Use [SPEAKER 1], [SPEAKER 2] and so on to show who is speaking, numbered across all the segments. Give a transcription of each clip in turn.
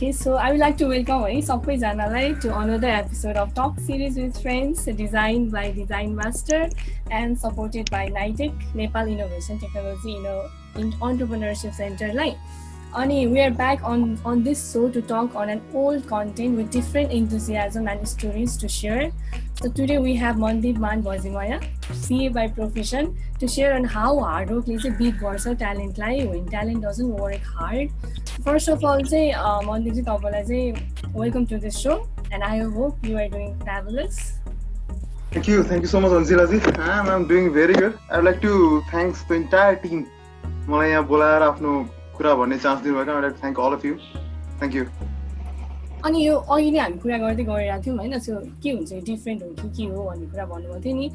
[SPEAKER 1] Okay, so I would like to welcome सबैजनालाई to another episode of Talk Series with Friends, designed by Design Master and supported by NITEC, Nepal Innovation Technology in Entrepreneurship Center line. We are back on this show to talk on an old content with different enthusiasm and stories to share. So today we have Mandeep Man Bajimaya, CA by profession, to share on how hard work is a big versus talent when talent doesn't work hard. First of all, Mandeep, welcome to this show, and I hope you are doing fabulous.
[SPEAKER 2] Thank you so much, Ansilaji. I'm doing very good. I'd like to thank the entire team. मलाई यहाँ बोलाएर आफ्नो कुरा भन्ने chance दिनुभएको. I'd like to thank all of you. Thank you.
[SPEAKER 1] अनि यो अहिले हामी कुरा गर्दै गरिरहेको थियौँ हैन, सो के हुन्छ डिफरेन्ट हो कि के हो भन्ने कुरा भन्नुभएको थियो नि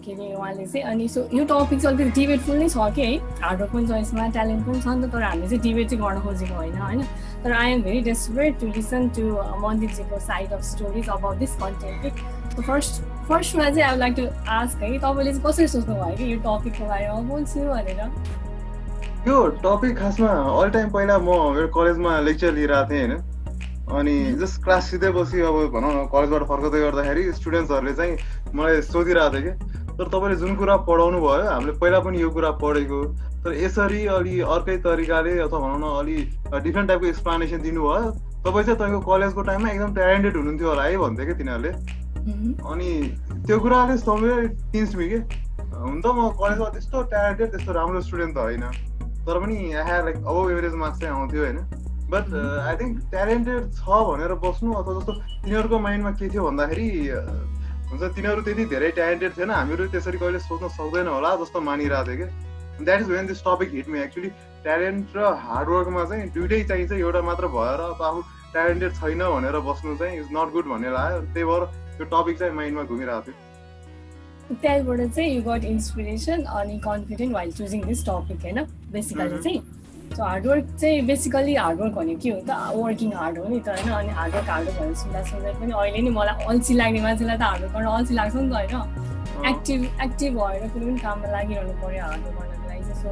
[SPEAKER 1] के अरे उहाँले चाहिँ. अनि सो यो टपिक चाहिँ अलिकति डिबेटफुल नै छ कि है, हार्डवर्क पनि छ यसमा, ट्यालेन्ट पनि छ नि त, तर हामीले चाहिँ डिबेट चाहिँ गर्न खोजेको होइन. तर I am very desperate to listen to मनदीपजीको side of stories about this content. So फर्स्टमा चाहिँ I would like to ask है, तपाईँले चाहिँ कसरी सोच्नुभयो कि यो टपिकको बारेमा बोल्छु भनेर?
[SPEAKER 2] यो टपिक खासमा अल टाइम पहिला म मेरो कलेजमा लेक्चर लिइरहेको थिएँ होइन, अनि जस्ट क्लास सिधैपछि अब भनौँ न कलेजबाट फर्कँदै गर्दाखेरि स्टुडेन्ट्सहरूले चाहिँ मलाई सोधिरहेको थियो कि तर तपाईँले जुन कुरा पढाउनु भयो हामीले पहिला पनि यो कुरा पढेको, तर यसरी अलि अर्कै तरिकाले अथवा भनौँ न अलि डिफ्रेन्ट टाइपको एक्सप्लानेसन दिनुभयो, तपाईँ चाहिँ तपाईँको कलेजको टाइममा एकदम ट्यालेन्टेड हुनुहुन्थ्यो होला है भन्थ्यो कि तिनीहरूले. अनि त्यो कुराले सबैले टिन्स मी के हुन त म कलेजमा त्यस्तो ट्यालेन्टेड त्यस्तो राम्रो स्टुडेन्ट त होइन, तर पनि यहाँ लाइक अब एभरेज मार्क्स चाहिँ आउँथ्यो होइन. बट आई थिङ्क ट्यालेन्टेड छ भनेर बस्नु अथवा जस्तो तिनीहरूको माइन्डमा के थियो भन्दाखेरि हुन्छ तिनीहरू त्यति धेरै ट्यालेन्टेड थिएन, हामीहरू त्यसरी कहिले सोच्न सक्दैन होला जस्तो मानिरहेको थियो कि. That is when this topic hit me. Actually talent र हार्डवर्कमा चाहिँ दुइटै चाहिन्छ, एउटा मात्र भएर अथवा आफू ट्यालेन्टेड छैन भनेर बस्नु चाहिँ इज नट गुड भन्ने लाग्यो. त्यही भएर यो टपिक चाहिँ माइन्डमा घुमिरहेको थियो.
[SPEAKER 1] त्यहीबाट चाहिँ यु गट इन्सपिरेसन अनि confident while choosing this topic होइन बेसिकली चाहिँ. सो हार्डवर्क चाहिँ बेसिकली हार्डवर्क भनेको के हो त, वर्किङ हार्ड हो नि त होइन. अनि हार्डवर्क भनेर सुन्दा पनि अहिले नि मलाई अल्छी लाग्ने मान्छेलाई त हार्डवर्क गर्न अल्छी लाग्छ नि त होइन. एक्टिभ भएर कुनै पनि काममा लागिरहनु पऱ्यो हार्डवर्क गर्नको लागि चाहिँ. सो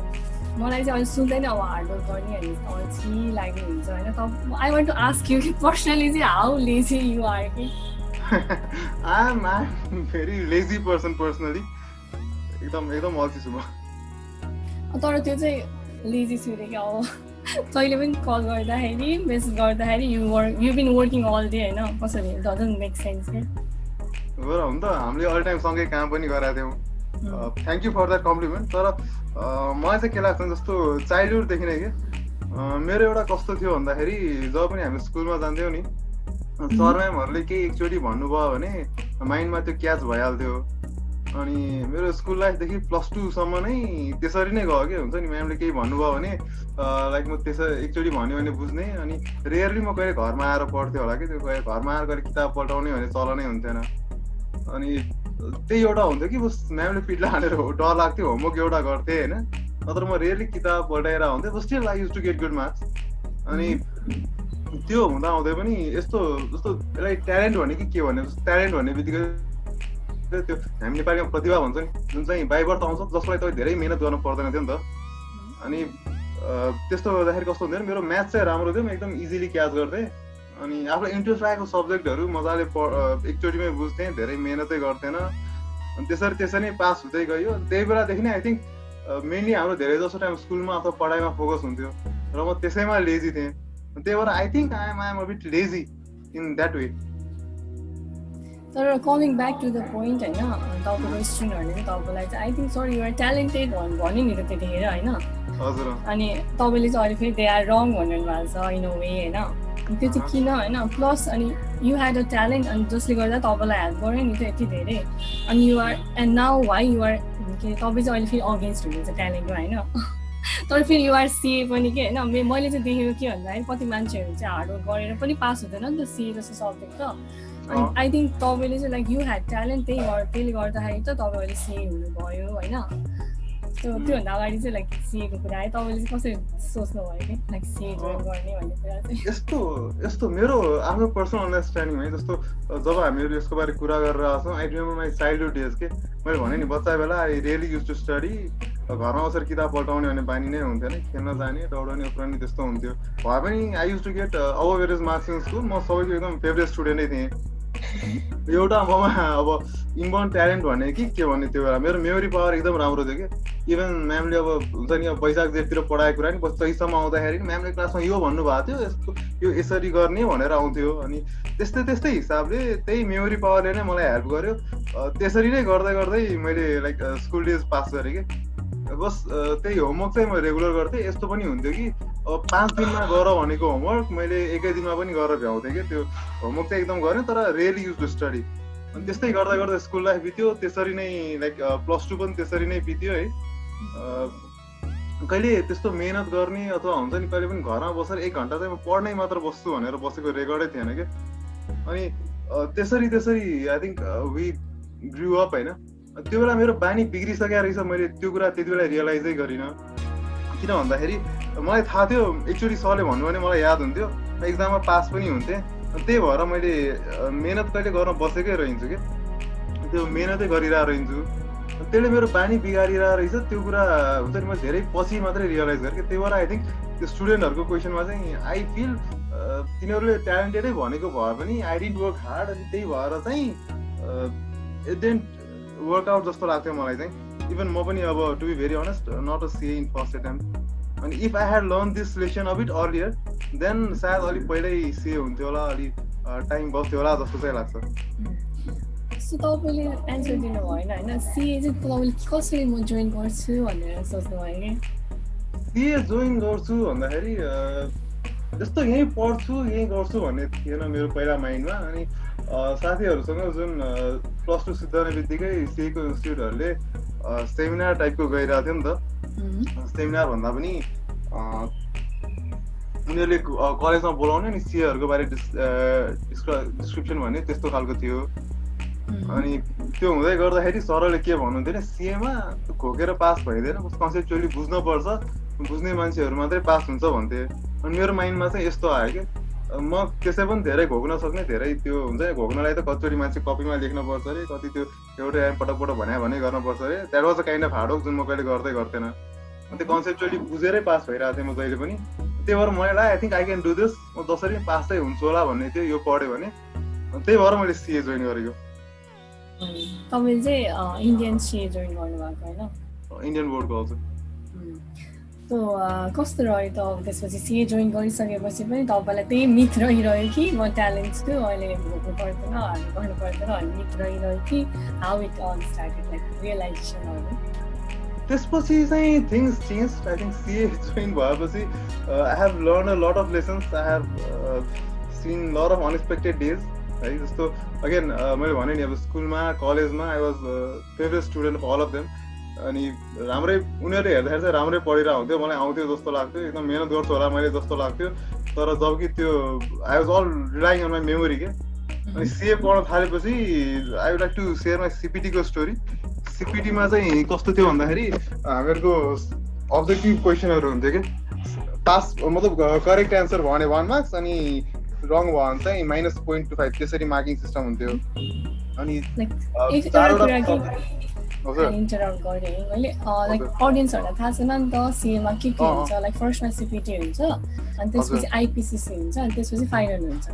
[SPEAKER 1] मलाई चाहिँ अहिले सुन्दैन अब हार्डवर्क गर्ने भने अल्छी लाग्ने हुन्छ होइन. त I want to ask you कि पर्सनली चाहिँ हाउ लेजी यु आर कि?
[SPEAKER 2] I'm very lazy person personally. एकदम अल्छी छु म.
[SPEAKER 1] तर त्यो चाहिँ लेजी छु रे कि अब जहिले पनि कल गर्दाखेरि मेसेज गर्दाखेरि you been working all day होइन, कसरी डजन्ट मेक सेन्स के.
[SPEAKER 2] हो र, हुन त हामीले अल टाइम सँगै काम पनि गरेका थियौँ. Thank you for that compliment. तर मलाई चाहिँ के लाग्छ जस्तो चाइल्डहुडदेखि नै कि मेरो एउटा कस्तो थियो भन्दाखेरि जब पनि हामी स्कुलमा जान्थ्यौँ नि, सर म्यामहरूले केही एकचोटि भन्नुभयो भने माइन्डमा त्यो क्याच भइहाल्थ्यो. अनि मेरो स्कुल लाइफदेखि +2 नै त्यसरी नै गयो कि हुन्छ नि, म्यामले केही भन्नुभयो भने लाइक म त्यसरी एकचोटि भन्यो भने बुझ्ने. अनि रेयरली म कहिले घरमा आएर पढ्थेँ होला कि, त्यो घरमा आएर कहिले किताब पल्टाउने भने चलनै हुन्थेन. अनि त्यही एउटा हुन्थ्यो कि बस म्यामले पिट्ला हानेर डर लाग्थ्यो, होमवर्क एउटा गर्थेँ होइन, नत्र म रेयरली किताब पल्टाएर हुन्थेँ. बस still I used to get good marks. अनि त्यो हुँदा हुँदै पनि यस्तो जस्तो यसलाई ट्यालेन्ट भने कि के भन्ने, ट्यालेन्ट भन्ने बित्तिकै त्यो हामी नेपालीमा प्रतिभा भन्छ नि, जुन चाहिँ बाइबर्थ आउँछ जसलाई तपाईँ धेरै मिहिनेत गर्नु पर्दैन थियो नि त. अनि त्यस्तो गर्दाखेरि कस्तो हुन्थ्यो मेरो म्याथ चाहिँ राम्रो थियो, म एकदम इजिली क्याच गर्थेँ. अनि आफूलाई इन्ट्रेस्ट लागेको सब्जेक्टहरू मजाले एकचोटिमै बुझ्थेँ, धेरै मिहिनेतै गर्थेन. अनि त्यसरी नै पास हुँदै गयो. त्यही बेलादेखि नै आई थिङ्क मेनली हाम्रो धेरै जसो टाइम स्कुलमा अथवा पढाइमा फोकस हुन्थ्यो र म त्यसैमा लेजी थिएँ. त्यही भएर I think I am a bit lazy in that way.
[SPEAKER 1] तर coming back to the point होइन, तपाईँको स्टुडेन्टहरूले चाहिँ तपाईँलाई चाहिँ I think sir you're talented भन्यो नि त त्यतिखेर होइन.
[SPEAKER 2] हजुर.
[SPEAKER 1] अनि तपाईँले चाहिँ अहिले फेरि दे आर रङ भन्नु भएको छ इन अ वे होइन. त्यो चाहिँ किन होइन, प्लस अनि यु ह्याड अ ट्यालेन्ट अनि जसले गर्दा तपाईँलाई हेल्प गर्यो नि त यति धेरै. अनि you're and now why you're के तपाईँ चाहिँ अहिले फेरि अगेन्स्ट हुनुहुन्छ ट्यालेन्टमा होइन. तर फेरि युआर सिए पनि के होइन, मैले चाहिँ देखेको के भन्दाखेरि कति मान्छेहरू चाहिँ हार्डवर्क गरेर पनि पास हुँदैन नि त सिए जस्तो सब्जेक्ट त. अनि आई थिङ्क तपाईँले चाहिँ लाइक यु ह्याड ट्यालेन्ट त्यसले गर्दाखेरि त तपाईँ अहिले सिए हुनुभयो होइन. त्योभन्दा अगाडि चाहिँ लाइक सिएको कुरा है, तपाईँले चाहिँ कसरी सोच्नुभयो कि लाइक सिए जोइन गर्ने भन्ने कुरा चाहिँ?
[SPEAKER 2] यस्तो मेरो आफ्नो पर्सनल अन्डरस्ट्यान्डिङ है, जस्तो जब हामीहरू यसको बारे कुरा गरेर आएको छौँ, I remember my childhood days के मैले भने नि बच्चा बेला I really used to study. घरमा बसेर किताब पल्टाउने भन्ने बानी नै हुन्थेन, खेल्न जाने दौडने उपरानी त्यस्तो हुन्थ्यो। भए पनि I used to get above average marks in school. म सबैको एकदम फेभरेट स्टुडेन्टै थिएँ। एउटा ममा अब इनबर्न ट्यालेन्ट भन्ने कि के भन्ने त्यो बेला मेरो मेमोरी पावर एकदम राम्रो थियो कि इभन म्यामले अब हुन्छ नि अब वैशाख जेठतिर पढाएको कुरा नि 25सम्म आउँदाखेरि म्यामले क्लासमा यो भन्नुभएको थियो, यस्तो यो यसरी गर्ने भनेर आउँथ्यो। अनि त्यस्तै त्यस्तै हिसाबले त्यही मेमोरी पावरले नै मलाई हेल्प गर्यो। त्यसरी नै गर्दै गर्दै मैले लाइक स्कुल डेज पास गरेँ कि बस त्यही होमवर्क चाहिँ म रेगुलर गर्थेँ। यस्तो पनि हुन्थ्यो कि अब 5 दिनमा गर भनेको होमवर्क मैले एकै दिनमा पनि गरेर भ्याउँथेँ कि त्यो होमवर्क चाहिँ एकदम गरेँ तर रियली युज टु स्टडी। अनि त्यस्तै गर्दा गर्दा स्कुल लाइफ बित्यो। त्यसरी नै लाइक +2 पनि त्यसरी नै बित्यो है। कहिले त्यस्तो मेहनत गर्ने अथवा हुन्छ नि कहिले पनि घरमा बसेर 1 घन्टा चाहिँ म पढ्नै मात्र बस्छु भनेर बसेको रेकर्डै थिएन कि। अनि त्यसरी I think we grew up होइन। त्यो बेला मेरो बानी बिग्रिसकेको रहेछ, मैले त्यो कुरा त्यति बेला रियलाइजै गरिनँ। किन भन्दाखेरि मलाई थाहा थियो एक्चुअली सरले भन्नु भने मलाई याद हुन्थ्यो, एक्जाममा पास पनि हुन्थेँ। त्यही भएर मैले मेहनत कहिले गर्न बसेकै रहन्छु कि त्यो मेहनतै गरिरहेको रहन्छु। त्यसले मेरो बानी बिगारिरहेको रहेछ। त्यो कुरा हुन्छ नि मैले धेरै पछि मात्रै रियलाइज गरेँ कि। त्यही भएर आई थिङ्क त्यो स्टुडेन्टहरूको क्वेसनमा चाहिँ आई फिल तिनीहरूले ट्यालेन्टेडै भनेको भए पनि आई डिन्ट वर्क हार्ड। अनि त्यही भएर चाहिँ इट डिडन्ट वर्कआउट जस्तो लाग्थ्यो मलाई चाहिँ। इभन म पनि अब to be very honest not a CA in first attempt. अनि if I had learn this lesson a bit earlier then सायद अलिक पहिल्यै सीए हुन्थ्यो होला, अलिक टाइम बस्थ्यो होला जस्तो चाहिँ लाग्छ।
[SPEAKER 1] सो तपाईँले एन्सर दिनु भएन होइन, सीए चाहिँ तपाईँले कसरी म जोइन गर्छु भनेर सोच्नुभयो कि?
[SPEAKER 2] सीए जोइन गर्छु भन्दाखेरि यस्तो यहीँ पढ्छु यहीँ गर्छु भन्ने थिएन मेरो पहिला माइन्डमा। अनि साथीहरूसँग जुन +2 सिद्धाउने बित्तिकै सीएको इन्स्टिट्युटहरूले सेमिनार टाइपको गइरहेको थियो नि त। सेमिनार भन्दा पनि उनीहरूले कलेजमा बोलाउने अनि सीएहरूको बारे डिस्क्रिप्सन भन्ने त्यस्तो खालको थियो। अनि त्यो हुँदै गर्दाखेरि सरले के भन्नुहुन्थ्यो भने सीएमा घोकेर पास भइँदैन, कन्सेप्चुअली बुझ्नुपर्छ, बुझ्ने मान्छेहरू मात्रै पास हुन्छ भन्थे। अनि मेरो माइन्डमा चाहिँ यस्तो आयो कि म त्यसै पनि धेरै घोक्न सक्ने, धेरै त्यो हुन्छ नि घोक्नलाई त कतिचोटि मान्छे कपीमा लेख्नुपर्छ अरे, कति त्यो एउटै पटक भने गर्नुपर्छ अरे। That was a kind of hard work जुन म कहिले गर्दै गर्थेन। अनि त्यो कन्सेप्चुअली बुझेरै पास भइरहेको थिएँ म जहिले पनि। त्यही भएर मलाई लाग्यो I think I can do this, म जसरी पासै हुन्छु होला भन्ने थियो यो पढ्यो भने। त्यही भएर मैले सीए जोइन गरेको।
[SPEAKER 1] तपाईँले चाहिँ इन्डियन सीए जोइन गर्नुभएको होइन?
[SPEAKER 2] इन्डियन बोर्डको हजुर।
[SPEAKER 1] सो कस्तो रह्यो त त्यसपछि सीए जोइन गरिसकेपछि पनि तपाईँलाई त्यही मिथ रहिरह्यो कि म ट्यालेन्ट छु, अहिले भोग्नु पर्दैन, गर्नु पर्दैन भन्ने मिथ रहिरह्यो कि how it all started like रियलाइजेसनहरू?
[SPEAKER 2] त्यसपछि चाहिँ things change. I think CA join भएपछि I have learn a lot of lessons, I have seen lot of unexpected days है। जस्तो अगेन मैले भने नि अब स्कुलमा कलेजमा I was favourite student of all of them. अनि राम्रै उनीहरूले हेर्दाखेरि चाहिँ राम्रै पढिरहेको हुन्थ्यो, मलाई आउँथ्यो जस्तो लाग्थ्यो, एकदम मेहनत गर्छु होला मैले जस्तो लाग्थ्यो। तर जब कि त्यो I was all relying on my memory के। अनि सीए पढ्न थालेपछि I would like to share my सिपिटीको स्टोरी। सिपिटीमा चाहिँ कस्तो थियो भन्दाखेरि हामीहरूको अब्जेक्टिभ क्वेसनहरू हुन्थ्यो कि पास मतलब करेक्ट एन्सर भयो भने 1 मार्क्स अनि रङ भयो भने चाहिँ -0.25 त्यसरी मार्किङ सिस्टम हुन्थ्यो। अनि
[SPEAKER 1] इन्टरप्ट गरेँ मैले लाइक अडियन्सहरूलाई थाहा छैन नि त सीएमा के हुन्छ। लाइक फर्स्टमा सिपिटी हुन्छ अनि त्यसपछि आइपिसिसी हुन्छ अनि त्यसपछि फाइनल हुन्छ।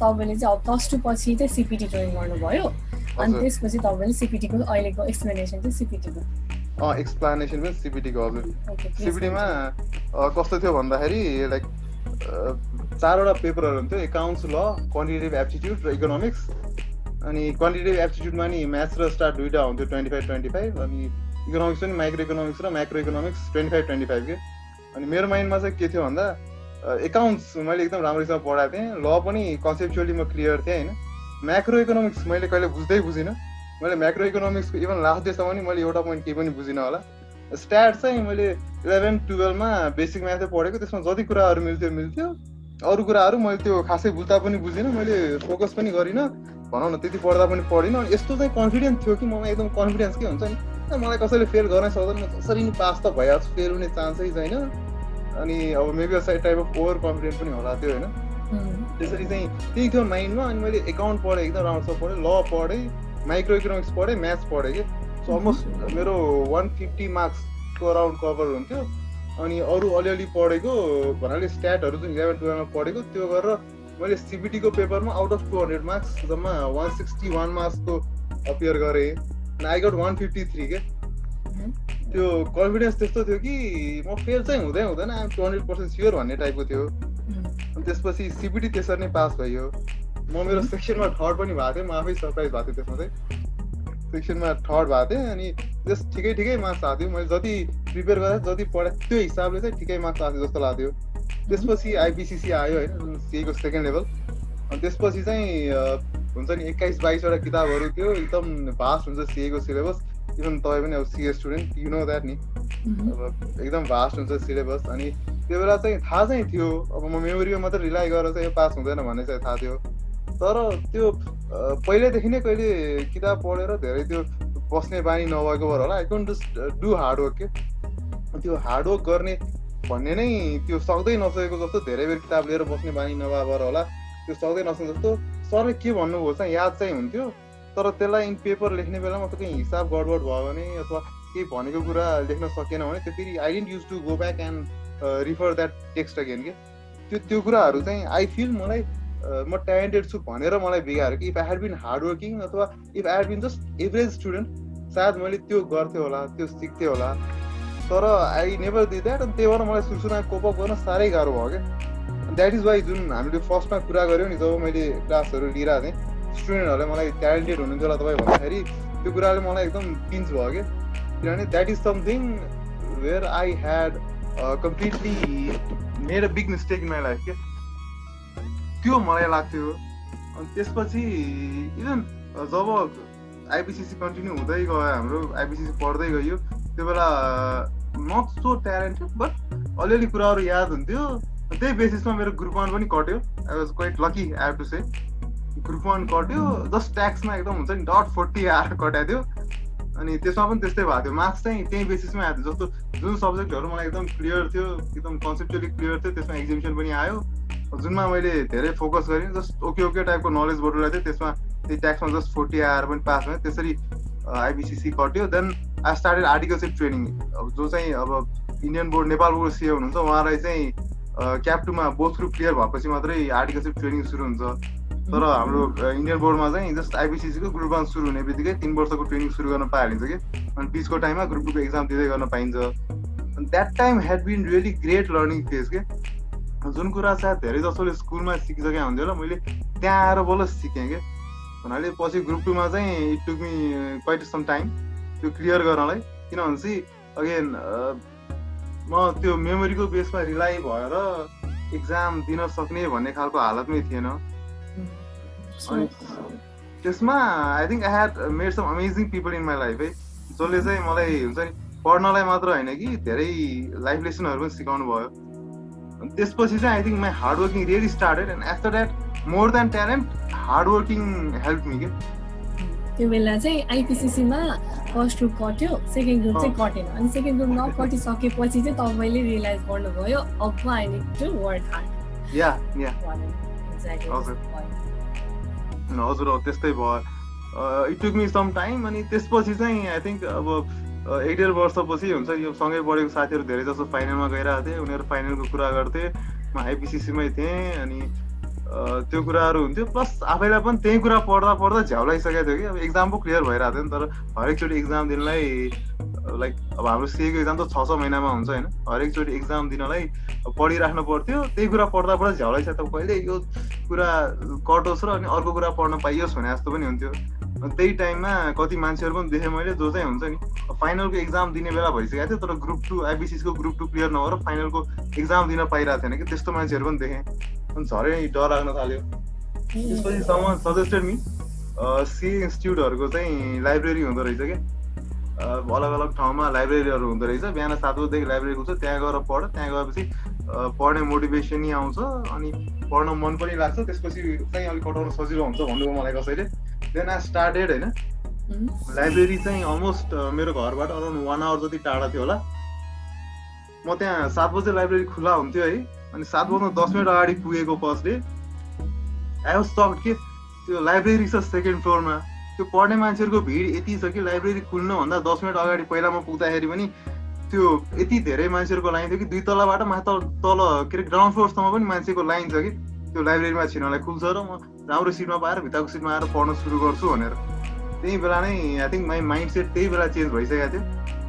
[SPEAKER 1] तपाईँले चाहिँ अब +2 पछि चाहिँ सिपिटी जोइन गर्नुभयो अनि त्यसपछि तपाईँले सिपिटीको अहिलेको एक्सप्लेनेसन चाहिँ सिपिटीको
[SPEAKER 2] एक्सप्लेनेसन पनि सिपिटीको हजुर। सिपिटीमा कस्तो थियो भन्दाखेरि लाइक 4वटा पेपरहरू हुन्थ्यो, एकाउन्ट्स, ल, क्वान्टिटेटिभ एप्टिट्युड र इकोनोमिक्स। अनि क्वान्टिटेटिभ एप्टिट्युडमा नि म्याथ्स र स्टार दुईवटा हुन्थ्यो 25-25। अनि इकोनोमिक्स पनि माइक्रो इकोनोमिक्स र म्याक्रो इकोनोमिक्स 25-25 के। अनि मेरो माइन्डमा चाहिँ के थियो भन्दा एकाउन्ट्स मैले एकदम राम्रोसँग पढाएको थिएँ, ल पनि कन्सेप्चुअली म क्लियर थिएँ होइन। म्याक्रो इकोनोमिक्स मैले कहिले बुझिनँ। मैले म्याक्रो इकोनोमिक्सको इभन लास्ट डेसम्म पनि मैले एउटा पोइन्ट केही पनि बुझिनँ होला। स्ट्याट चाहिँ मैले 11-12मा बेसिक म्याथै पढेको, त्यसमा जति कुराहरू मिल्थ्यो अरू कुराहरू मैले त्यो खासै बुझ्दा पनि बुझिनँ, मैले फोकस पनि गरिनँ भनौँ न, त्यति पढ्दा पनि पढिनँ। अनि यस्तो चाहिँ कन्फिडेन्स थियो कि मलाई एकदम कन्फिडेन्स के हुन्छ नि मलाई कसैले फेल गर्नै सक्दैन, म जसरी नि पास त भइहाल्छु, फेल हुने चान्सै छैन। अनि अब maybe side type of over confident पनि होला त्यो होइन। त्यसरी चाहिँ त्यही थियो माइन्डमा। अनि मैले एकाउन्ट पढेँ, एकदम राम्रोसँग पढेँ, ल पढेँ, माइक्रो इकोनोमिक्स पढेँ, म्याथ्स पढेँ कि। सो अलमोस्ट मेरो 150 मार्क्सको अराउन्ड कभर हुन्थ्यो अनि अरू अलिअलि पढेको भन्नाले स्ट्याटहरू जुन 11-12 मा पढेको त्यो गरेर मैले सिबिटीको पेपरमा आउट अफ 200 मार्क्स जम्मा 161 मार्क्सको अपियर गरेँ अनि आई गट 153 के त्यो कन्फिडेन्स त्यस्तो थियो कि म फेल चाहिँ हुँदैन आइएम 200% स्योर भन्ने टाइपको थियो अनि त्यसपछि सिबिटी त्यसरी नै पास भयो म मेरो सेक्सनमा थर्ड पनि भएको थिएँ म आफै सरप्राइज भएको थिएँ त्यसमा चाहिँ सेक्सनमा थर्ड भएको थिएँ अनि जस्ट ठिकै मार्क्स आएको थियो मैले जति प्रिपेयर गरेँ जति पढेँ त्यो हिसाबले चाहिँ ठिकै मार्क्स आएको जस्तो लाग्थ्यो त्यसपछि आइपिसिसी आयो होइन सीएको सेकेन्ड लेभल अनि त्यसपछि चाहिँ हुन्छ नि 21-22वटा किताबहरू थियो एकदम भास्ट हुन्छ सीएको सिलेबस इभन तपाईँ पनि अब सिए स्टुडेन्ट यु नो द्याट नि अब एकदम भास्ट हुन्छ सिलेबस अनि त्यो बेला चाहिँ थाहा चाहिँ थियो अब म मेमोरीमा मात्रै रिलाइ गरेर चाहिँ यो पास हुँदैन भन्ने चाहिँ थाहा थियो तर त्यो पहिल्यैदेखि नै कहिले किताब पढेर धेरै त्यो बस्ने बानी नभएको भएर होला I don't just do hard work के त्यो हार्डवर्क गर्ने भन्ने नै त्यो सक्दै नसकेको जस्तो धेरै बेर किताब लिएर बस्ने बानी नभएर होला त्यो सक्दै नसकेको जस्तो सरले के भन्नुभयो चाहिँ याद चाहिँ हुन्थ्यो तर त्यसलाई इन पेपर लेख्ने बेलामा कहीँ हिसाब गडबड भयो भने अथवा केही भनेको कुरा लेख्न सकेन भने त्यो फेरि I didn't used to go back and refer that text again के त्यो कुराहरू चाहिँ आई फिल मलाई म ट्यालेन्टेड छु भनेर मलाई बिगायो कि if I had been hard working अथवा if I had been just average student सायद मैले त्यो गर्थेँ होला त्यो सिक्थेँ होला तर आई नेभर डिड द्याट अनि त्यही भएर मलाई सुरुमा कोपअप गर्न साह्रै गाह्रो भयो क्या द्याट इज वाइ जुन हामीले फर्स्टमा कुरा गऱ्यौँ नि जब मैले क्लासहरू लिइरहेको थिएँ स्टुडेन्टहरूले मलाई ट्यालेन्टेड हुनुहुन्थ्यो होला तपाईँ भन्दाखेरि त्यो कुराले मलाई एकदम पिन्च भयो क्या किनभने that is something where I had completely made a big mistake in my life क्या त्यो मलाई लाग्थ्यो अनि त्यसपछि इभन जब आइपिसिसी कन्टिन्यू हुँदै गयो हाम्रो आइपिसिसी पढ्दै गयो त्यो बेला नट सो ट्यालेन्टेड बट अलिअलि कुराहरू याद हुन्थ्यो त्यही बेसिसमा मेरो ग्रुप 1 पनि कट्यो I was quite lucky I have to say group 1 कट्यो जस्ट ट्याक्समा एकदम हुन्छ नि .40 आएर कटाएको थियो अनि त्यसमा पनि त्यस्तै भएको थियो मार्क्स चाहिँ त्यही बेसिसमा आएको थियो जस्तो जुन सब्जेक्टहरू मलाई एकदम क्लियर थियो एकदम कन्सेप्चुअली क्लियर थियो त्यसमा एक्जिबिसन पनि आयो जुनमा मैले धेरै फोकस गरेँ जस्ट ओके टाइपको नलेज बटुला थियो त्यसमा त्यही ट्याक्समा जस्ट 40 आएर पनि पास भयो त्यसरी आइबिसिसी कट्यो देन आई स्टार्टेड आर्टिकलसिप ट्रेनिङ अब जो चाहिँ अब इन्डियन बोर्ड नेपाल बोर्ड सिए हुनुहुन्छ उहाँलाई चाहिँ क्याप 2 मा बोथ ग्रुप क्लियर भएपछि मात्रै आर्टिकलसिप ट्रेनिङ सुरु हुन्छ तर हाम्रो इन्डियन बोर्डमा चाहिँ जस्ट आइबिसिसीको ग्रुप 1 सुरु हुने बित्तिकै 3 वर्षको ट्रेनिङ सुरु गर्न पाइहालिन्छ कि अनि बिचको टाइममा ग्रुप 2 को एक्जाम दिँदै गर्न पाइन्छ अनि that time had been really great learning phase के जुन कुरा सायद धेरै जसोले स्कुलमा सिकिसकेका हुन्थ्यो होला मैले त्यहाँ आएर बल्ल सिकेँ कि भन्नाले पछि ग्रुप 2 मा चाहिँ it took me quite some time त्यो क्लियर गर्नलाई किनभने चाहिँ अगेन म त्यो मेमोरीको बेसमा रिलाइ भएर एक्जाम दिन सक्ने भन्ने खालको हालतमै थिएन अनि त्यसमा I think I had made some amazing people in my life है जसले चाहिँ मलाई हुन्छ नि पढ्नलाई मात्र होइन कि धेरै लाइफ लेसनहरू पनि सिकाउनु भयो त्यसपछि चाहिँ I think my hard working really started and after that more than talent hard working help me के
[SPEAKER 1] त्यो बेला चाहिँ आइपिसिसीमा फर्स्ट ग्रुप कट्यो सेकेन्ड ग्रुप चाहिँ कटेन अनि सेकेन्ड ग्रुप नकटिसकेपछि चाहिँ तपाईँले रियलाइज गर्नुभयो अब I need to work hard
[SPEAKER 2] या हजुर त्यस्तै भयो it took me some time अनि त्यसपछि चाहिँ आई थिङ्क अब 1.5 वर्षपछि हुन्छ यो सँगै पढेको साथीहरू धेरै जसो फाइनलमा गइरहेको थिए उनीहरू फाइनलको कुरा गर्थे म आइपिसिसीमै थिएँ अनि त्यो कुराहरू हुन्थ्यो प्लस आफैलाई पनि त्यही कुरा पढ्दा झ्याउलाइसकेको थियो कि अब एक्जाम पो क्लियर भइरहेको थियो नि तर हरेकचोटि एक्जाम दिनलाई लाइक अब हाम्रो सिएको एक्जाम त 6 महिनामा हुन्छ होइन हरेकचोटि एक्जाम दिनलाई पढिराख्नु पर्थ्यो त्यही कुरा पढ्दा झ्याउलाइसक्यो त कहिले यो कुरा कटोस् र अनि अर्को कुरा पढ्न पाइयोस् भने जस्तो पनि हुन्थ्यो त्यही टाइममा कति मान्छेहरू पनि देखेँ मैले जो चाहिँ हुन्छ नि फाइनलको एक्जाम दिने बेला भइसकेको थियो तर ग्रुप 2 आइबिसिसीको ग्रुप 2 क्लियर नभएर फाइनलको एक्जाम दिन पाइरहेको थिएन कि त्यस्तो मान्छेहरू पनि देखेँ अनि झरै डर लाग्न थाल्यो त्यसपछि समन सजेस्टेड मी सी इन्स्टिट्युटहरूको चाहिँ लाइब्रेरी हुँदो रहेछ क्या अलग अलग ठाउँमा लाइब्रेरीहरू हुँदो रहेछ बिहान 7 बजेदेखि लाइब्रेरी हुन्छ त्यहाँ गएर पढ त्यहाँ गएपछि पढ्ने मोटिभेसन नै आउँछ अनि पढ्न मन पनि लाग्छ त्यसपछि चाहिँ अलिक कटाउन सजिलो हुन्छ भन्नुभयो मलाई कसैले देन आई स्टार्टेड होइन लाइब्रेरी चाहिँ अलमोस्ट मेरो घरबाट अराउन्ड 1 आवर जति टाढा थियो होला म त्यहाँ 7 बजे लाइब्रेरी खुला हुन्थ्यो है अनि 7 बज्न 10 मिनट अगाडि पुगेको first day I was sucked के त्यो लाइब्रेरी छ सेकेन्ड फ्लोरमा त्यो पढ्ने मान्छेहरूको भिड यति छ कि लाइब्रेरी खुल्नुभन्दा 10 मिनट अगाडि पहिला म पुग्दाखेरि पनि त्यो यति धेरै मान्छेहरूको लाइन थियो कि 2 तलाबाट माथि तल के अरे ग्राउन्ड फ्लोरसम्म पनि मान्छेको लाइन छ कि त्यो लाइब्रेरीमा छिर्नलाई खुल्छ र म राम्रो सिटमा पाएर भित्रको सिटमा आएर पढ्न सुरु गर्छु भनेर त्यही बेला नै I think my mind set त्यही बेला चेन्ज भइसकेको थियो।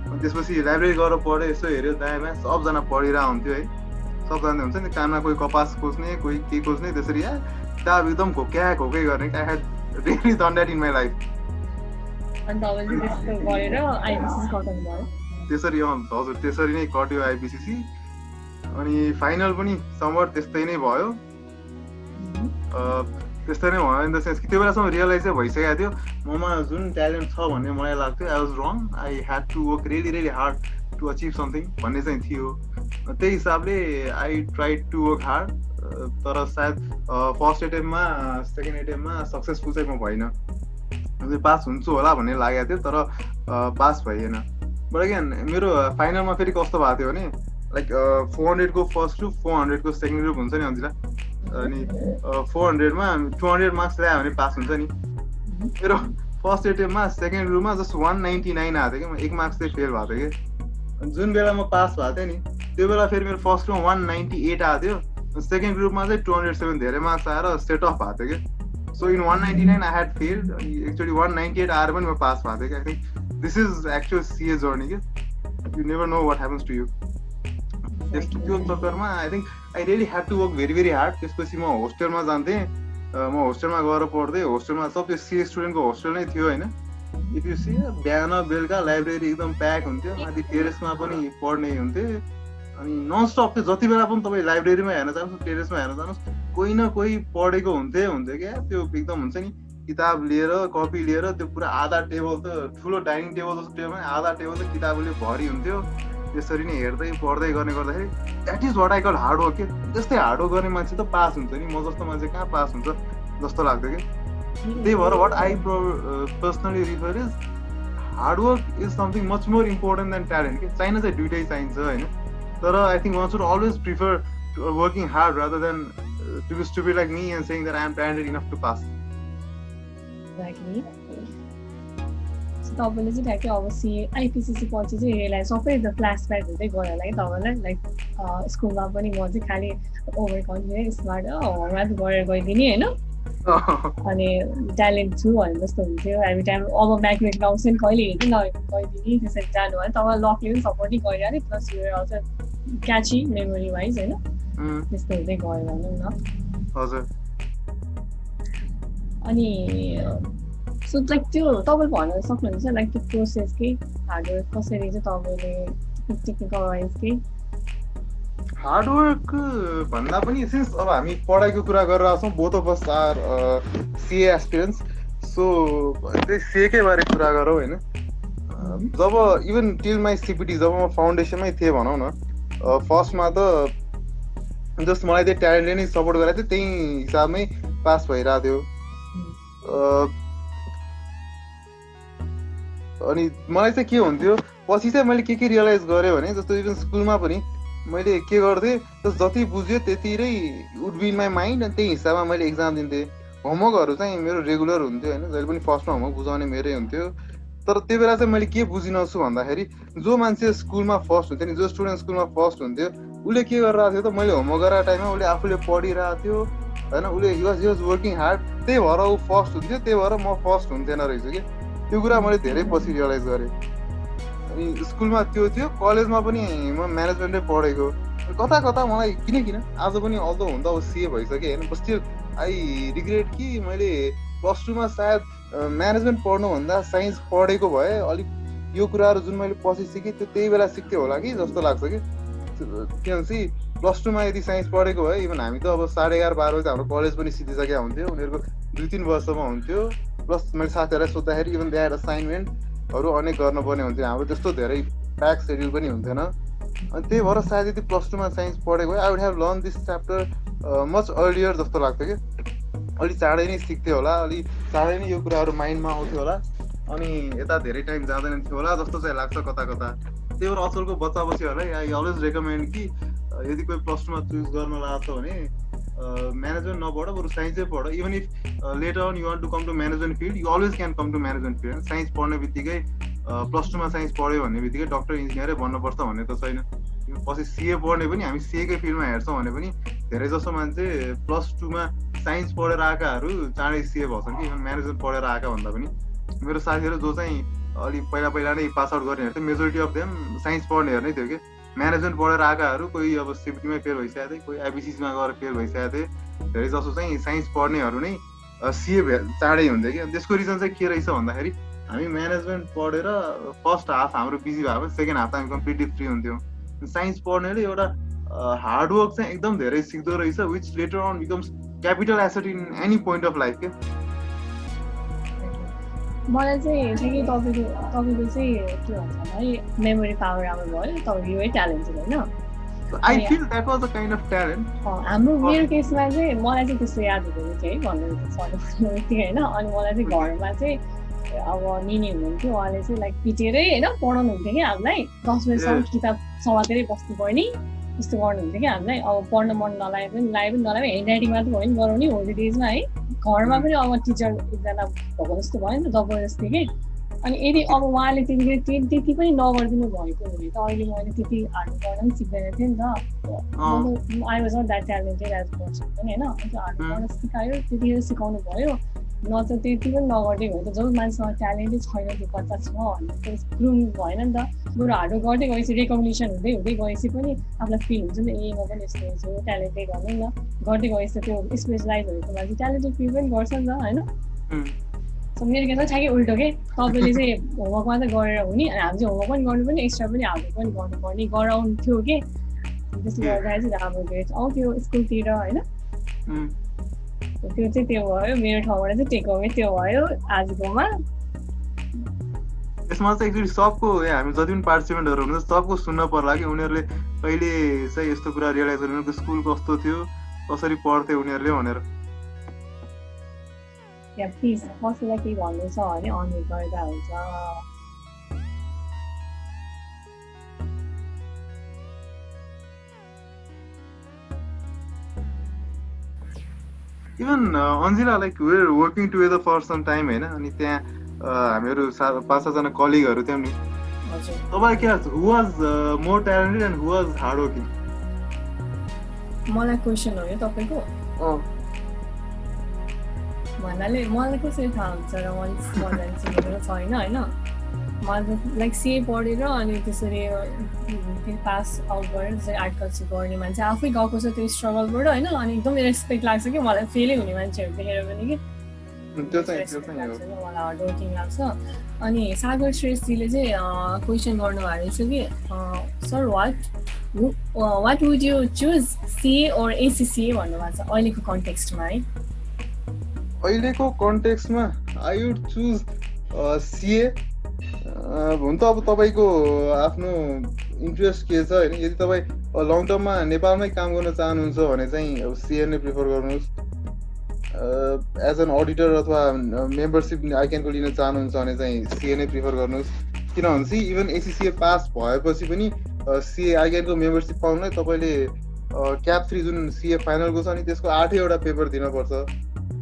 [SPEAKER 2] अनि त्यसपछि लाइब्रेरी गएर पढेँ, यसो हेऱ्यो दायाँ बायाँ सबजना पढिरहेको हुन्थ्यो है, सबजना हुन्छ नि काममा कोही कपास खोज्ने कोही के खोज्ने, त्यसरी किताब एकदम घोकै गर्ने। I had really done that in my life. त्यसरी हजुर त्यसरी नै कट्यो आइपिसिसी। अनि फाइनल पनि समर त्यस्तै नै भयो, त्यस्तै नै भयो इन द सेन्स कि त्यो बेलासम्म रियलाइज चाहिँ भइसकेको थियो ममा जुन ट्यालेन्ट छ भन्ने मलाई लाग्थ्यो। I was wrong, I had to work really hard to achieve something भन्ने चाहिँ थियो। त्यही हिसाबले I tried to work hard, तर सायद फर्स्ट एटेम्पमा सेकेन्ड एटेम्पमा सक्सेसफुल चाहिँ म भइनँ। पास हुन्छु होला भन्ने लागेको थियो, तर पास भइएन। बट अगेन मेरो फाइनलमा फेरि कस्तो भएको थियो भने लाइक 400 को फर्स्ट ग्रुप 400 को सेकेन्ड ग्रुप हुन्छ नि अन्जिला, अनि 400मा 200 मार्क्स ल्यायो भने पास हुन्छ नि। मेरो फर्स्ट एटेम्पमा सेकेन्ड ग्रुपमा जस्ट 199 आएको थियो कि म 1 मार्क्स चाहिँ फेल भएको थियो कि। जुन बेला म पास भएको थिएँ नि त्यो बेला फेरि मेरो फर्स्ट ग्रुपमा 198 आएको थियो, सेकेन्ड ग्रुपमा चाहिँ 207 धेरै मार्क्स आएर सेट अफ भएको थियो कि। So in 199 I had failed, अनि एक्चुअली 198 आएर पनि म पास भएको थिएँ कि। I think this is actual CA journey कि you never know what happens to you. त्यो चक्करमा I think I really had to work very hard. त्यसपछि म होस्टेलमा जान्थेँ, म होस्टेलमा गएर पढ्दै, होस्टेलमा सब त्यो सिए स्टुडेन्टको होस्टेल नै थियो होइन। इफ यु सी बिहान बेलुका लाइब्रेरी एकदम प्याक हुन्थ्यो, माथि टेरेसमा पनि पढ्ने हुन्थे। अनि ननस्टप त्यो जति बेला पनि तपाईँ लाइब्रेरीमा हेर्न जानुहोस्, टेरेसमा हेर्न जानुहोस्, कोही न कोही पढेको हुन्थ्यो क्या। त्यो एकदम हुन्छ नि किताब लिएर कपी लिएर त्यो पुरा आधा टेबल त ठुलो डाइनिङ टेबल जस्तो टेबलमा आधा टेबल त किताबले भरि हुन्थ्यो। त्यसरी नै हेर्दै पढ्दै गर्ने गर्दाखेरि that is what I call hard work के। त्यस्तै हार्ड वर्क गर्ने मान्छे त पास हुन्छ नि, म जस्तो मान्छे कहाँ पास हुन्छ जस्तो लाग्थ्यो कि। त्यही भएर what I personally refer is hard work is something much more important than talent के। चाहिन चाहिँ दुइटै चाहिन्छ होइन, तर I think one should always prefer working hard rather than to be stupid like me and saying that I am talented enough to pass.
[SPEAKER 1] तपाईँले चाहिँ ठ्याक्कै अब आइपिसिसी पछि चाहिँ रियलाइज सबै त्यो फ्ल्यासब्याक हुँदै गयो होला है तपाईँलाई। लाइक स्कुलमा पनि म चाहिँ खालि ओभर कन्फिडेन्ट स्मार्ट होमवर्क गरेर गइदिने होइन, अनि ट्यालेन्ट छु भने जस्तो हुन्थ्यो एभ्री टाइम। अब म्याथमेटिक्स आउँछ नि कहिले हेर्दै गइदिने, त्यसरी जानु भयो। तपाईँ लकले पनि सपोर्टै गरिहाल्यो, प्लस यो आउँछ क्याची मेमोरी वाइज होइन, त्यस्तो हुँदै गयो भनौँ न।
[SPEAKER 2] हजुर।
[SPEAKER 1] अनि सो लाइक त्यो तपाईँ भन्न सक्नुहुन्छ लाइक त्यो प्रोसेस के हार्डवर्क कसरी चाहिँ तपाईँले टेक्निकल वाइज के?
[SPEAKER 2] हार्डवर्क भन्दा पनि सिन्स अब हामी पढाइको कुरा गरिरहेको छौँ, बोथ अफ अस आर सिए एस्पिरेन्ट्स, सो त्यही सिएकै बारे कुरा गरौँ होइन। जब इभन टिल माई सिपिटी जब म फाउन्डेसनमै थिएँ भनौँ न, फर्स्टमा त जस्ट मलाई त्यही ट्यालेन्टले नै सपोर्ट गरेको थियो, त्यही हिसाबमै पास भइरहेको थियो। अनि मलाई चाहिँ के हुन्थ्यो पछि चाहिँ मैले के रियलाइज गरेँ भने जस्तो इभन स्कुलमा पनि मैले के गर्थेँ जति बुझ्यो त्यति नै would be in my mind, अनि त्यही हिसाबमा मैले एक्जाम दिन्थेँ। होमवर्कहरू चाहिँ मेरो रेगुलर हुन्थ्यो होइन, जहिले पनि फर्स्टमा होमवर्क बुझाउने मेरै हुन्थ्यो। तर त्यो बेला चाहिँ मैले के बुझिनछु भन्दाखेरि जो मान्छे स्कुलमा फर्स्ट हुन्थ्यो नि, जो स्टुडेन्ट स्कुलमा फर्स्ट हुन्थ्यो उसले के गरिरहेको थियो त, मैले होमवर्क गरेको टाइममा उसले आफूले पढिरहेको थियो होइन, उसले हि वाज वर्किङ हार्ड, त्यही भएर ऊ फर्स्ट हुन्थ्यो, त्यही भएर म फर्स्ट हुन्थेन रहेछ कि। त्यो कुरा मैले धेरै पछि रियलाइज गरेँ। अनि स्कुलमा त्यो थियो, कलेजमा पनि म म्यानेजमेन्टै पढेको, कता कता मलाई किन आज पनि अल्दो हुँदा अब सिए भइसकेँ होइन, स्टिल आई रिग्रेट कि मैले प्लस 2मा सायद म्यानेजमेन्ट पढ्नुभन्दा साइन्स पढेको भए अलिक यो कुराहरू जुन मैले पछि सिकेँ त्यो त्यही बेला सिक्थेँ होला कि जस्तो लाग्छ कि। किनभने प्लस 2मा यदि साइन्स पढेको भए इभन हामी त अब 11:30 बजी हाम्रो कलेज पनि सिधिसकेको हुन्थ्यो, उनीहरूको 2-3 वर्षमा हुन्थ्यो। प्लस मैले साथीहरूलाई सोद्धाखेरि इभन दे ह्याड असाइनमेन्टहरू अनेक गर्नुपर्ने हुन्थ्यो, हाम्रो त्यस्तो धेरै प्याक सेड्युल पनि हुन्थेन। अनि त्यही भएर सायद यदि प्लस 2मा साइन्स पढेको भए I would have learn this chapter much earlier जस्तो लाग्थ्यो कि। अलिक चाँडै नै सिक्थेँ होला, अलिक चाँडै नै यो कुराहरू माइन्डमा आउँथ्यो होला, अनि यता धेरै टाइम जाँदैन थियो होला जस्तो चाहिँ लाग्छ कता कता। त्यही भएर अचलको बच्चा बच्चीहरूलाई आई अलवेज रेकमेन्ड कि यदि कोही प्लस 2मा चुज गर्न लाग्छ भने म्यानेजमेन्ट नपढ बरु साइन्सै पढ even if later on you want to come to management field you always can come to management field science पढ्ने बित्तिकै +2मा साइन्स पढ्यो भन्ने बित्तिकै डक्टर इन्जिनियरै बन्नुपर्छ भन्ने त छैन पछि सिए पढ्ने पनि हामी सिएकै फिल्डमा हेर्छौँ भने पनि धेरै जसो मान्छे +2मा साइन्स पढेर आएकाहरू चाँडै सिए भन्छन् कि इभन म्यानेजमेन्ट पढेर आएका भन्दा पनि मेरो साथीहरू जो चाहिँ अलिक पहिला नै पास आउट गर्ने थियो मेजोरिटी अफ देम साइन्स पढ्ने हेर्नै थियो कि म्यानेजमेन्ट पढेर आएकाहरू कोही अब सिपिटीमै फेल भइसकेको थिए कोही आइबिसिसीमा गएर फेल भइसकेको थिए धेरै जसो चाहिँ साइन्स पढ्नेहरू नै सिए चाँडै हुन्थ्यो कि त्यसको रिजन चाहिँ के रहेछ भन्दाखेरि हामी म्यानेजमेन्ट पढेर फर्स्ट हाफ हाम्रो बिजी भएको सेकेन्ड हाफ त हामी कम्प्लिटली फ्री हुन्थ्यौँ साइन्स पढ्नेले एउटा हार्डवर्क चाहिँ एकदम धेरै सिक्दो रहेछ which later on becomes capital asset in any point of life के
[SPEAKER 1] मलाई चाहिँ ठिकै तपाईँको चाहिँ के भन्छ है मेमोरी पावर राम्रो भयो तपाईँ यो ट्यालेन्टेड होइन
[SPEAKER 2] I feel that was a kind of talent
[SPEAKER 1] हाम्रो मेरो केसमा चाहिँ मलाई चाहिँ त्यस्तो याद हुँदैन थियो है भन्नु सर्नु बित्तिकै होइन अनि मलाई चाहिँ घरमा चाहिँ अब निनी हुनुहुन्थ्यो उहाँले चाहिँ लाइक पिटेरै होइन पढाउनु हुन्थ्यो कि हामीलाई 10 बजीसम्म किताब समातेरै बस्नुपर्ने त्यस्तो गर्नुहुन्थ्यो कि हामीलाई अब पढ्न मन नलागे पनि ह्यान्ड राइटिङ मात्रै भयो नि गराउने होलिडेजमा है घरमा पनि अब टिचर एकजना भएको जस्तो भयो नि त जबरजस्ती कि अनि यदि अब उहाँले त्यति पनि नगरिदिनु भएको हुने त अहिले मैले त्यति हार्ड पढ्न पनि सिक्दैन थिएँ नि त I was not that talented as person पनि होइन हार्ड पढ्न सिकायो त्यति सिकाउनु भयो न त त्यति पनि नगर्दै भयो त जब मान्छेसँग ट्यालेन्टै छैन त्यो बच्चा छ भन्ने त्यो प्रुभ भएन नि त बरु हार्डवर्क गर्दै गएपछि रेकग्निसन हुँदै गएपछि पनि आफूलाई फिल हुन्छ नि ए म पनि यस्तो छु ट्यालेन्टेड भनौँ न गर्दै गएपछि त्यो स्पेसलाइज भएको मान्छे ट्यालेन्टेड फिल पनि गर्छ नि त होइन सो मेरो केसमा ठ्याक्कै उल्टो के तपाईँले चाहिँ होमवर्क मात्रै गरेर हुने अनि हामी चाहिँ होमवर्क पनि गर्नु पनि एक्स्ट्रा पनि हार्डवर्क पनि गर्नुपर्ने गराउँथ्यो कि त्यसले गर्दाखेरि चाहिँ हाम्रो ग्रेड आउँथ्यो स्कुलतिर होइन त्यो चाहिँ त्यो भयो मेरो ठाउँबाट चाहिँ टेक अवे त्यो भयो आजकोमा
[SPEAKER 2] यसमा चाहिँ एक्चुअली सबको हामी जति पनि पार्टिसिपेन्टहरू हुनुहुन्छ सबको सुन्न पर्ला कि उनीहरूले कहिले चाहिँ यस्तो कुरा रियलाइज गर्नु उनीहरूको स्कुल कस्तो थियो कसरी पढ्थे उनीहरूले भनेर
[SPEAKER 1] या प्लिज कसैलाई केही भन्नु छ भने अनम्युट गर्दा हुन्छ
[SPEAKER 2] even Anjila like we're working together for some time होइन अनि त्यहाँ हामीहरू 5-6जना कलिगहरू थियौँ नि तपाईँ के लाग्छ who was more talented and who was hard working
[SPEAKER 1] मलाई क्वेसन हो यो तपाईँको भन्नाले मलाई कसरी थाहा हुन्छ र मलाई चिनेको छैन होइन मैले लाइक सिए पढेर अनि त्यसरी पास आउट गरेर त्यसरी आर्टिकल्स गर्ने मान्छे आफै गएको छ त्यो स्ट्रगलबाट होइन अनि एकदम रेस्पेक्ट लाग्छ कि मलाई फेलै हुने मान्छेहरू देखेर पनि कि मलाई हार्ड वर्किङ लाग्छ अनि सागर श्रेष्ठजीले चाहिँ क्वेसन गर्नुभएको रहेछ कि sir what would you choose CA or एसिसिए भन्नुभएको छ अहिलेको कन्टेक्स्टमा है
[SPEAKER 2] अहिलेको कन्टेक्स्टमा आई वुड चुज सिए हुन त अब तपाईँको आफ्नो इन्ट्रेस्ट के छ होइन यदि तपाईँ लङ टर्ममा नेपालमै काम गर्न चाहनुहुन्छ भने चाहिँ अब सिए नै प्रिफर गर्नुहोस् एज एन अडिटर अथवा मेम्बरसिप आइक्यानको लिन चाहनुहुन्छ भने चाहिँ सिए नै प्रिफर गर्नुहोस् किनभने चाहिँ इभन एसिसिए पास भएपछि पनि सिए आइक्यानको मेम्बरसिप पाउनलाई तपाईँले क्याप 3 जुन सिए फाइनलको छ नि त्यसको 8वटा पेपर दिनुपर्छ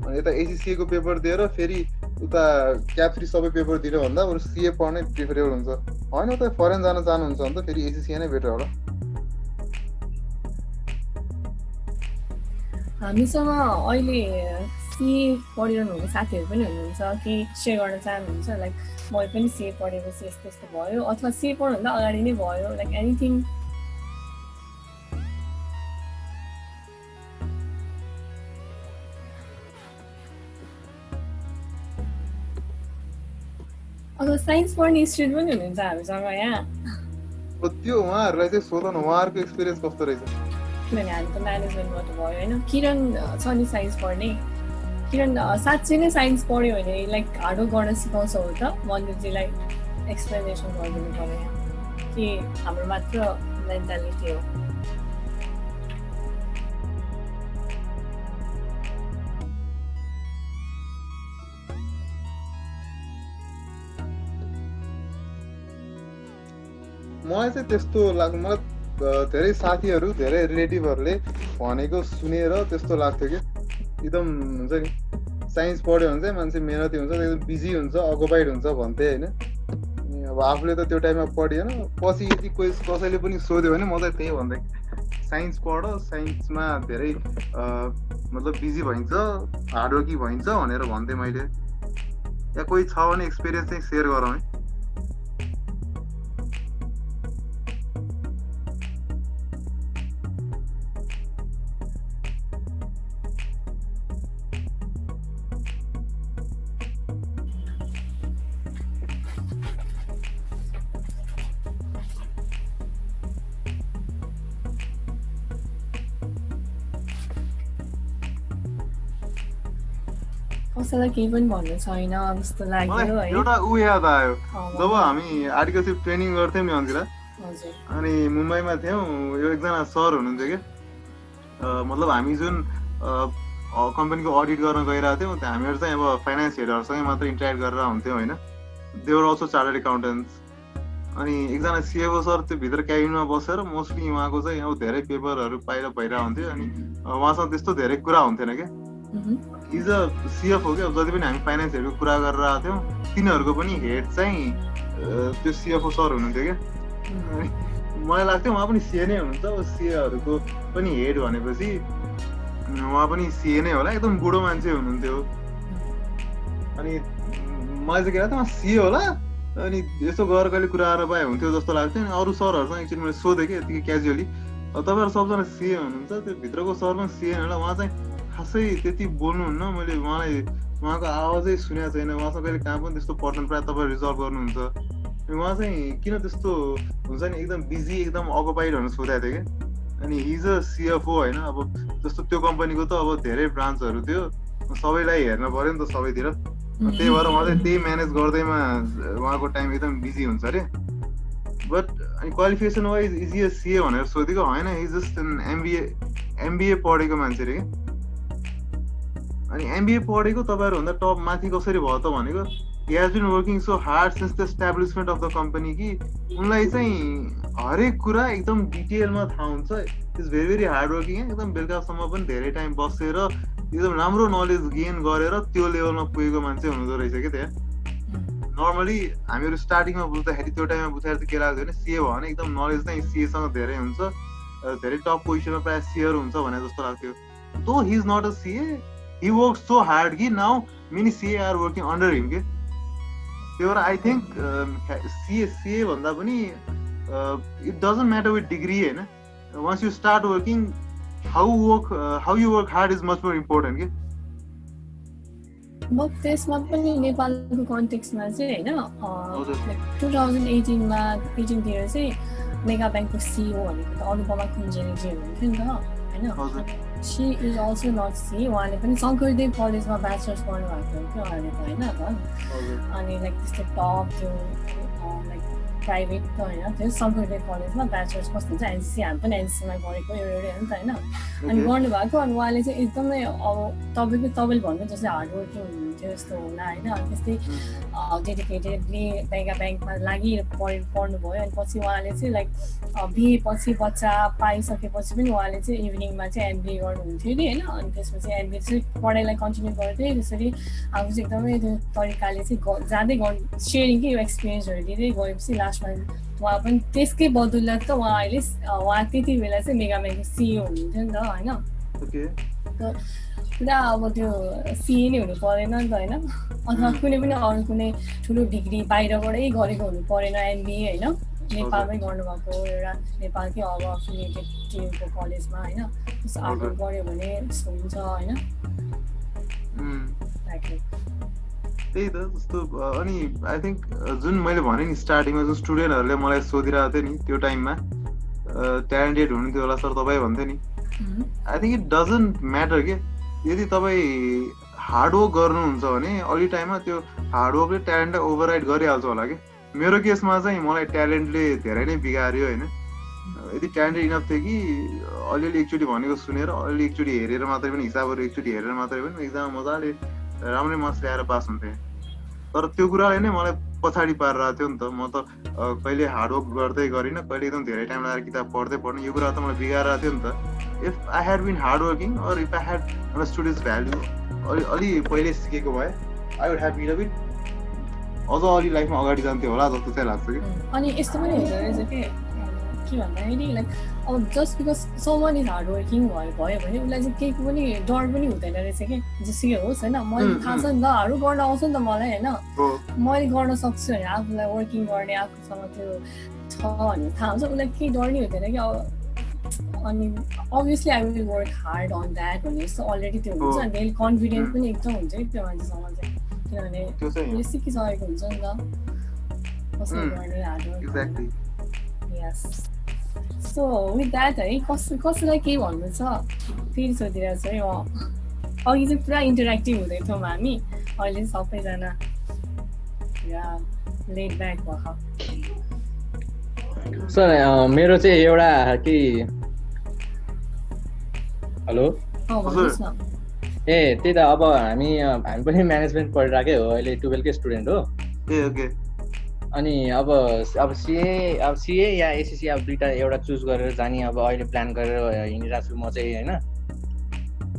[SPEAKER 2] अनि यता एसिसिएको पेपर दिएर फेरि उता क्याप 3 सबै पेपर दिनु भन्दा बरु सिए पढ्नै प्रिफरेबल हुन्छ होइन तपाईँ फरेन जान चाहनुहुन्छ भने त फेरि एसिसिए नै बेटर होला
[SPEAKER 1] हामीसँग अहिले सिए पढिरहनु हुने साथीहरू पनि हुनुहुन्छ कि सेयर गर्न चाहनुहुन्छ लाइक मैले पनि सिए पढेपछि यस्तो यस्तो भयो अथवा सिए पढ्नुभन्दा अगाडि नै भयो लाइक एनिथिङ अथवा साइन्स पढ्ने स्टुडेन्ट पनि हुनुहुन्छ हामीसँग यहाँ
[SPEAKER 2] त्यो उहाँहरूलाई चाहिँ सोध्नु उहाँहरूको एक्सपिरियन्स कस्तो रहेछ
[SPEAKER 1] किनभने हामी त म्यानेजमेन्टबाट भयो होइन किरण छ नि साइन्स पढ्ने किरण साँच्चै नै साइन्स पढ्यो भने लाइक हार्डवर्क गर्न सिकाउँछ हो त मन्दिरजीलाई एक्सप्लेनेसन गरिदिनु पर्यो कि हाम्रो मात्र मेन्टालिटी हो
[SPEAKER 2] मलाई चाहिँ त्यस्तो लाग्छ मलाई धेरै साथीहरू धेरै रिलेटिभहरूले भनेको सुनेर त्यस्तो लाग्थ्यो कि एकदम हुन्छ नि साइन्स पढ्यो भने चाहिँ मान्छे मेहनती हुन्छ एकदम बिजी हुन्छ अकुपाइड हुन्छ भन्थे होइन। अनि अब आफूले त त्यो टाइममा पढिएन पछि यदि कसैले पनि सोध्यो भने म चाहिँ त्यही भन्दै साइन्स पढ साइन्समा धेरै मतलब बिजी भइन्छ हार्डवर्किङ भइन्छ भनेर भन्थेँ मैले। या कोही छ भने एक्सपिरियन्स चाहिँ सेयर गरौँ है।
[SPEAKER 1] कसैलाई केही पनि भन्नु छैन जस्तो लाग्यो है।
[SPEAKER 2] एउटा ऊ याद आयो जब हामी आर्टिकलसिप ट्रेनिङ गर्थ्यौँ नि अन्तिला अनि मुम्बईमा थियौँ यो एकजना सर हुनुहुन्थ्यो कि मतलब हामी जुन कम्पनीको अडिट गर्न गइरहेको थियौँ हामीहरू चाहिँ अब फाइनेन्स हेडहरूसँगै मात्र इन्टरेक्ट गरेर हुन्थ्यौँ होइन। देवर अल्सो चार्टर्ड एकाउन्टेन्ट्स। अनि एकजना सिएफओ सर त्यो भित्र क्याबिनमा बसेर मोस्टली उहाँको चाहिँ अब धेरै पेपरहरू बाहिर भइरहेको हुन्थ्यो अनि उहाँसँग त्यस्तो धेरै कुरा हुन्थेन क्या। इज अ सिएफओ क्या जति पनि हामी फाइनेन्सहरूको कुरा गरेर आएको थियौँ तिनीहरूको पनि हेड चाहिँ त्यो सिएफओ सर हुनुहुन्थ्यो क्या। मलाई लाग्थ्यो उहाँ पनि सिए नै हुनुहुन्छ। अब सिएहरूको पनि हेड भनेपछि उहाँ पनि सिए नै होला एकदम बुढो मान्छे हुनुहुन्थ्यो। अनि मलाई चाहिँ के लाग्थ्यो उहाँ सिए होला अनि यसो गएर कहिले कुरा गरेर पाए हुन्थ्यो जस्तो लाग्थ्यो। अनि अरू सरहरूसँग एकचोटि मैले सोधेँ कि यतिकै क्याजुअली तपाईँहरू सबजना सिए हुनुहुन्छ त्यो भित्रको सर पनि सिए होला उहाँ चाहिँ खासै त्यति बोल्नुहुन्न। मैले उहाँलाई उहाँको आवाजै सुनेको छैन उहाँसँग कहिले काम पनि त्यस्तो पर्दैन प्रायः तपाईँ रिजल्भ गर्नुहुन्छ। उहाँ चाहिँ किन त्यस्तो हुन्छ नि एकदम बिजी एकदम अकुपाइड भनेर सोधेको थियो क्या। अनि हिज अ सिएफओ होइन अब जस्तो त्यो कम्पनीको त अब धेरै ब्रान्चहरू थियो सबैलाई हेर्न पऱ्यो नि त सबैतिर त्यही भएर उहाँ चाहिँ त्यही म्यानेज गर्दैमा उहाँको टाइम एकदम बिजी हुन्छ अरे। बट अनि क्वालिफिकेसन वाइज इज अ सिए भनेर सोधेको होइन हिज जस्ट एमबिए पढेको मान्छे अरे क्या। अनि एमबिए पढेको तपाईँहरूभन्दा टप माथि कसरी भयो त भनेको he has been working so hard since the establishment of the company कि उनलाई चाहिँ हरेक कुरा एकदम डिटेलमा थाहा हुन्छ। Is very very hard working एकदम बेलुकासम्म पनि धेरै टाइम बसेर एकदम राम्रो नलेज गेन गरेर त्यो लेभलमा पुगेको मान्छे हुनुहुँदो रहेछ क्या। त्यहाँ नर्मली हामीहरू स्टार्टिङमा बुझ्दाखेरि त्यो टाइममा बुझ्दाखेरि चाहिँ के लाग्थ्यो भने सिए भयो भने एकदम नलेज चाहिँ सिएसँग धेरै हुन्छ धेरै टप पोजिसनमा प्रायः सिएहरू हुन्छ भने जस्तो लाग्थ्यो। दो हि इज नट अ सिए he works so hard कि now many CA are working under him के। त्यही भएर आई थिङ्क सिए भन्दा पनि it doesn't matter with degree होइन once you start working how you work hard is much more important के।
[SPEAKER 1] म त्यसमा पनि नेपालको कन्टेक्स्टमा चाहिँ होइन 2018तिर चाहिँ मेगा ब्याङ्कको सिइओ भनेको त अनुपमा कुञ्जेलीजी हुनुहुन्थ्यो नि त होइन। She is also not she उहाँले पनि शङ्करदेव कलेजमा ब्याचलर्स पढ्नु भएको थियो उहाँले त होइन त। अनि लाइक त्यस्तो टप त्यो लाइक प्राइभेट त होइन त्यो शङ्करदेव कलेजमा ब्याचलर्स कस्तो हुन्छ एनसिसी हामी पनि एनसिसीमा पढेको एउटै हो नि त होइन। अनि गर्नुभएको अनि उहाँले चाहिँ एकदमै अब तपाईँले भन्नु जस्तै हार्डवर्किङ हुनुहुन्थ्यो यस्तो होला होइन। अनि त्यस्तै डेडिकेटेडली ब्याङ्कमा पढ्नुभयो। अनि पछि उहाँले चाहिँ लाइक बिए पछि बच्चा पाइसकेपछि पनि उहाँले चाहिँ इभिनिङमा चाहिँ एमबिए गर्नुहुन्थ्यो नि होइन। अनि त्यसपछि एमबिए चाहिँ पढाइलाई कन्टिन्यू गर्दै त्यसरी आफू चाहिँ एकदमै त्यो तरिकाले चाहिँ जाँदै सेयरिङ कि यो एक्सपिरियन्सहरू दिँदै गएपछि लास्टमा उहाँ पनि त्यसकै बदौलत त उहाँ अहिले उहाँ त्यति बेला चाहिँ मेगा ब्याङ्कको सिइओ हुनुहुन्थ्यो नि त होइन। पुरा अब त्यो सिए नै हुनु परेन नि त होइन अथवा कुनै पनि अरू कुनै ठुलो डिग्री बाहिरबाटै गरेको हुनु परेन एमबिए होइन। नेपालमै गर्नुभएको एउटा नेपालकै अब एफिलिएटेड टिमको कलेजमा होइन त्यस्तो आफू गऱ्यो भने त्यस्तो हुन्छ होइन।
[SPEAKER 2] त्यही त जस्तो अनि आई थिङ्क जुन मैले भनेँ नि स्टार्टिङमा जुन स्टुडेन्टहरूले मलाई सोधिरहेको थियो नि त्यो टाइममा ट्यालेन्टेड हुनुहुन्थ्यो होला सर तपाईँ भन्थ्यो नि। I think it doesn't matter के यदि तपाईँ हार्डवर्क गर्नुहुन्छ भने अलि टाइममा त्यो हार्डवर्कले ट्यालेन्टलाई ओभरराइड गरिहाल्छ होला कि। मेरो केसमा चाहिँ मलाई ट्यालेन्टले धेरै नै बिगार्यो होइन। यदि ट्यालेन्टेड इनफ थियो कि अलिअलि एकचोटि भनेको सुनेर अलिअलि एकचोटि हेरेर मात्रै पनि हिसाबहरू एकचोटि हेरेर मात्रै पनि एक्जाममा मजाले राम्रै मार्क्स ल्याएर पास हुन्थेँ। तर त्यो कुराले नै मलाई पछाडि पारिरहेको थियो नि त। म त कहिले हार्डवर्क गर्दै गरिनँ, कहिले एकदम धेरै टाइम लगाएर किताब पढ्दै पढ्ने, यो कुरा त मलाई बिगारेको थियो नि त। If I had been hard working or if I had understood its value, अलि पहिले सिकेको भए I would have been a bit अझ अलि लाइफमा अगाडि जान्थ्यो होला जस्तो चाहिँ लाग्छ कि।
[SPEAKER 1] अनि यस्तो पनि हुँदो रहेछ के भन्दाखेरि लाइक अब just because someone is hard working भयो भने उसलाई चाहिँ केही पनि डर पनि हुँदैन रहेछ कि जेसुकै होस् होइन। मैले थाहा छ नि त हार्ड गर्न आउँछ नि त मलाई होइन, मैले गर्न सक्छु भने आफूलाई वर्किङ गर्ने आफूसँग त्यो छ भने थाहा हुन्छ, उसलाई केही डर नै हुँदैन कि। अब अनि obviously I will work hard on that भन्ने जस्तो अलरेडी त्यो हुन्छ अनि त्यसले कन्फिडेन्स पनि एकदम हुन्छ कि त्यो मान्छेसँग चाहिँ, किनभने उसले सिकिसकेको हुन्छ नि त कसरी गर्ने hard work. Yes, so with that है कसैलाई केही भन्नु छ फेरि सोधिरहेको छु है म। अघि चाहिँ पुरा इन्टरेक्टिभ हुँदै थियौँ हामी, अहिले सबैजना लेट ब्याक भएको।
[SPEAKER 3] सर मेरो चाहिँ एउटा कि हेलो
[SPEAKER 1] भन्नुहोस् न।
[SPEAKER 3] ए त्यही त अब हामी पनि म्यानेजमेन्ट पढिरहेकै हो अहिले, 12 कै स्टुडेन्ट हो।
[SPEAKER 2] ओके।
[SPEAKER 3] अनि अब सिए या एसएससी अब दुईटा एउटा चुज गरेर जाने अब अहिले प्लान गरेर हिँडिरहेको छु म चाहिँ होइन।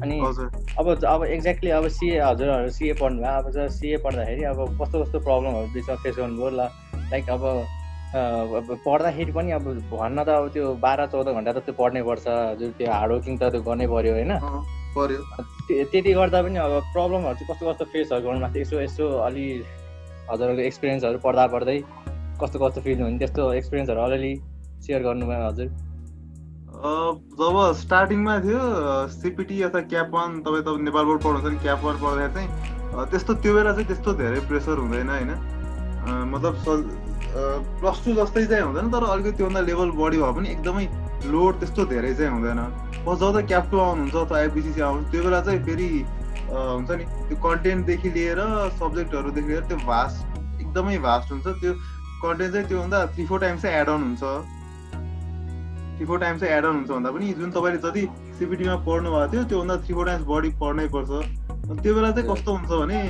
[SPEAKER 3] अनि अब एक्ज्याक्टली अब सिए हजुरहरू सिए पढ्नु भयो, अब जब सिए पढ्दाखेरि अब कस्तो कस्तो प्रब्लमहरू बिचमा फेस गर्नुभयो ल। लाइक अब पढ्दाखेरि पनि अब भन्न त अब त्यो 12-14 घन्टा त त्यो पढ्नै पर्छ हजुर, त्यो हार्डवर्किङ त त्यो गर्नै पर्यो होइन। त्यति गर्दा पनि अब प्रब्लमहरू चाहिँ कस्तो कस्तो फेसहरू गर्नु भएको थियो, यसो अलि हजुरहरूको एक्सपिरियन्सहरू पढ्दै कस्तो कस्तो फिल हुने त्यस्तो एक्सपिरियन्सहरू अलिअलि सेयर गर्नुभयो हजुर।
[SPEAKER 2] जब स्टार्टिङमा थियो सिपिटी अथवा क्याप 1, तपाईँ नेपाल बोर्ड पढ्नुहुन्छ नि, क्याप 1 पढ्दा चाहिँ त्यस्तो त्यो बेला चाहिँ त्यस्तो धेरै प्रेसर हुँदैन होइन। मतलब प्लस 2 जस्तै चाहिँ हुँदैन, तर अलिकति त्योभन्दा लेभल बढी भए पनि एकदमै लोड त्यस्तो धेरै चाहिँ हुँदैन। जब क्याप 2 आउनुहुन्छ अथवा आइपिसिसी आउनुहुन्छ त्यो बेला चाहिँ फेरि हुन्छ नि त्यो कन्टेन्टदेखि लिएर सब्जेक्टहरूदेखि लिएर त्यो एकदमै भास्ट हुन्छ। त्यो कन्टेन्ट चाहिँ त्योभन्दा 3-4 टाइम्स चाहिँ एड अन हुन्छ। 3-4 टाइम्स चाहिँ एड अन हुन्छ भन्दा पनि जुन तपाईँले जति सिपिटीमा पढ्नु भएको थियो त्योभन्दा 3-4 टाइम्स बढी पढ्नै पर्छ। त्यो बेला चाहिँ कस्तो हुन्छ भने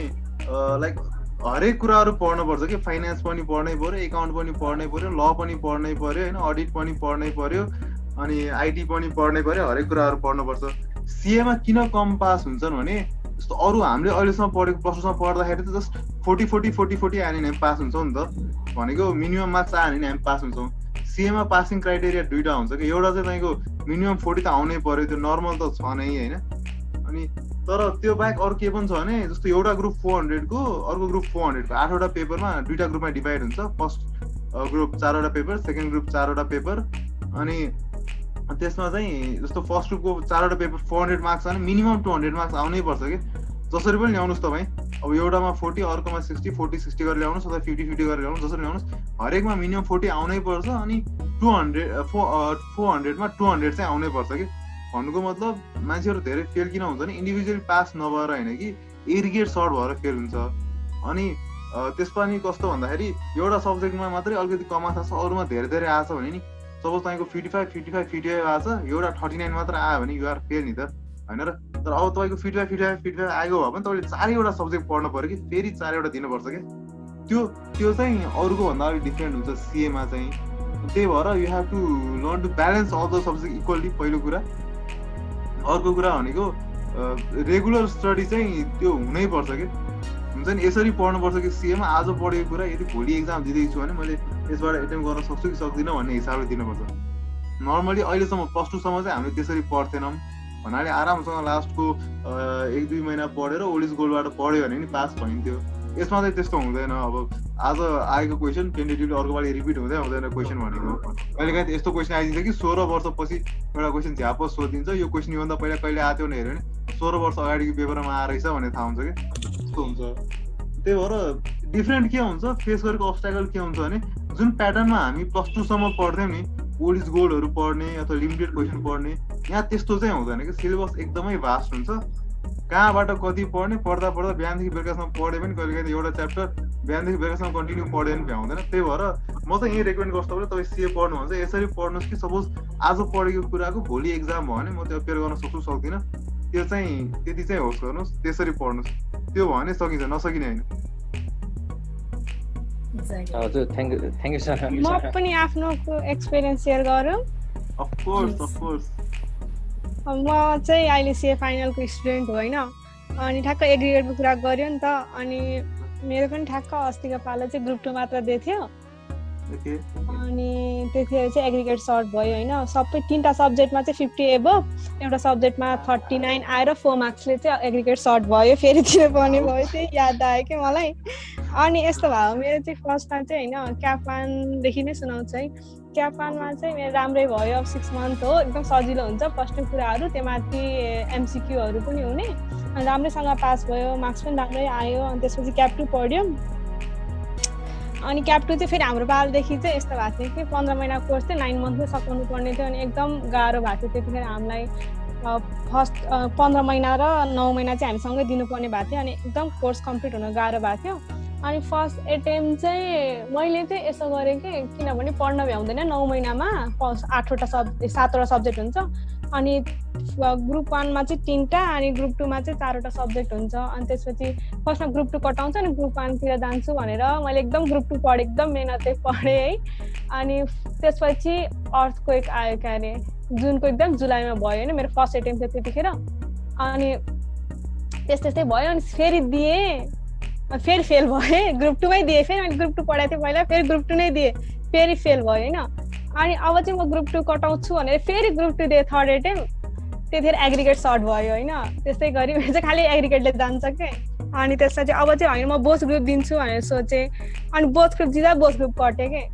[SPEAKER 2] लाइक हरेक कुराहरू पढ्नुपर्छ कि, फाइनेन्स पनि पढ्नै पर्यो, एकाउन्ट पनि पढ्नै पर्यो, ल पनि पढ्नै पर्यो होइन, अडिट पनि पढ्नै पर्यो, अनि आइटी पनि पढ्नै पर्यो, हरेक कुराहरू पढ्नुपर्छ। सिएमा किन कम पास हुन्छन् भने जस्तो अरू हामीले अहिलेसम्म पढेको प्लस 2 सम्म पढ्दाखेरि त जस्ट 40 आयो भने हामी पास हुन्छौँ नि त, भनेको मिनिमम मार्क्स आयो भने हामी पास हुन्छौँ। सिएमा पासिङ क्राइटेरिया दुईवटा हुन्छ कि, एउटा चाहिँ तपाईँको मिनिमम 40 त आउनै पर्यो, त्यो नर्मल त छ नै होइन। अनि तर त्यो बाहेक अरू के पनि छ भने जस्तो एउटा ग्रुप 400 को अर्को ग्रुप 400 को 8वटा पेपरमा 2टा ग्रुपमा डिभाइड हुन्छ। फर्स्ट ग्रुप 4वटा पेपर, सेकेन्ड ग्रुप 4वटा पेपर। अनि त्यसमा चाहिँ जस्तो फर्स्ट ग्रुपको 4वटा पेपर 400 मार्क्स भने मिनिमम 200 मार्क्स आउनै पर्छ कि, जसरी पनि ल्याउनुहोस् तपाईँ। अब एउटामा 40 अर्कोमा 60, 40-60 गरेर ल्याउनुहोस् अथवा 50-50 गरेर ल्याउनुहोस्, जसरी ल्याउनुहोस् हरेकमा मिनिमम 40 आउनै पर्छ। अनि 400मा 200 चाहिँ आउनै पर्छ कि। भन्नुको मतलब मान्छेहरू धेरै फेल किन हुन्छ भने इन्डिभिजुअली पास नभएर होइन कि एरिगेट सर्ट भएर फेल हुन्छ। अनि त्यसमा नि कस्तो भन्दाखेरि एउटा सब्जेक्टमा मात्रै अलिकति कम आएको छ, अरूमा धेरै धेरै आएको छ भने नि सपोज तपाईँको 55 आएको छ, एउटा 39 मात्र आयो भने युआर फेल नि त होइन र। तर अब तपाईँको 55 आएको भए पनि तपाईँले 4वटा सब्जेक्ट पढ्नु पर्यो कि, फेरि 4वटा दिनुपर्छ कि। त्यो चाहिँ अरूको भन्दा अलिक डिफ्रेन्ट हुन्छ सिएमा चाहिँ। त्यही भएर you have to learn to balance all the subject equally, पहिलो कुरा। अर्को कुरा भनेको रेगुलर स्टडी चाहिँ त्यो हुनै पर्छ कि, हुन्छ नि यसरी पढ्नुपर्छ कि सिएमा आज पढेको कुरा यदि भोलि एक्जाम दिँदैछु भने मैले यसबाट एटेम्प गर्न सक्छु कि सक्दिनँ भन्ने हिसाबले दिनुपर्छ। नर्मली अहिलेसम्म प्लस 2 सम्म चाहिँ हामीले त्यसरी पढ्थेनौँ, भन्नाले आरामसँग लास्टको 1-2 महिना पढेर ओलिस गोलबाट पढ्यो भने नि पास भइन्थ्यो। यसमा चाहिँ त्यस्तो हुँदैन। अब आज आएको क्वेसन टेन्टेटिभली अर्को पालि रिपिट हुँदै हुँदैन क्वेसन भनेको। कहिलेकाहीँ यस्तो क्वेसन आइदिन्छ कि 16 वर्षपछि एउटा क्वेसन झ्यापस सोधिदिन्छ, यो क्वेसन योभन्दा पहिला कहिले आएको थियो भने हेऱ्यो भने 16 वर्ष अगाडिको पेपरमा आएछ भन्ने थाहा हुन्छ कि, त्यस्तो हुन्छ। त्यही भएर डिफ्रेन्ट के हुन्छ, फेस गरेको अब्स्ट्याकल के हुन्छ भने जुन प्याटर्नमा हामी प्लस 2 सम्म पढ्थ्यौँ नि, ओल्ड गोल्डहरू पढ्ने अथवा लिमिटेड क्वेसन पढ्ने, यहाँ त्यस्तो चाहिँ हुँदैन कि। सिलेबस एकदमै भास्ट हुन्छ, कहाँबाट कति पढ्ने, पढ्दा बिहानदेखि बेलुकासम्म पढे पनि कहिलेकाहीँ एउटा च्याप्टर बिहानदेखि बेलुकासम्म कन्टिन्यू पढ्यो पनि भ्याउँदैन। त्यही भएर म चाहिँ यही रेकमेन्ड गर्छु तपाईँले, तपाईँ सिए पढ्नु भन्छ यसरी पढ्नुहोस् कि सपोज आज पढेको कुराको भोलि एक्जाम भयो भने म त्यो अपियर गर्न सक्छु सक्दिनँ, त्यो चाहिँ त्यति चाहिँ होस् गर्नुहोस्, त्यसरी पढ्नुहोस्। त्यो भयो भने सकिन्छ, नसकिने होइन।
[SPEAKER 1] एक्ज्याक्टली
[SPEAKER 3] हजुर थ्याङ्क यू सर
[SPEAKER 4] म पनि आफ्नो एक्सपिरियन्स सेयर गरौँ।
[SPEAKER 2] अफ कोर्स
[SPEAKER 4] म चाहिँ अहिले सिए फाइनलको स्टुडेन्ट हो होइन, अनि ठ्याक्क एग्रिगेटको कुरा गऱ्यो नि त। अनि मेरो पनि ठ्याक्क अस्तिको पालो चाहिँ ग्रुप 2 मात्र दिएको थियो, अनि त्यतिखेर चाहिँ एग्रिगेट सर्ट भयो होइन। सबै 3टा सब्जेक्टमा चाहिँ 50 एबभ, एउटा सब्जेक्टमा 39 आएर 4 मार्क्सले चाहिँ एग्रिगेट सर्ट भयो। फेरि तिर पनि भयो, त्यही याद आयो कि मलाई। अनि यस्तो भयो मेरो चाहिँ फर्स्टमा चाहिँ होइन क्यापानदेखि नै सुनाउँछ है। क्यापानमा चाहिँ मेरो राम्रै भयो, अब 6 मन्थ हो, एकदम सजिलो हुन्छ फर्स्टको कुराहरू, त्योमाथि एमसिक्यूहरू पनि हुने, अनि राम्रैसँग पास भयो, मार्क्स पनि राम्रै आयो। अनि त्यसपछि क्याप 2 पढ्यो, अनि क्याप 2 चाहिँ फेरि हाम्रो पालदेखि चाहिँ यस्तो भएको थियो कि 15 महिना कोर्स चाहिँ 9 मन्थमै सकाउनु पर्ने थियो, अनि एकदम गाह्रो भएको थियो त्यतिखेर हामीलाई। फर्स्ट 15 महिना र 9 महिना चाहिँ हामीसँगै दिनुपर्ने भएको थियो, अनि एकदम कोर्स कम्प्लिट हुन गाह्रो भएको थियो। अनि फर्स्ट एटेम्प चाहिँ मैले चाहिँ यसो गरेँ कि किनभने पढ्न भ्याउँदैन 9 महिनामा, 7वटा सब्जेक्ट हुन्छ, अनि ग्रुप 1 मा चाहिँ 3टा अनि ग्रुप 2 मा चाहिँ 4वटा सब्जेक्ट हुन्छ। अनि त्यसपछि फर्स्टमा ग्रुप 2 कटाउँछ अनि ग्रुप 1 तिर जान्छु भनेर मैले एकदम ग्रुप 2 पढेँ, एकदम मेहनतले पढेँ है। अनि त्यसपछि अर्थक्वेक आयो के अरे जुनको एकदम जुलाईमा भयो होइन, मेरो फर्स्ट एटेम्प थियो त्यतिखेर। अनि त्यस्तै भयो, अनि फेरि दिएँ, फेरि फेल भएँ, ग्रुप 2 मै दिएँ। फेरि मैले ग्रुप 2 पढाएको थिएँ पहिला, फेरि ग्रुप 2 नै दिएँ, फेरि फेल भयो होइन। अनि अब चाहिँ म ग्रुप 2 कटाउँछु भनेर फेरि ग्रुप 2 दिएँ थर्ड एटेम्प, त्यतिखेर एग्रिगेट सर्ट भयो होइन। त्यस्तै गरी मेरो चाहिँ खालि एग्रिगेटले जान्छ के। अनि त्यसपछि अब चाहिँ होइन म बोथ ग्रुप दिन्छु भनेर सोचेँ, अनि बोथ ग्रुप दिँदा बोथ ग्रुप कटेँ के।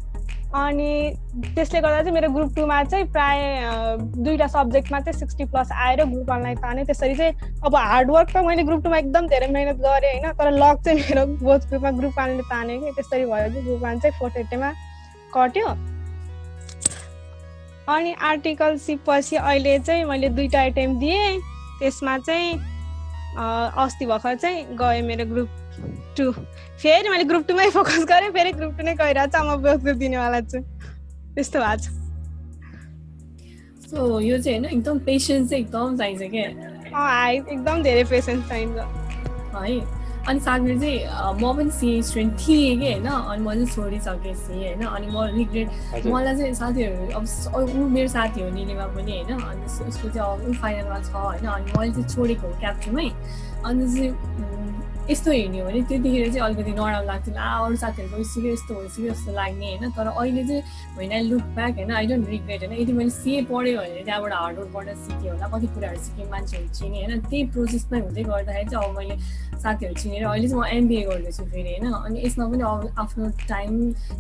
[SPEAKER 4] अनि त्यसले गर्दा चाहिँ मेरो ग्रुप 2 मा चाहिँ प्राय 2टा सब्जेक्टमा चाहिँ 60+ आएर ग्रुप 1 लाई ताने। त्यसरी चाहिँ अब हार्डवर्क त मैले ग्रुप 2 मा एकदम धेरै मेहनत गरेँ होइन, तर लक चाहिँ मेरो बोथ ग्रुपमा ग्रुप 1 ले ताने कि। त्यसरी भयो कि ग्रुप 1 चाहिँ 4th एटेम्पमा कट्यो। अनि आर्टिकल सिपछि अहिले चाहिँ मैले 2टा एटेम्प दिएँ, त्यसमा चाहिँ अस्ति भर्खर चाहिँ गयो मेरो ग्रुप 2। फेरि मैले ग्रुप 2 मै फोकस गरेँ, फेरि ग्रुप 2 नै गइरहेको छ, म बोथ ग्रुप दिनेवाला छु, त्यस्तो भएको छ।
[SPEAKER 1] सो यो चाहिँ होइन एकदम पेसेन्स चाहिँ एकदम चाहिन्छ क्या।
[SPEAKER 4] एकदम धेरै पेसेन्स चाहिन्छ
[SPEAKER 1] है। अनि साथमा चाहिँ म पनि सिए स्टुडेन्ट थिएँ कि होइन, अनि म चाहिँ छोडिसकेँ सिएँ होइन। अनि म रिग्रेट, मलाई चाहिँ साथीहरू अब ऊ मेरो साथी हो निलिमा पनि होइन, अनि उसको चाहिँ अब ऊ फाइनलमा छ होइन, अनि मैले चाहिँ छोडेको हो क्याप 2 मै। अनि चाहिँ यस्तो हेर्ने हो भने त्यतिखेर चाहिँ अलिकति नराम्रो लाग्थ्यो, अरू साथीहरूको सिक्यो यस्तो हो सिक्यो जस्तो लाग्ने होइन। तर अहिले चाहिँ होइन आई लुक ब्याक होइन, आई डोन्ट रिग्रेट होइन। यदि मैले सिए पढेँ भने त्यहाँबाट हार्डवर्क गर्न सिकेँ होला, कति कुराहरू सिकेँ, मान्छेहरू चिनेँ होइन। त्यही प्रोसेसमै हुँदै गर्दाखेरि चाहिँ अब मैले साथीहरू चिनेर अहिले चाहिँ म एमबिए गर्दैछु फेरि होइन। अनि यसमा पनि अब आफ्नो टाइम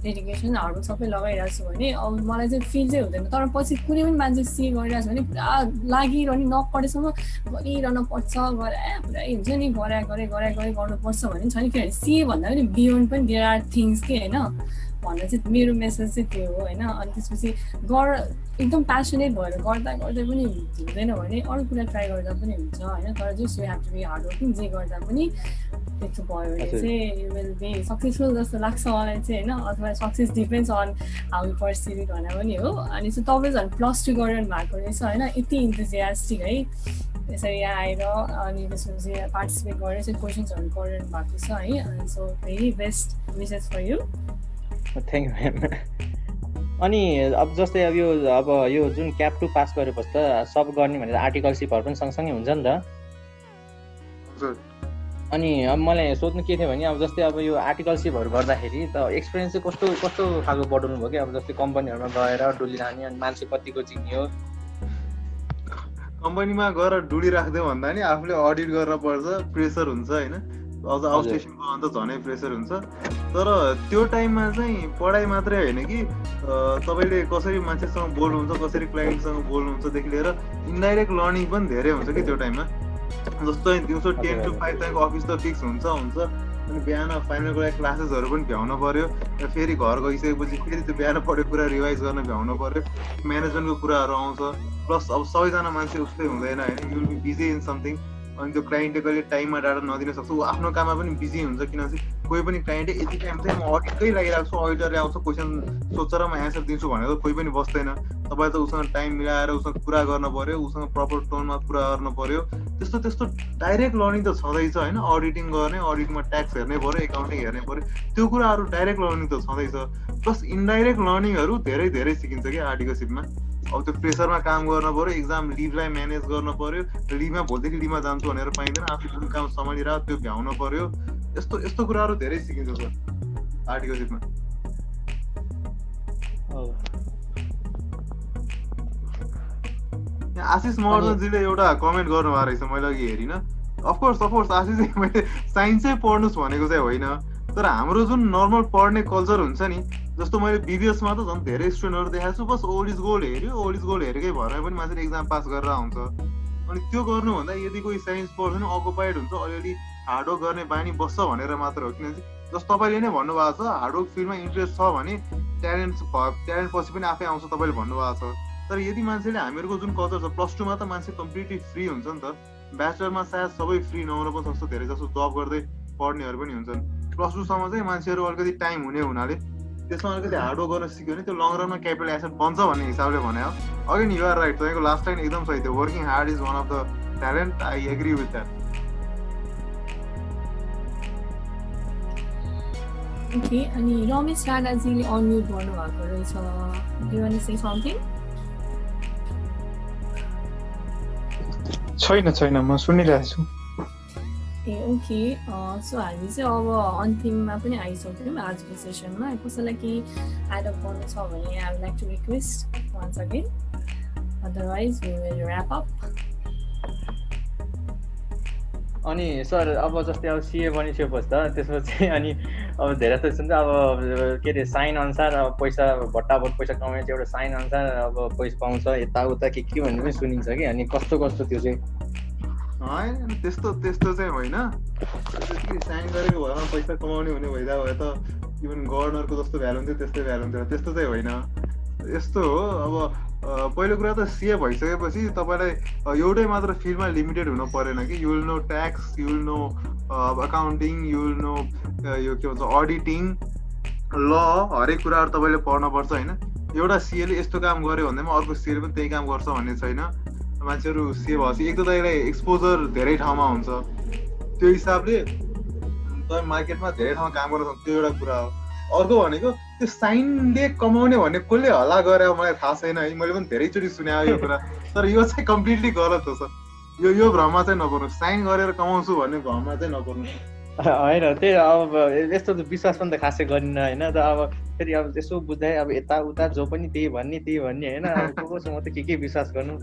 [SPEAKER 1] डेडिकेसन हार्डवर्क सबै लगाइरहेको छु भने अब मलाई चाहिँ फिल चाहिँ हुँदैन। तर पछि कुनै पनि मान्छे सिए गरिरहेको छ भने पुरा लागिरहने, नपढेसम्म गरिरहन पर्छ, पुरै हुन्छ नि, गरे गर्नुपर्छ भन्ने छैन। किनभने सिए भन्दा पनि बियोन्ड पनि देयर आर थिङ्स के होइन भन्न चाहिँ मेरो मेसेज चाहिँ त्यो हो होइन। अनि त्यसपछि एकदम प्यासनेट भएर गर्दा पनि हुँदैन भने अरू कुरा ट्राई गर्दा पनि हुन्छ होइन। तर just you have to be hard working, जे गर्दा पनि त्यस्तो भयो भने चाहिँ यु विल बी सक्सेसफुल जस्तो लाग्छ मलाई चाहिँ होइन। अथवा success depends on how you perceive it भने पनि हो। अनि चाहिँ तपाईँ झन् +2 गरिरहनु भएको रहेछ होइन, यति इन्थुजियास्टिक है, त्यसरी यहाँ आएर अनि त्यसपछि पार्टिसिपेट गरेर चाहिँ क्वेसन्सहरू गरिरहनु भएको छ है। अनि so very best wishes for you.
[SPEAKER 3] Thank you ma'am. अनि अब जस्तै अब यो जुन क्याप 2 पास गरेपछि त सब गर्ने भनेर आर्टिकल सिपहरू पनि सँगसँगै हुन्छ नि त। अनि अब मलाई सोध्नु के थियो भने अब जस्तै अब यो आर्टिकल सिपहरू गर्दाखेरि त एक्सपिरियन्स चाहिँ कस्तो खालको बढाउनु भयो कि अब जस्तै कम्पनीहरूमा गएर डुलिरहने अनि मान्छे कतिको चिन्यो?
[SPEAKER 2] कम्पनीमा गएर डुली राख्दै भन्दा नि आफूले अडिट गर्न पर्छ, प्रेसर हुन्छ होइन। अझ आउटस्टेसनको अन्त झनै प्रेसर हुन्छ। तर त्यो टाइममा चाहिँ पढाइ मात्रै होइन कि तपाईँले कसरी मान्छेसँग बोल्नुहुन्छ, कसरी क्लाइन्टसँग बोल्नुहुन्छदेखि लिएर इन्डाइरेक्ट लर्निङ पनि धेरै हुन्छ कि त्यो टाइममा। जस्तो दिउँसो 10 to 5 तपाईँको अफिस त फिक्स हुन्छ, अनि बिहान फाइनलको लागि क्लासेसहरू पनि भ्याउनु पऱ्यो, फेरि घर गइसकेपछि फेरि त्यो बिहान पढेको कुरा रिभाइज गर्न भ्याउनु पऱ्यो, म्यानेजमेन्टको कुराहरू आउँछ। प्लस अब सबैजना मान्छे उस्तै हुँदैन होइन, you will be busy in something. अनि त्यो क्लाइन्टले कहिले टाइममा डाटा नदिन सक्छ, ऊ आफ्नो काममा पनि बिजी हुन्छ। किनभने कोही पनि क्लाइन्टले यति टाइम चाहिँ म अडिटकै लागिरहेको छु, अडिटरले आउँछ क्वेसन सोध्छ र म एन्सर दिन्छु भनेर कोही पनि बस्दैन। तपाईँले त उसँग टाइम मिलाएर उसँग कुरा गर्न पर्यो, उसँग प्रपर टोनमा कुरा गर्न पर्यो। त्यस्तो त्यस्तो डाइरेक्ट लर्निङ त छँदैछ होइन, अडिटिङ गर्ने, अडिटमा ट्याक्स हेर्नै पर्यो, एकाउन्टिङ हेर्नै पर्यो, त्यो कुराहरू डाइरेक्ट लर्निङ त छँदैछ। प्लस इन्डाइरेक्ट लर्निङहरू धेरै धेरै सिकिन्छ क्या आर्टिकलसिपमा। अब त्यो प्रेसरमा काम गर्न पर्यो, एक्जाम लिभलाई म्यानेज गर्न पर्यो, लिभमा भोलिदेखि लिभमा जान्छु भनेर पाइँदैन, आफूले जुन काम सम्हालिरहेको त्यो भ्याउन पर्यो। यस्तो यस्तो कुराहरू धेरै सिकिन्छ सर आर्टिकलसिपमा। आशिष महर्जनजीले एउटा कमेन्ट गर्नुभएको रहेछ, मैले अघि हेरिनँ। अफकोर्स आशिष मैले साइन्सै पढ्नुहोस् भनेको चाहिँ होइन, तर हाम्रो जुन नर्मल पढ्ने कल्चर हुन्छ नि, जस्तो मैले बिबिएसमा त झन् धेरै स्टुडेन्टहरू देखाएको छु, बस ओल्ड इज गोल्ड हेऱ्यो, ओल्ड इज गोल्ड हेरेकै भरमा पनि मान्छेले एक्जाम पास गरेर आउँछ। अनि त्यो गर्नुभन्दा यदि कोही साइन्स पढ्छ नि, अकुपाइड हुन्छ, अलिअलि हार्डवर्क गर्ने बानी बस्छ भनेर मात्र हो। किनभने जस्तो तपाईँले नै भन्नुभएको छ हार्डवर्क फिल्डमा इन्ट्रेस्ट छ भने ट्यालेन्ट पछि पनि आफै आउँछ तपाईँले भन्नुभएको छ। तर यदि मान्छेले हामीहरूको जुन कल्चर छ, प्लस टूमा त मान्छे कम्प्लिटली फ्री हुन्छ नि त, ब्याचलरमा सायद सबै फ्री नहुन पनि सक्छ, धेरै जसो जब गर्दै पढ्नेहरू पनि हुन्छन्। प्लस टूसम्म चाहिँ मान्छेहरू अलिकति टाइम हुने हुनाले त्यसमा अलिकति हार्डवर्क गर्न सिक्यो भने त्यो लङ रनमा क्यापिटल एसेट बन्छ भन्ने हिसाबले भने हो। अगेन यु आर राइट, तपाईँको लास्ट लाइन एकदम सही थियो, working hard is one of the talent, I agree with that.
[SPEAKER 1] Okay, अनि रमेश राणाजीले अनम्युट गर्नुभएको रहेछ, do you want to say something?
[SPEAKER 5] छैन म सुनिरहेको छु।
[SPEAKER 1] ए ओके, सो हामी चाहिँ अब अन्तिममा पनि आइसक्यौँ आजको सेसनमा। कसैलाई केही एड अप गर्नु छ भने I would like to request once again, otherwise we will wrap up.
[SPEAKER 3] अनि सर अब जस्तै अब सिए बनिसकेपछि त त्यसपछि अनि अब धेरै त सुन्छ अब के अरे साइन अनुसार अब पैसा भट्टाभट पैसा कमाए चाहिँ एउटा साइन अनुसार अब पैसा पाउँछ यताउता के भन्ने पनि सुनिन्छ कि, अनि कस्तो त्यो चाहिँ
[SPEAKER 2] होइन त्यस्तो चाहिँ होइन। साइन गरेको भरमा पैसा कमाउने हुने भइदा भए त इभन गभर्नरको जस्तो भ्यालु हुन्थ्यो त्यस्तै भ्यालु हुन्थ्यो, त्यस्तो चाहिँ होइन। यस्तो हो, अब पहिलो कुरा त सिए भइसकेपछि तपाईँलाई एउटै मात्र फिल्डमा लिमिटेड हुनु परेन कि, you will know tax, you will know accounting, you will know यो के भन्छ अडिटिङ, ल, हरेक कुराहरू तपाईँले पढ्नुपर्छ होइन। एउटा सिएले यस्तो काम गर्यो भन्दैमा अर्को सिएले पनि त्यही काम गर्छ भन्ने छैन। मान्छेहरू सिए भएपछि एक त तपाईँलाई एक्सपोजर धेरै ठाउँमा हुन्छ, त्यो हिसाबले तपाईँ मार्केटमा धेरै ठाउँमा काम गर्न सक्छ, त्यो एउटा कुरा हो। अर्को भनेको त्यो साइनले कमाउने भन्ने कसले हल्ला गरे मलाई थाहा छैन है, मैले पनि धेरैचोटि सुने यो कुरा, तर यो चाहिँ कम्प्लिटली गलत हो सर। यो भ्रममा चाहिँ नपर्नु, साइन गरेर कमाउँछु भन्ने भ्रममा चाहिँ नपर्नु।
[SPEAKER 3] होइन त्यही अब यस्तो त विश्वास पनि त खासै गरिन्न होइन, त अब फेरि अब यसो बुझ्दै अब यताउता जो पनि त्यही भन्ने होइन, अब कोसँग त के विश्वास गर्नु,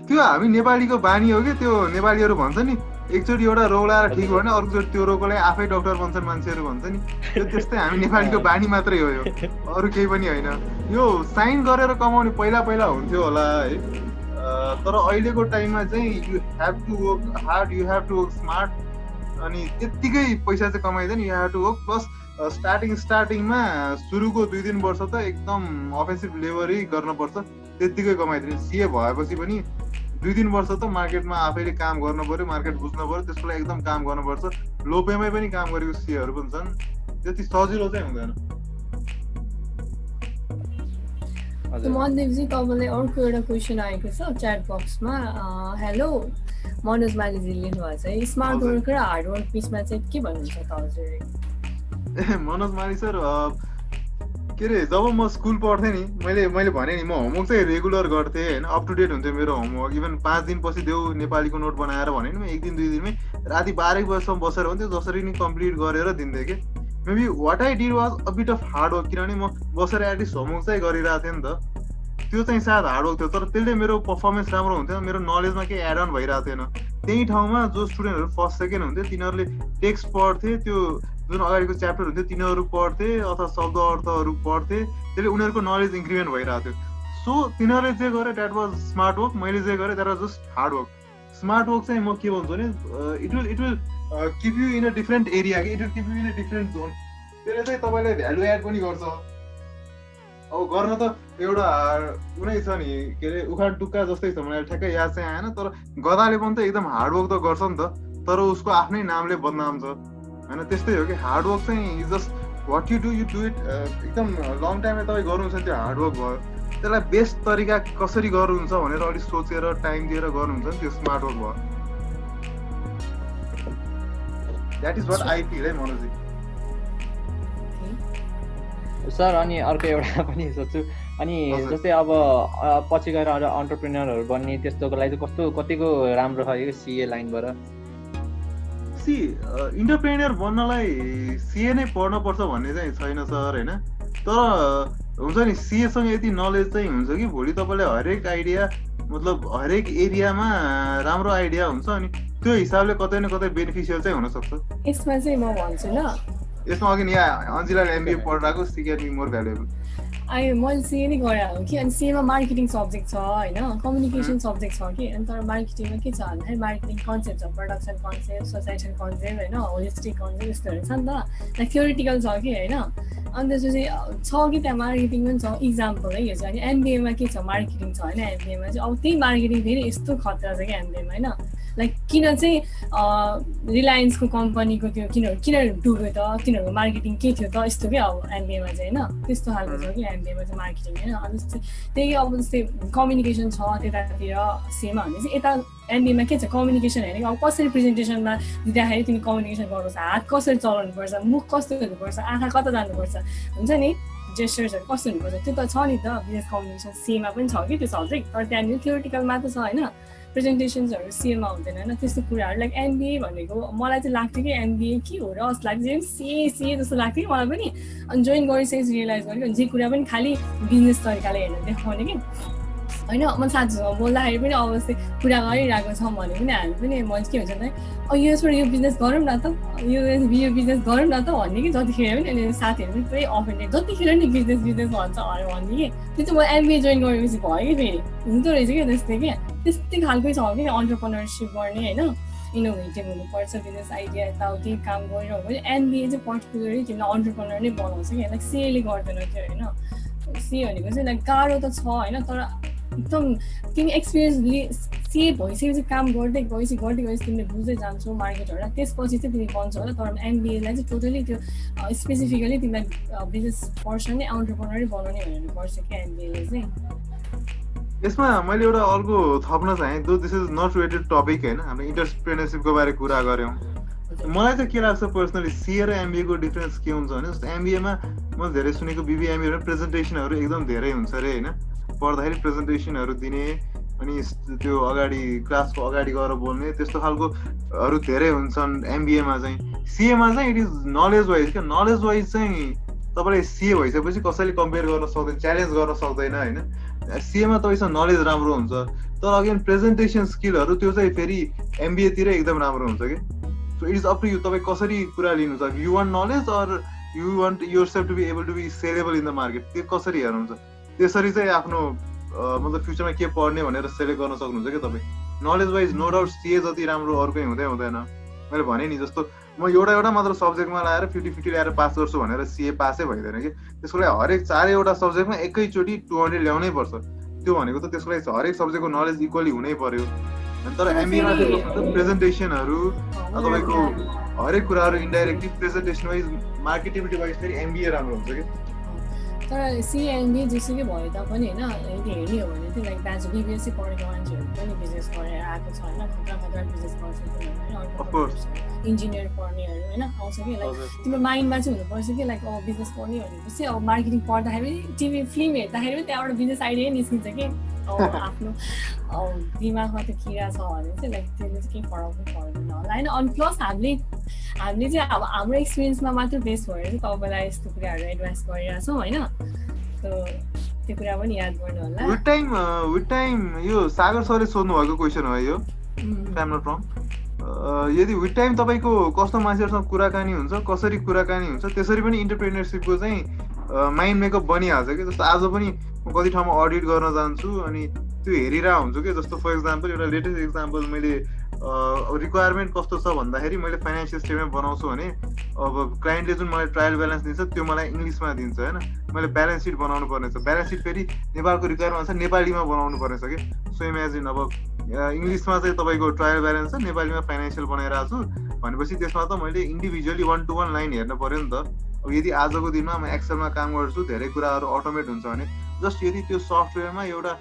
[SPEAKER 2] त्यो हामी नेपालीको बानी हो कि। त्यो नेपालीहरू भन्छ नि एकचोटि एउटा रोग लगाएर ठिक भएन अर्कोचोटि त्यो रोगलाई आफै डक्टर बन्छन् मान्छेहरू भन्छ नि, त्यो त्यस्तै हामी नेपालीको बानी मात्रै हो, यो अरू केही पनि होइन। यो साइन गरेर कमाउने पहिला हुन्थ्यो होला है, तर अहिलेको टाइममा चाहिँ you have to work hard, you have to work smart, अनि त्यत्तिकै पैसा चाहिँ कमाइँदैन, you have to work. Plus स्टार्टिङमा सुरुको 2-3 वर्ष त एकदम अफेन्सिभ लेबरै गर्नुपर्छ, त्यत्तिकै कमाइदिने। सिए भएपछि पनि 2-3 वर्ष त मार्केटमा आफैले काम गर्नु पर्यो, मार्केट बुझ्नु पर्यो, त्यसको लागि एकदम काम गर्नुपर्छ। लो पेमै पनि काम गरेको सिएहरू पनि छन्, त्यति सजिलो चाहिँ हुँदैन।
[SPEAKER 1] मनदेवजी तपाईँलाई अर्को एउटा क्वेसन आएको छ च्याट बक्समा। हेलो मनोज मालीजी लेख्नुभएको छ, स्मार्ट वर्क र हार्ड वर्क बिचमा चाहिँ के भन्नुहुन्छ त हजुर?
[SPEAKER 2] मनोज माली सर, के अरे जब म स्कुल पढ्थेँ नि, मैले भने नि म होमवर्क चाहिँ रेगुलर गर्थेँ होइन, अप टु डेट हुन्थ्यो मेरो होमवर्क। इभन 5 दिनपछि देऊ नेपालीको नोट बनाएर भने नि म 1 दिन 2 दिनमै राति 12 बजीसम्म बसेर हुन्थ्यो, जसरी नि कम्प्लिट गरेर दिन्थेँ कि। Maybe what I did was a bit of hard work, किनभने म बसेर एटलिस्ट होमवर्क चाहिँ गरिरहेको थिएँ नि त, त्यो चाहिँ सायद हार्ड वर्क थियो। तर त्यसले मेरो पर्फर्मेन्स राम्रो हुन्थेन, मेरो नलेजमा केही एड अन भइरहेको थिएन। त्यही ठाउँमा जो स्टुडेन्टहरू फर्स्ट सेकेन्ड हुन्थ्यो तिनीहरूले टेक्स्ट पढ्थे, त्यो जुन अगाडिको च्याप्टर हुन्थ्यो तिनीहरू पढ्थे अथवा शब्द अर्थहरू पढ्थे, त्यसले उनीहरूको नलेज इन्क्रिमेन्ट भइरहेको थियो। सो तिनीहरूले जे गरे द्याट वाज स्मार्ट वर्क, मैले जे गरेँ that was just hard work. Smart work चाहिँ म के भन्छु भने it will keep you in a different area कि, it will keep you in a different zone, त्यसले चाहिँ तपाईँलाई भ्यालु एड पनि गर्छ। अब गर्न त एउटा कुनै छ नि के अरे उखान टुक्का जस्तै छ, मलाई ठ्याक्कै याद चाहिँ आएन, तर गधाले पनि त एकदम हार्डवर्क त गर्छ नि त, तर उसको आफ्नै नामले बदनाम छ होइन। त्यस्तै हो कि हार्डवर्क चाहिँ just what you do it एकदम लङ टाइममा तपाईँ गर्नुहुन्छ नि त्यो हार्डवर्क भयो। त्यसलाई बेस्ट तरिका कसरी गर्नुहुन्छ भनेर अलिक सोचेर टाइम दिएर गर्नुहुन्छ नि त्यो स्मार्ट वर्क भयो। That is what I feel है मनोजी।
[SPEAKER 3] सर अनि अर्को एउटा पनि सोध्छु, अनि जस्तै अब पछि गएर अन्टरप्रेन्योरहरू बन्ने त्यस्तोको लागि चाहिँ कतिको राम्रो छ यो सिए लाइनबाट?
[SPEAKER 2] सी इन्टरप्रेन्योर बन्नलाई सिए नै पढ्नुपर्छ भन्ने चाहिँ छैन सर होइन, तर हुन्छ नि सिएसँग यति नलेज चाहिँ हुन्छ कि भोलि तपाईँले हरेक आइडिया मतलब हरेक एरियामा राम्रो आइडिया हुन्छ, अनि त्यो हिसाबले कतै न कतै बेनिफिसियल चाहिँ हुनसक्छ।
[SPEAKER 1] यसमा चाहिँ म भन्छु ल,
[SPEAKER 2] यसमा अघि यहाँ अन्जिलाले एमबिए पढिरहेको she can be more valuable.
[SPEAKER 1] मैले सिए नै गरेर हो कि, अनि सिएमा मार्केटिङ सब्जेक्ट छ होइन, कम्युनिकेसन सब्जेक्ट छ कि, अनि तर मार्केटिङमा के छ भन्दाखेरि मार्केटिङ कन्सेप्ट छ, प्रडक्सन कन्सेप्ट, सोसाइटल कन्सेप्ट होइन, होलिस्टिक कन्सेप्ट यस्तोहरू छ नि त, लाइक थ्योरिटिकल छ कि होइन। अनि त्यसपछि छ कि त्यहाँ मार्केटिङ पनि छ, इक्जाम्पल है यो चाहिँ। अनि एमबिएमा के छ मार्केटिङ छ होइन, एमबिएमा चाहिँ अब त्यही मार्केटिङ फेरि यस्तो खतरा छ कि एमबिएमा होइन, लाइक किन चाहिँ रिलायन्सको कम्पनीको त्यो किन डुब्यो त, तिनीहरूको मार्केटिङ के थियो त, यस्तो क्या अब एमबिएमा चाहिँ होइन, त्यस्तो खालको छ कि एमबिएमा चाहिँ मार्केटिङ होइन। अनि त्यही अब जस्तै कम्युनिकेसन छ त्यतातिर सिएमा भने चाहिँ यता एमबिएमा के छ कम्युनिकेसन होइन कि, अब कसरी प्रेजेन्टेसनमा दिँदाखेरि तिमी कम्युनिकेसन गर्नुपर्छ, हात कसरी चलाउनुपर्छ, मुख कस्तो हुनुपर्छ, आँखा कता जानुपर्छ हुन्छ नि, जेस्चर्सहरू कस्तो हुनुपर्छ, त्यो त छ नि त बिजनेस कम्युनिकेसन सिएमा पनि छ कि त्यो सब्जेक्ट, तर त्यहाँनिर थ्योरिटिकलमा त छ होइन, प्रेजेन्टेसन्सहरू सिएमा हुँदैन होइन त्यस्तो कुराहरू। लाइक एमबिए भनेको मलाई चाहिँ लाग्थ्यो कि एमबिए के हो र जस्तो लाग्थ्यो, सिए जस्तो लाग्थ्यो कि मलाई पनि। अनि जोइन गरिसकेपछि रियलाइज गरेँ जे कुरा पनि खालि बिजनेस तरिकाले हेर्न देखाउने कि होइन। म साथीसँग बोल्दाखेरि पनि अवश्य कुरा गरिरहेको छ भने पनि हामी पनि म के हुन्छ भने यो छोडेर यो बिजनेस गरौँ न त, यो बिजनेस गरौँ न त भन्ने कि जतिखेर पनि। अनि साथीहरू पनि पुरै अफेन्डेड, जतिखेर नि बिजनेस भन्छ अरे भन्ने कि, त्यो चाहिँ म एमबिए जोइन गरेपछि भयो कि फेरि हुँदो रहेछ क्या त्यस्तै क्या, त्यस्तै खालकै छ कि अन्टरप्रेन्योरसिप गर्ने होइन, इनोभेटिभ हुनुपर्छ, बिजनेस आइडिया यताउति काम गरिरहनु भने एमबिए चाहिँ पर्टिकुलरली तिमीलाई अन्टरप्रेन्योर नै बनाउँछ क्या, लाइक सिएले गर्दैन त्यो होइन। सिए भनेको चाहिँ लाइक गाह्रो त छ होइन, तर एकदम तिमी एक्सपिरियन्स सिए भइसकेपछि काम गर्दै गएपछि तिमीले बुझ्दै जान्छौ मार्केटहरूलाई, त्यसपछि चाहिँ तिमी बन्छौ होला। तर एमबिएलाई चाहिँ टोटली त्यो स्पेसिफिकली तिमीलाई बिजनेस पर्सन नै अन्टरप्रेन्योरै बनाउने भनेर पर्छ क्या एमबिएले चाहिँ।
[SPEAKER 2] यसमा मैले एउटा अर्को थप्न चाहेँ, though this is not related topic होइन, हामीले इन्टरप्रेन्योरसिपको बारे कुरा गऱ्यौँ। मलाई चाहिँ के लाग्छ पर्सनली सिए र एमबिएको डिफरेन्स के हुन्छ भने जस्तो एमबिएमा मैले धेरै सुनेको बिबिएमबीहरू प्रेजेन्टेसनहरू एकदम धेरै हुन्छ अरे होइन, पढ्दाखेरि प्रेजेन्टेसनहरू दिने अनि त्यो अगाडि क्लासको अगाडि गएर बोल्ने त्यस्तो खालकोहरू धेरै हुन्छन् एमबिएमा चाहिँ। सिएमा चाहिँ इट इज नलेज वाइज क्या, नलेज वाइज चाहिँ तपाईँले सिए भइसकेपछि कसैले कम्पेयर गर्न सक्दैन, च्यालेन्ज गर्न सक्दैन होइन। सिएमा तपाईँसँग नलेज राम्रो हुन्छ, तर अगेन प्रेजेन्टेसन स्किलहरू त्यो चाहिँ फेरि एमबिएतिर एकदम राम्रो हुन्छ कि। So it is up to you, तपाईँ कसरी कुरा लिनु छ, you want knowledge or you want yourself to be able to be sellable in the market, त्यो कसरी हेर्नुहुन्छ। त्यसरी चाहिँ आफ्नो मतलब फ्युचरमा के पढ्ने भनेर सेलेक्ट गर्न सक्नुहुन्छ क्या तपाईँ। नलेज वाइज नो डाउट सिए जति राम्रो अर्कै हुँदैन। मैले भने नि जस्तो म एउटा मात्र सब्जेक्टमा लाएर 50-50 ल्याएर पास गर्छु भनेर सिए पासै भइँदैन कि, त्यसको लागि हरेक 4वटा सब्जेक्टमा एकैचोटि 200 ल्याउनै पर्छ। त्यो भनेको त त्यसको लागि हरेक सब्जेक्टको नलेज इक्वली हुनै पर्यो। तर एमबिएमा चाहिँ प्रेजेन्टेसनहरू तपाईँको हरेक कुराहरू इन्डाइरेक्टली प्रेजेन्टेसन वाइज मार्केटिभिटी वाइज फेरि एमबिए राम्रो हुन्छ कि।
[SPEAKER 1] तर सिएमबी जेसुकै भए तापनि होइन यदि हेर्ने हो भने चाहिँ लाइक दाजु बिबिएससी पढेको मान्छेहरू पनि बिजनेस गरेर आएको छ होइन, खतरा बिजनेस गर्छ होइन, इन्जिनियर पढ्नेहरू होइन आउँछ कि। लाइक तिम्रो माइन्डमा चाहिँ हुनुपर्छ कि लाइक अब बिजनेस पढ्ने भनेपछि अब मार्केटिङ पढ्दाखेरि टिभी फिल्म हेर्दाखेरि पनि त्यहाँबाट बिजनेस आइडिया निस्किन्छ कि आफ्नो दिमागमा त किरा छ भने चाहिँ लाइक त्यसले चाहिँ केही फरक पनि पर्दैन होला होइन। अनि प्लस हामीले चाहिँ अब हाम्रो एक्सपिरियन्समा मात्र बेस भएर चाहिँ तपाईँलाई यस्तो कुराहरू एडभाइस गरिरहेछौँ होइन, त्यो कुरा पनि याद गर्नु होला।
[SPEAKER 2] विथ टाइम यो सागर सरले सोध्नु भएको क्वेसन हो यो, टाइम नट रङ। यदि विथ टाइम तपाईँको कस्तो मान्छेहरूसँग कुराकानी हुन्छ, कसरी कुराकानी हुन्छ, त्यसरी पनि इन्टरप्रेन्योरसिपको चाहिँ माइन्ड मेकअप बनिहाल्छ कि। जस्तो आज पनि म कति ठाउँमा अडिट गर्न जान्छु अनि त्यो हेरिरहेको हुन्छु कि, जस्तो फर इक्जाम्पल एउटा लेटेस्ट इक्जाम्पल मैले रिक्वायरमेन्ट कस्तो छ भन्दाखेरि मैले फाइनेन्सियल स्टेटमेन्ट बनाउँछु भने अब क्लाइन्टले जुन मलाई ट्रायल ब्यालेन्स दिन्छ त्यो मलाई इङ्ग्लिसमा दिन्छ होइन, मैले ब्यालेन्स सिट बनाउनु पर्ने छ, ब्यालेन्स सिट फेरि नेपालको रिक्वायरमेन्ट छ नेपालीमा बनाउनु पर्ने छ कि। सो इमेजिन अब इङ्ग्लिसमा चाहिँ तपाईँको ट्रायल ब्यालेन्स छ, नेपालीमा फाइनेन्सियल बनाइरहेको छु भनेपछि त्यसमा त मैले इन्डिभिजुअली 1-to-1 लाइन हेर्नु पर्यो नि त। अब यदि आजको दिनमा म एक्सेलमा काम गर्छु धेरै कुराहरू अटोमेट हुन्छ भने जस्ट यदि त्यो सफ्टवेयरमा एउटा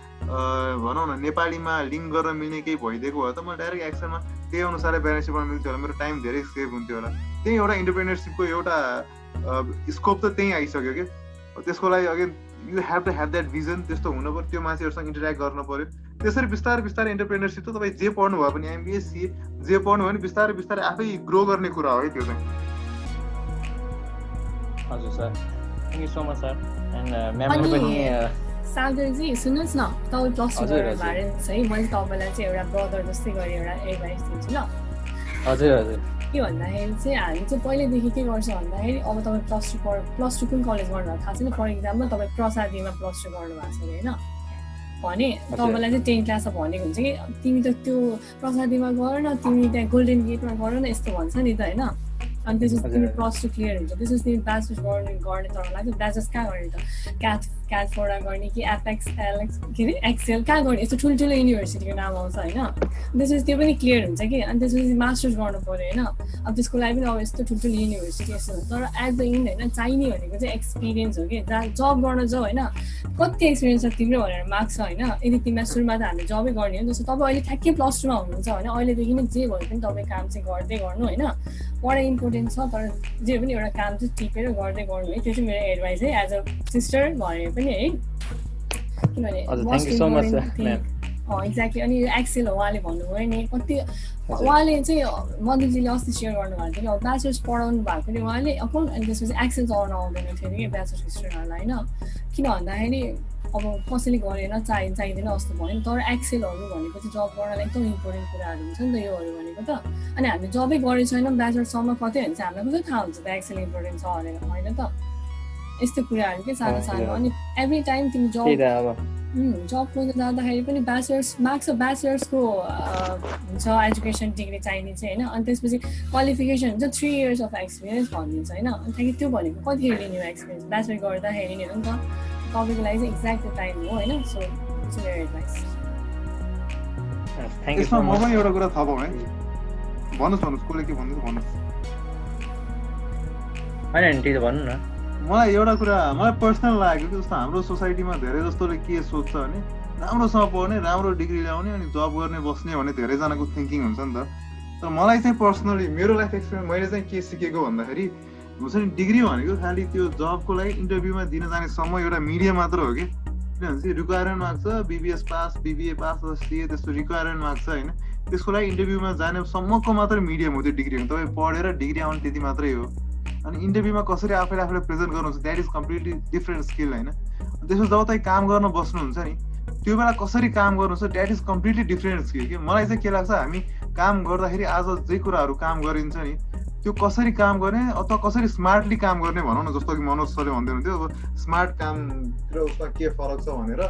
[SPEAKER 2] भनौँ न नेपालीमा लिङ्क गर्न मिल्ने केही भइदिएको भए त म डाइरेक्ट एक्सेलमा त्यही अनुसारले ब्यालेन्स सिट बनाउनु मिल्थ्यो होला, मेरो टाइम धेरै सेभ हुन्थ्यो होला। त्यही एउटा इन्टरप्रेन्योरसिपको एउटा स्कोप त त्यहीँ आइसक्यो कि। त्यसको लागि again you have to have that vision, त्यस्तो हुनु पर्यो, त्यो मान्छेहरूसँग इन्टरेक्ट गर्नु पर्यो। त्यसरी बिस्तारै बिस्तारै इन्टरप्रेन्योरसिप त तपाईँ जे पढ्नु भयो भने MBA CA जे पढ्नु भयो भने बिस्तारै बिस्तारै आफै ग्रो गर्ने कुरा हो है त्यो चाहिँ।
[SPEAKER 3] हजुर sir, thank you so much sir. And म्यामले पनि
[SPEAKER 1] सागरजी सुन्नुहोस् न, तपाईँ प्लस टू गरेर भएर है मैले तपाईँलाई चाहिँ एउटा ब्रदर जस्तै गरी एउटा एडभाइस दिन्छु ल।
[SPEAKER 3] हजुर हजुर
[SPEAKER 1] के भन्दाखेरि चाहिँ हामी चाहिँ पहिल्यैदेखि के गर्छ भन्दाखेरि अब तपाईँ प्लस टू कुन कलेज गर्नुभएको थाहा छैन, फर इक्जाम्पल तपाईँ प्रसादीमा प्लस टू गर्नुभएको छ अरे होइन भने तपाईँलाई चाहिँ 10 क्लासमा भनेको हुन्छ कि तिमी त त्यो प्रसादीमा गर न, तिमी त्यहाँ गोल्डन गेटमा गर न यस्तो भन्छ नि त होइन। अनि त्यसपछि तिमी प्लस टू क्लियर हुन्छ, त्यसपछि तिमी ब्याचलर्स गर्ने तर लाग्छ ब्याचलर्स कहाँ गर्ने त क्याटफोर्डा गर्ने कि एपेक्स एलेक्स के अरे एक्सेल कहाँ गर्ने, यस्तो ठुल्ठुलो युनिभर्सिटीको नाम आउँछ होइन। त्यसपछि त्यो पनि क्लियर हुन्छ कि। अनि त्यसपछि मास्टर्स गर्नु पऱ्यो होइन, अब त्यसको लागि पनि अब यस्तो ठुल्ठुलो युनिभर्सिटी यस्तो हुन्छ। तर एट द इन्ड होइन चाहिने भनेको चाहिँ एक्सपिरियन्स हो कि, जब गर्न जाऊ होइन कति एक्सपिरियन्स छ तिम्रो भनेर माग्छ होइन। यदि तिमीलाई सुरुमा त हामीले जबै गर्ने हो, जस्तो तपाईँ अहिले ठ्याक्कै प्लस टूमा हुनुहुन्छ भने अहिलेदेखि नै जे भए पनि तपाईँ काम चाहिँ गर्दै गर्नु होइन। पढाइ इम्पोर्टेन्ट छ तर जे पनि एउटा काम चाहिँ टिपेर गर्दै गर्नु है, त्यो चाहिँ मेरो एडभाइस है एज अ सिस्टर भने पनि है। किनभने एक्ज्याक्टली। अनि यो एक्सेल हो उहाँले भन्नुभयो नि कति, उहाँले चाहिँ मधुजीले अस्ति सेयर गर्नुभएको थियो कि अब ब्याचलर्स पढाउनु भएकोले उहाँले अकाउन्ट अनि त्यसपछि एक्सेल चलाउनु आउँदैन थियो अरे कि ब्याचलर्स स्टुडेन्टहरूलाई होइन। किन भन्दाखेरि अब कसैले गरेन चाहिँदैन जस्तो भयो नि। तर एक्सेलहरू भनेको चाहिँ जब गर्नलाई एकदम इम्पोर्टेन्ट कुराहरू हुन्छ नि त योहरू भनेको त। अनि हामीले जबै गरेको छैनौँ ब्याचलर्ससम्म कतै हुन्छ हामीलाई कसरी थाहा हुन्छ त एक्सेल इम्पोर्टेन्ट छ भनेर होइन त। यस्तो कुराहरू के सानो सानो। अनि एभ्री टाइम तिमी जब खोज्न जाँदाखेरि पनि ब्याचलर्सको हुन्छ एजुकेसन डिग्री चाहिने चाहिँ होइन। अनि त्यसपछि क्वालिफिकेसन हुन्छ 3 years अफ एक्सपिरियन्स भनिदिन्छ होइन। अनि त्यो भनेको कतिखेर लिने हो एक्सपिरियन्स, ब्याचलर गर्दाखेरि नि हो नि त तपाईँको लागि चाहिँ एक्ज्याक्ट टाइम हो होइन। सो इट्स मेरो एडभाइस।
[SPEAKER 2] यसमा म पनि एउटा कुरा थाहा पाउँ है, भन्नुहोस् कसले के भन्नुहोस् भन्नुहोस्।
[SPEAKER 3] होइन ठिक छ भन्नु न।
[SPEAKER 2] मलाई एउटा कुरा मलाई पर्सनल लाग्यो कि जस्तो हाम्रो सोसाइटीमा धेरै जस्तोले के सोच्छ भने राम्रोसँग पढ्ने, राम्रो डिग्री ल्याउने अनि जब गर्ने बस्ने भन्ने धेरैजनाको थिङ्किङ हुन्छ नि त। तर मलाई चाहिँ पर्सनली मेरो लाइफ एक्सपिरियन्स मैले चाहिँ के सिकेको भन्दाखेरि हुन्छ नि डिग्री भनेको खालि त्यो जबको लागि इन्टरभ्यूमा दिन जानेसम्म एउटा मिडिया मात्र हो कि। किनभने रिक्वायरमेन्ट माग्छ BBS pass BBA pass CA त्यस्तो रिक्वायरमेन्ट माग्छ होइन। त्यसको लागि इन्टरभ्यूमा जानेसम्मको मात्र मिडियम हो त्यो डिग्री हो। तपाईँ पढेर डिग्री आउने त्यति मात्रै हो। अनि इन्टरभ्यूमा कसरी आफूले प्रेजेन्ट गर्नुहुन्छ that is completely different skill होइन। त्यसपछि जब तपाईँ काम गर्न बस्नुहुन्छ नि त्यो बेला कसरी काम गर्नुहुन्छ that is completely different skill कि। मलाई चाहिँ के लाग्छ हामी काम गर्दाखेरि आज जे कुराहरू काम गरिन्छ नि त्यो कसरी काम गर्ने अथवा कसरी स्मार्टली काम गर्ने भनौँ न। जस्तो कि मनोज सरले भन्दै हुन्थ्यो अब स्मार्ट काम र उसमा के फरक छ भनेर,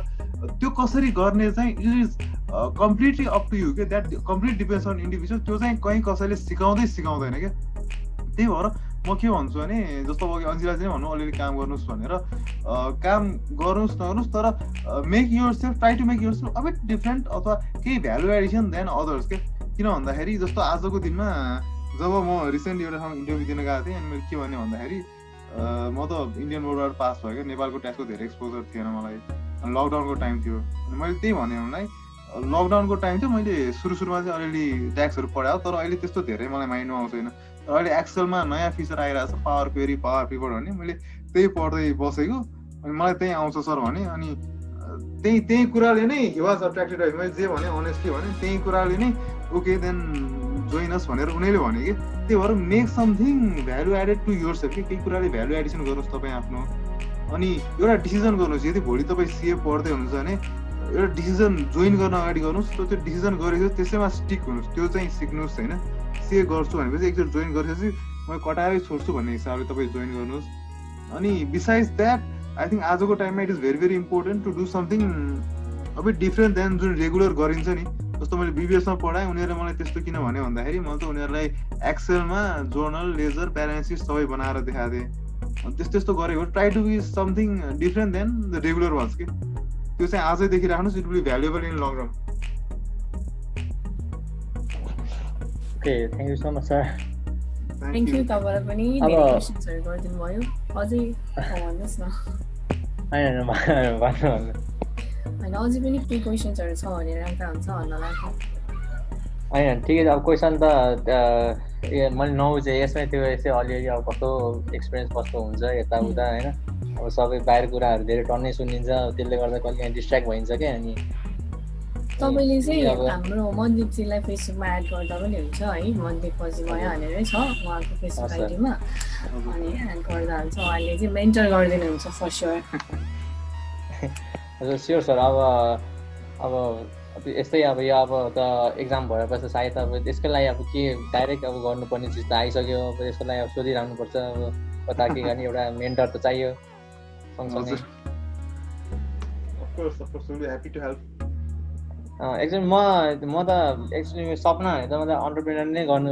[SPEAKER 2] त्यो कसरी गर्ने चाहिँ it is completely up to you के। That complete depends on individual. त्यो चाहिँ कहीँ कसैले सिकाउँदैन क्या। त्यही भएर म के भन्छु भने जस्तो अब अन्जिला चाहिँ भन्नु अलिअलि काम गर्नुहोस् भनेर, काम गर्नुहोस् नगर्नुहोस् तर make yourself try to make yourself a bit different अथवा केही भ्यालु एडिसन देन अदर्स के। किन भन्दाखेरि जस्तो आजको दिनमा जब म रिसेन्टली एउटा ठाउँमा इन्टरभ्यू दिन गएको थिएँ अनि मैले के भने भन्दाखेरि म त इन्डियन बोर्डबाट पास भयो क्या, नेपालको ट्याक्सको धेरै एक्सपोजर थिएन मलाई। अनि लकडाउनको टाइम थियो अनि मैले त्यही भने उनलाई लकडाउनको टाइम थियो मैले सुरुमा चाहिँ अलिअलि ट्याक्सहरू पढायो तर अहिले त्यस्तो धेरै मलाई माइन्डमा आउँदैन। तर अहिले एक्सेलमा नयाँ फिचर आइरहेको छ पावर क्वेरी पावर पिभट भन्ने, मैले त्यही पढ्दै बसेको अनि मलाई त्यही आउँछ सर भने। अनि त्यही कुराले नै हि वाज अट्र्याक्टेड है। मैले जे भने अनेस्टली भने त्यही कुराले नै ओके देन जोइन अस भनेर उनीहरूले भने कि। त्यही भएर make something value added to yourself कि केही कुराले भ्यालु एडिसन गर्नुहोस् तपाईँ आफ्नो। अनि एउटा डिसिजन गर्नुहोस् यदि भोलि तपाईँ CA पढ्दै हुनुहुन्छ भने एउटा डिसिजन जोइन गर्न अगाडि गर्नुहोस्। त्यो डिसिजन गरेको त्यसैमा स्टिक हुनुहोस्, त्यो चाहिँ सिक्नुहोस् होइन। CA गर्छु भनेपछि एकचोटि जोइन गरेपछि म कटारै छोड्छु भन्ने हिसाबले तपाईँ जोइन गर्नुहोस्। अनि बिसाइड्स द्याट आई थिङ्क आजको टाइममा it is very very important to do something a bit different than जुन रेगुलर गरिन्छ नि। जस्तो मैले बिबिएसमा पढाएँ, उनीहरूले मलाई त्यस्तो किन भन्यो भन्दाखेरि मैले त उनीहरूलाई एक्सेलमा जोर्नल, लेजर, प्यारामेसिस सबै बनाएर देखाएको थिएँ। त्यस्तो गरेको try to be something different than the regular ones के। त्यो चाहिँ आजैदेखि राख्नुहोस्, it will be valuable in long run.
[SPEAKER 3] Okay, thank you so much sir.
[SPEAKER 1] Thank you तपाईँलाई पनि धेरै क्वेसन्सहरू गरिदिनु भयो। अझै भन्नुहोस् न।
[SPEAKER 3] होइन
[SPEAKER 1] अझै पनि के क्वेसन्सहरू छ भनेर आउँदा हुन्छ भन्नलाई।
[SPEAKER 3] होइन ठिकै छ। अब क्वेसन त मैले नबुझेँ यसमै, त्यो यसै अलिअलि अब कस्तो एक्सपिरियन्स कस्तो हुन्छ यताउता होइन। अब सबै बाहिर कुराहरू धेरै टन्नै सुनिन्छ, त्यसले गर्दा कहिले डिस्ट्र्याक्ट भइन्छ क्या। अनि
[SPEAKER 1] तपाईँले चाहिँ हाम्रो मनदीपजीलाई फेसबुकमा एड गर्दा पनि हुन्छ है, मनदीप पछि भइहालेरै छ उहाँको फेसबुक आइडीमा, अनि एड गर्दा हुन्छ। उहाँले चाहिँ मेन्टर गरिदिनुहुन्छ फर स्योर।
[SPEAKER 3] हजुर स्योर सर। अब यस्तै अब यो अब त एक्जाम भएपछि सायद अब त्यसको लागि अब के डाइरेक्ट अब गर्नुपर्ने चिज त आइसक्यो। अब यसको लागि अब सोधिरहनुपर्छ, अब कता के गर्ने एउटा मेन्टर त चाहियो सँगसँगै। एक्चुअली म त एक्चुअली सपना होइन त मतलब अन्टरप्रेनर नै बन्नु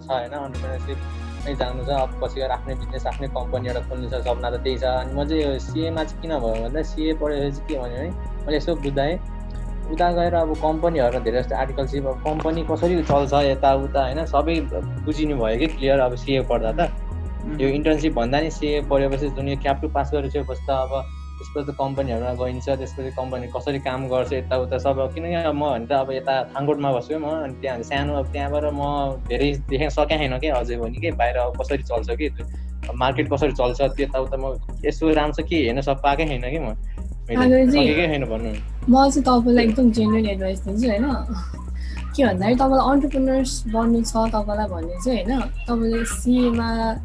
[SPEAKER 3] छ होइन। अन्टरप्रेनरसिप नै जानु छ। अब पछि गएर आफ्नै बिजनेस, आफ्नै कम्पनी एउटा खोल्नु छ, सपना त त्यही छ। अनि म चाहिँ यो सिएमा चाहिँ किन भयो भन्दा सिए पढेपछि के भन्यो भने मैले यसो बुझ्दाएँ, उता गएर अब कम्पनीहरू धेरै जस्तो आर्टिकलसिप, अब कम्पनी कसरी चल्छ यताउता होइन सबै बुझिनु भयो कि क्लियर। अब सिए पढ्दा त यो इन्टर्नसिप भन्दा नि सिए पढेपछि जुन यो क्याप टु पास गरेपछि त अब त्यसपछि त कम्पनीहरूमा गइन्छ, त्यसपछि कम्पनी कसरी काम गर्छ यताउता सब। किनकि अब म भने त अब यता थाङकोटमा बस्छु म, अनि त्यहाँ सानो, अब त्यहाँबाट म धेरै देख्न सकेँ छैन कि अझै पनि कि बाहिर अब कसरी चल्छ कि मार्केट कसरी चल्छ त्यताउता। म यसो राम्रो के हेर्न पाएकै छैन कि म सकेकै छैन भन्नु।
[SPEAKER 1] म चाहिँ तपाईँलाई एकदम जेन्युन एडभाइस दिन्छु होइन। के भन्दाखेरि तपाईँलाई अन्टरप्रेनर्स बन्नु छ तपाईँलाई भने चाहिँ होइन, तपाईँले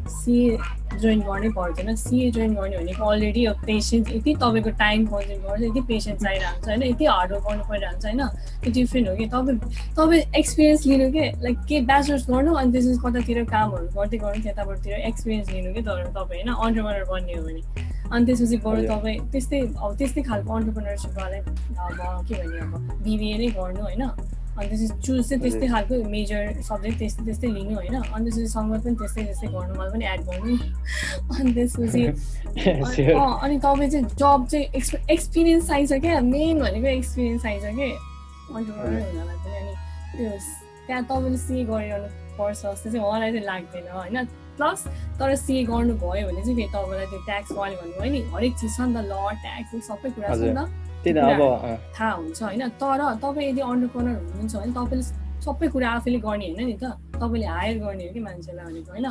[SPEAKER 1] सिए जोइन गर्नै पर्दैन। सिए जोइन गर्ने भनेको अलरेडी अब पेसेन्स, यति तपाईँको टाइम कन्ज्युम गर्छ, यति पेसेन्स चाहिरहन्छ होइन, यति हार्डवर्क गर्नु परिरहन्छ होइन। त्यो डिफ्रेन्ट हो कि तपाईँ एक्सपिरियन्स लिनु के, लाइक के ब्याचलर्स गर्नु अनि त्यसपछि कतातिर कामहरू गर्दै गर्नु, त्यताबाटतिर एक्सपिरियन्स लिनु कि तपाईँ होइन अन्टरप्रेनर बन्ने हो भने। अनि त्यसपछि बरु तपाईँ त्यस्तै खालको अन्टरप्रेनरसिपवाला अब के भन्ने अब बिबिए नै गर्नु होइन। अनि त्यसपछि चुज चाहिँ त्यस्तै खालको मेजर सब्जेक्ट त्यस्तै लिनु होइन। अनि त्यसपछि सङ्गत पनि त्यस्तै गर्नु, मलाई पनि एड गर्नु। अनि त्यसपछि अनि तपाईँ चाहिँ जब चाहिँ एक्सपिरियन्स चाहिन्छ क्या, मेन भनेको एक्सपिरियन्स चाहिन्छ कि अन्टरप्रेनर हुनलाई पनि। अनि त्यो त्यहाँ तपाईँले सिए गरिरहनु पर्छ जस्तो चाहिँ मलाई चाहिँ लाग्दैन होइन। प्लस तर सिए गर्नुभयो भने चाहिँ फेरि तपाईँलाई त्यो ट्याक्स वाले भन्नुभयो नि, हरेक चिज छ नि त, ल ट्याक्स सबै कुरा छ नि त, थाहा हुन्छ होइन। तर तपाईँ यदि अन्टरप्रेनर हुनुहुन्छ भने तपाईँले सबै कुरा आफैले गर्ने होइन नि त, तपाईँले हायर गर्ने हो कि मान्छेलाई भनेको होइन।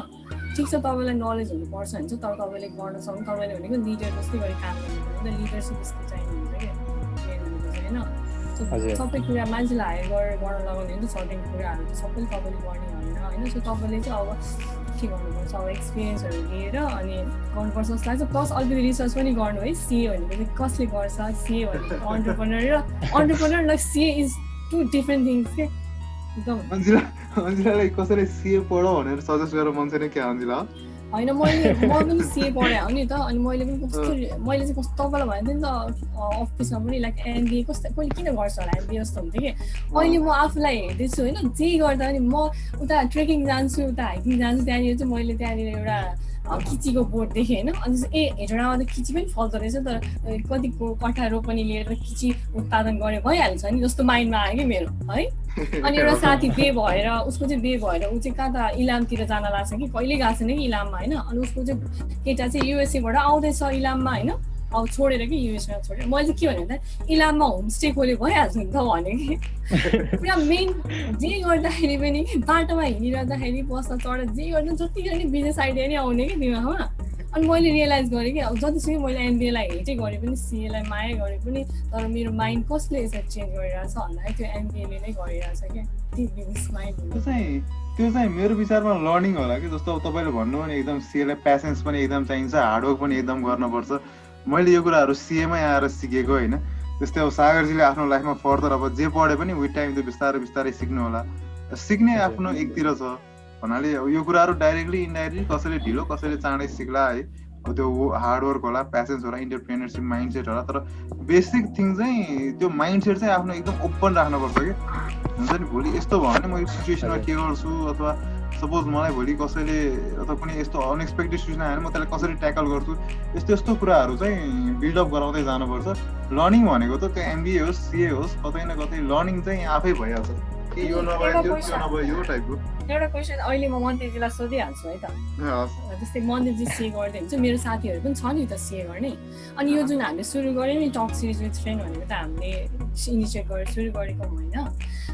[SPEAKER 1] ठिक छ तपाईँलाई नलेज हुनुपर्छ हुन्छ, तर तपाईँले गर्न सक्नु, तपाईँले भनेको लिडर जस्तै गरी काम गर्नुपर्छ नि त, लिडरसिप जस्तो चाहिनुहुन्छ क्या होइन। सबै कुरा मान्छेलाई हायर गर्न लगाउने नि त, सर्टेन कुराहरू त सबैले तपाईँले गर्ने होइन। सो तपाईँले चाहिँ अब के गर्नुपर्छ, अब एक्सपिरियन्सहरू लिएर अनि गर्नुपर्छ जस्तो लाग्छ। प्लस अलिकति रिसर्च पनि गर्नु है, सिए भनेको चाहिँ कसले गर्छ, सिए भनेको अन्टरप्रेनर लाइक सिए इज टु डिफ्रेन्ट थिङ्स के एकदम।
[SPEAKER 2] अन्जिलालाई कसैले सिए पढ भनेर सजेस्ट गरेर मन छैन क्या अन्जिला?
[SPEAKER 1] होइन म पनि सिए पढाएँ हो नि त। अनि मैले चाहिँ कस्तो तपाईँलाई भनेको थिएँ नि त अफिसमा पनि लाइक एमबिए कस्तो पहिले किन गर्छ होला एमबिए जस्तो हुन्थ्यो कि। अहिले म आफूलाई हेर्दैछु होइन, जे गर्दा पनि म उता ट्रेकिङ जान्छु, उता हाइकिङ जान्छु, त्यहाँनिर चाहिँ मैले त्यहाँनिर एउटा किचीको बोर्ड देखेँ होइन। अनि हेटौँडामा त किची पनि फल्दो रहेछ, तर कतिको कठा रोपनी लिएर किची उत्पादन गरे भइहाल्छ नि जस्तो माइन्डमा आयो कि मेरो है। अनि एउटा साथी उसको चाहिँ ऊ चाहिँ कहाँ त इलामतिर जान लाग्छ कि, कहिले गएको छैन कि इलाममा होइन। अनि उसको चाहिँ केटा चाहिँ युएसएबाट आउँदैछ इलाममा होइन, अब छोडेर कि युएसमा छोडेर। मैले चाहिँ के भने त इलाममा होमस्टे खोले भइहाल्छ नि त भने कि। पुरा मेन जे गर्दाखेरि पनि कि बाटोमा हिँडिरहँदाखेरि बस्दा चढ्दा जे गर्दा जतिखेर नि बिजनेस आइडिया नै आउने कि दिमागमा। अनि मैले रियलाइज गरेँ कि अब जतिसुकै मैले एमबिएलाई हेटै गरेँ पनि, सिएलाई माया गरेँ पनि, तर मेरो माइन्ड कसले यसरी चेन्ज गरिरहेछ भन्दाखेरि त्यो एमबिएले नै गरिरहेछ क्या, त्यो बिजनेस माइन्ड।
[SPEAKER 2] त्यो चाहिँ मेरो विचारमा लर्निङ होला कि। जस्तो अब तपाईँले भन्नुभयो नि एकदम सिएलाई प्यासेन्स पनि एकदम चाहिन्छ, हार्डवर्क पनि एकदम गर्नुपर्छ। मैले यो कुराहरू सिएमै आएर सिकेको होइन। त्यस्तै अब सागरजीले आफ्नो लाइफमा फर्दर अब जे पढे पनि विथ टाइम त्यो बिस्तारै सिक्नु होला। सिक्ने आफ्नो एकतिर छ भन्नाले यो कुराहरू डाइरेक्टली इन्डाइरेक्टली कसैले ढिलो कसैले चाँडै सिक्ला है। त्यो हार्डवर्क होला, प्यासेन्स होला, इन्टरप्रेनरसिप माइन्डसेट होला, तर बेसिक थिङ चाहिँ त्यो माइन्डसेट चाहिँ आफ्नो एकदम ओपन राख्नुपर्छ कि हुन्छ नि। भोलि यस्तो भयो भने म यो सिचुएसनमा के गर्छु, अथवा सपोज मलाई भोलि कसैले अथवा कुनै यस्तो अनएक्सपेक्टेड सिचुएसन आयो भने म त्यसलाई कसरी ट्याकल गर्छु, यस्तो कुराहरू चाहिँ बिल्डअप गराउँदै जानुपर्छ। लर्निङ भनेको त त्यो एमबिए होस् सिए होस् कतै न कतै लर्निङ चाहिँ आफै भइहाल्छ कि यो नभए त्यो नभए यो टाइपको।
[SPEAKER 1] एउटा क्वेसन अहिले म मन्दिरजीलाई सोधिहाल्छु है त। जस्तै मन्दिरजी सिए गर्दै हुन्छ, मेरो साथीहरू पनि छ नि त सिए गर्ने। अनि यो जुन हामीले सुरु गऱ्यौँ नि टक सिरिज विथ फ्रेन्ड भनेको त हामीले इनिसिएट गरेर सुरु गरेको होइन।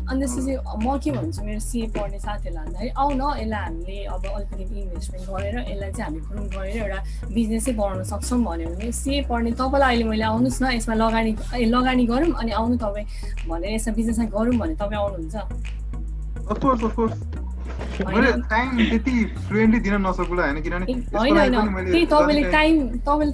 [SPEAKER 1] अनि त्यसपछि म के भन्छु मेरो सिए पढ्ने साथीहरूलाई भन्दाखेरि आउ न यसलाई हामीले अब अलिकति इन्भेस्टमेन्ट गरेर यसलाई चाहिँ हामी प्रुभ गरेर एउटा बिजनेसै बनाउन सक्छौँ भन्यो भने सिए पढ्ने तपाईँलाई अहिले मैले आउनुहोस् न यसमा लगानी गरौँ अनि आउनु तपाईँ भनेर यसमा बिजनेसमा गरौँ भने तपाईँ आउनुहुन्छ?
[SPEAKER 2] अफकोर्स मैले टाइम त्यति फ्लुएन्टली दिन नसकुला हैन, किनभने
[SPEAKER 1] होइन त्यही तपाईँले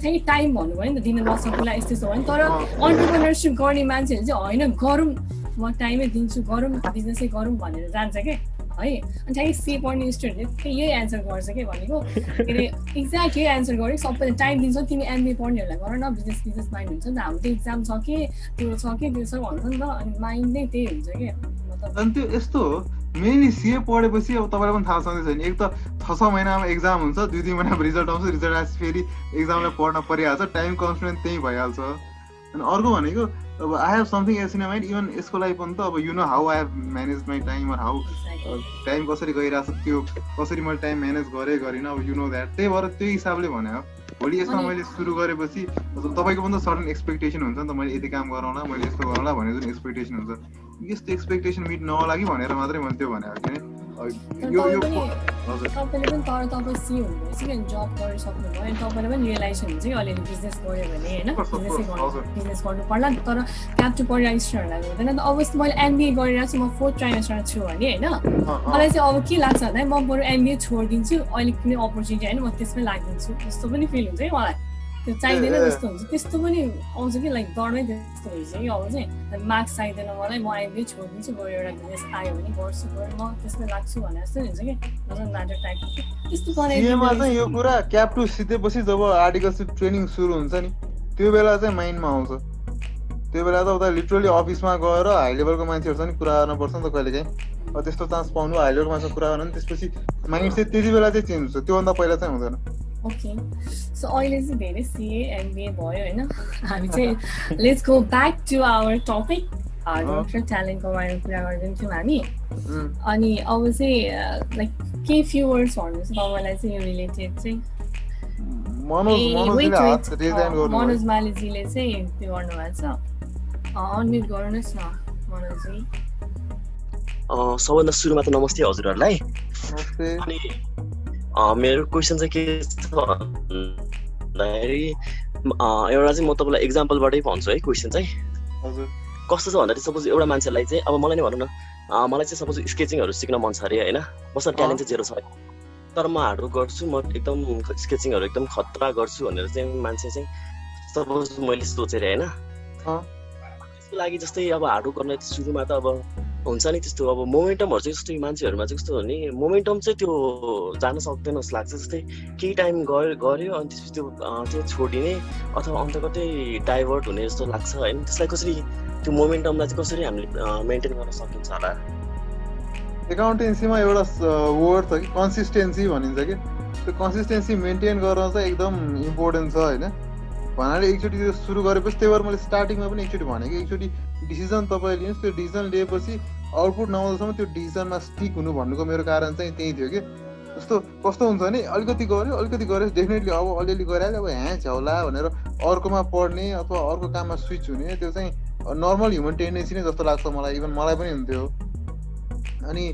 [SPEAKER 1] चाहिँ टाइम भन्नुभयो नि त दिन नसकुला यस्तो भयो नि। तर एन्टरप्रेन्योरसिप गर्ने मान्छेहरूले चाहिँ होइन गरौँ म टाइमै दिन्छु गरौँ बिजनेसै गरौँ भनेर जान्छ क्या है। अनि ठ्याक्कै सिए पढ्ने स्टुडेन्टले यही एन्सर गर्छ कि भनेको के अरे एक्ज्याक्ट यही एन्सर गरेँ सबैले टाइम दिन्छ तिमी एमबिए पढ्नेहरूलाई गर न बिजनेस माइन्ड हुन्छ नि त। हाम्रो त इक्जाम छ कि त्यो छ कि त्यो छ भन्छ नि त। अनि माइन्ड नै त्यही हुन्छ कि मतलब।
[SPEAKER 2] अनि त्यो यस्तो हो मेनली सिए पढेपछि अब तपाईँलाई पनि थाहा छँदैछ नि, एक त 6 महिनामा एक्जाम हुन्छ, 2-3 महिनामा रिजल्ट आउँछ, रिजल्ट आएपछि फेरि एक्जामलाई पढ्न परिहाल्छ, टाइम कन्स्टेन्ट त्यही भइहाल्छ। अनि अर्को भनेको अब I have something else in mind, even यसको लागि पनि त अब you know how I have manage my time or how time कसरी गइरहेको छ, त्यो कसरी मैले टाइम म्यानेज गरिनँ, अब यु नो द्याट। त्यही भएर त्यही हिसाबले भने हो भोलि यसमा मैले सुरु गरेपछि तपाईँको पनि त सर्टन एक्सपेक्टेसन हुन्छ नि त, मैले यति काम गरौँला मैले यस्तो गरौँला भन्ने जुन एक्सपेक्टेसन हुन्छ, यस्तो एक्सपेक्टेसन मिट नहोला कि भनेर मात्रै मैले त्यो भने
[SPEAKER 1] तपाईँले पनि तर तपाईँ सी हुनुहुन्छ कि जब गरेर सक्नुभयो अनि तपाईँले पनि रियलाइजेसन हुन्छ कि अलिअलि बिजनेस गऱ्यो भने होइन बिजनेस गर्नु पर्ला। तर क्याप्टु पढिरहेको स्टुडेन्टहरूलाई हुँदैन त। अब यस्तो मैले एमबिए गरिरहेको छु, म 4th ट्राइमेस्टरमा छु भने होइन मलाई चाहिँ अब के लाग्छ भन्दा म बरु एमबिए छोडिदिन्छु, अहिले कुनै अपर्च्युनिटी होइन म त्यसमै लागिदिन्छु जस्तो पनि फिल हुन्छ कि मलाई। त्यो चाहिँदैन जस्तो हुन्छ, त्यस्तो पनि आउँछ कि लाइक डरमै त्यस्तो हुन्छ कि अब चाहिँ मार्क्स चाहिँदैन मलाई म एमबिए छोडिदिन्छु, बरु एउटा बिजनेस आयो भने गर्छु बरु म त्यसमै लाग्छु भने जस्तो हुन्छ कि डजन्ट म्याटर टाइपको त्यस्तो
[SPEAKER 2] सिएमा चाहिँ यो कुरा क्याप्टु सिधेपछि जब आर्टिकलसिप ट्रेनिङ सुरु हुन्छ नि त्यो बेला चाहिँ माइन्डमा आउँछ। त्यो बेला त उता लिटरली अफिसमा गएर हाई लेभलको मान्छेहरूसँग नि कुरा गर्नुपर्छ नि त कहिलेकाहीँ, त्यस्तो चान्स पाउनु हाई लेभलको मान्छेसँग कुरा गर्नु त्यसपछि माइन्ड चाहिँ त्यति बेला चाहिँ चेन्ज हुन्छ, त्योभन्दा पहिला चाहिँ हुँदैन।
[SPEAKER 1] ओके सो अहिले चाहिँ धेरै सिए एमबिए भयो होइन, हामी चाहिँ let's go back to our topic doctor ट्यालेन्टको बारेमा कुरा गर्दै थियौँ हामी। अनि अब चाहिँ लाइक केही फ्यु वर्ड्स भन्नुहोस् तपाईँलाई चाहिँ यो रिलेटेड चाहिँ। मनोज मालीजीले चाहिँ त्यो गर्नुभएको छ, अनम्युट गर्नुहोस् न मनोजजी।
[SPEAKER 6] सबभन्दा सुरुमा त नमस्ते हजुरहरूलाई। अनि मेरो क्वेसन चाहिँ के छ भन्दाखेरि एउटा चाहिँ म तपाईँलाई एक्जाम्पलबाटै भन्छु है। क्वेसन चाहिँ कस्तो छ भन्दाखेरि सपोज एउटा मान्छेलाई चाहिँ अब मलाई नै भनौँ न, मलाई चाहिँ सपोज स्केचिङहरू सिक्न मन छ अरे होइन, मसँग ट्यालेन्ट चाहिँ जेरो छ तर म हार्डवर्क गर्छु, म एकदम स्केचिङहरू एकदम खतरा गर्छु भनेर चाहिँ मान्छे चाहिँ सपोज मैले सोचेर होइन, त्यसको लागि जस्तै अब हार्डवर्क गर्न सुरुमा त अब हुन्छ नि त्यस्तो अब मोमेन्टमहरू चाहिँ जस्तो मान्छेहरूमा चाहिँ कस्तो हो नि मोमेन्टम चाहिँ त्यो जान सक्दैन जस्तो लाग्छ। जस्तै केही टाइम गऱ्यो अनि त्यसपछि त्यो छोडिने अथवा अन्त कतै डाइभर्ट हुने जस्तो लाग्छ होइन। त्यसलाई कसरी त्यो मोमेन्टमलाई चाहिँ कसरी हामीले मेन्टेन गर्न सकिन्छ होला?
[SPEAKER 2] एकाउन्टेन्सीमा एउटा वर्ड छ कि कन्सिस्टेन्सी भनिन्छ कि, त्यो कन्सिस्टेन्सी मेन्टेन गर्न चाहिँ एकदम इम्पोर्टेन्ट छ होइन। भन्नाले एकचोटि त्यो सुरु गरेपछि त्यही भएर मैले स्टार्टिङमा पनि एकचोटि भने कि एकचोटि डिसिजन तपाईँ लिनुहोस्, त्यो डिसिजन लिएपछि आउटपुट नआउँदासम्म त्यो डिसिजनमा स्टिक हुनु भन्नुको मेरो कारण चाहिँ त्यही थियो कि। जस्तो कस्तो हुन्छ भने अलिकति गऱ्यो डेफिनेटली अब अलिअलि गइहाल्यो अब ह्याँ झ्याउला भनेर अर्कोमा पढ्ने अथवा अर्को काममा स्विच हुने त्यो चाहिँ नर्मल ह्युमन टेन्डेन्सी नै जस्तो लाग्छ मलाई, इभन मलाई पनि हुन्थ्यो। अनि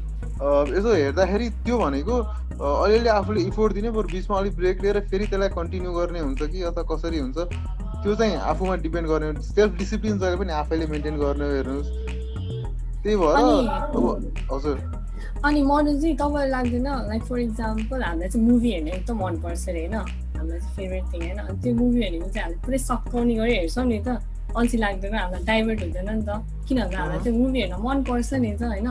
[SPEAKER 2] यसो हेर्दाखेरि त्यो भनेको अलिअलि आफूले इफोर्ट दिने बरु बिचमा अलिक ब्रेक लिएर फेरि त्यसलाई कन्टिन्यू गर्ने हुन्छ कि अथवा कसरी हुन्छ त्यो चाहिँ आफूमा डिपेन्ड गर्ने, सेल्फ डिसिप्लिन जहिले पनि आफैले मेन्टेन गर्ने हेर्नुहोस्। त्यही भएर हजुर।
[SPEAKER 1] अनि मनोजी तपाईँलाई लाग्दैन लाइक फर इक्जाम्पल हामीलाई चाहिँ मुभी हेर्ने एकदम मनपर्छ अरे होइन, हामीलाई चाहिँ फेभरेट थिङ होइन, अनि त्यो मुभी हेर्नेको चाहिँ हामीले पुरै सकाउने गरी हेर्छौँ नि त, अल्छी लाग्दैन हामीलाई, डाइभर्ट हुँदैन नि त, किनभने हामीलाई त्यो मुभी हेर्न मनपर्छ नि त होइन।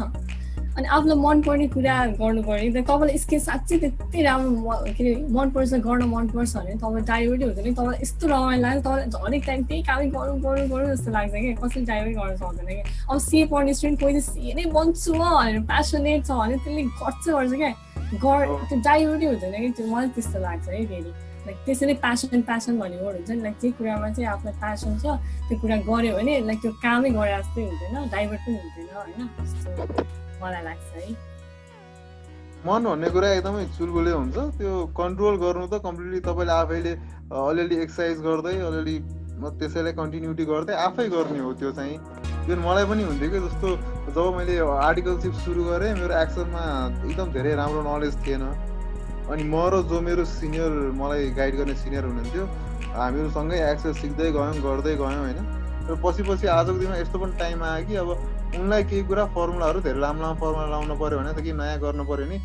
[SPEAKER 1] अनि आफूलाई मनपर्ने कुरा गर्नु पर्यो। तपाईँलाई स्केच साँच्चै त्यति राम्रो के अरे मनपर्छ, गर्न मनपर्छ भने तपाईँ डाइभर्टै हुँदैन, तपाईँलाई यस्तो रमाइलो लाग्छ, तपाईँलाई हरेक टाइम त्यही कामै गरौँ जस्तो लाग्छ कि कसैले डाइभर्ट गर्न सक्दैन कि। अब सिए पढ्ने स्टुडेन्ट कोही चाहिँ सिए नै बन्छु म भनेर प्यासनेट छ भने त्यसले गर्छ क्या, त्यो डाइभर्टै हुँदैन कि। त्यो मलाई त्यस्तो लाग्छ है फेरि। लाइक त्यसैले प्यासन भन्ने वर्ड हुन्छ नि, लाइक जे कुरामा चाहिँ आफूलाई प्यासन छ त्यो कुरा गऱ्यो भने लाइक त्यो कामै गरे जस्तै हुँदैन, डाइभर्ट पनि हुँदैन होइन, त्यस्तो मलाई लाग्छ है।
[SPEAKER 2] मन भन्ने कुरा एकदमै चुलबुले हुन्छ, त्यो कन्ट्रोल गर्नु त कम्प्लिटली तपाईँले आफैले अलिअलि एक्सर्साइज गर्दै अलिअलि त्यसैलाई कन्टिन्युटी गर्दै आफै गर्ने हो। त्यो चाहिँ जुन मलाई पनि हुन्थ्यो कि जस्तो जब मैले आर्टिकलसिप सुरु गरेँ मेरो एक्सनमा एकदम धेरै राम्रो नलेज थिएन, अनि म र जो मेरो सिनियर मलाई गाइड गर्ने सिनियर हुनुहुन्थ्यो हामीहरू सँगै एक्सेल सिक्दै गयौँ गर्दै गयौँ होइन। र पछि आजको दिनमा यस्तो पनि टाइम आयो कि अब उनलाई केही कुरा फर्मुलाहरू धेरै लामो फर्मुला लाउनु पऱ्यो भने त केही नयाँ गर्नु पऱ्यो नि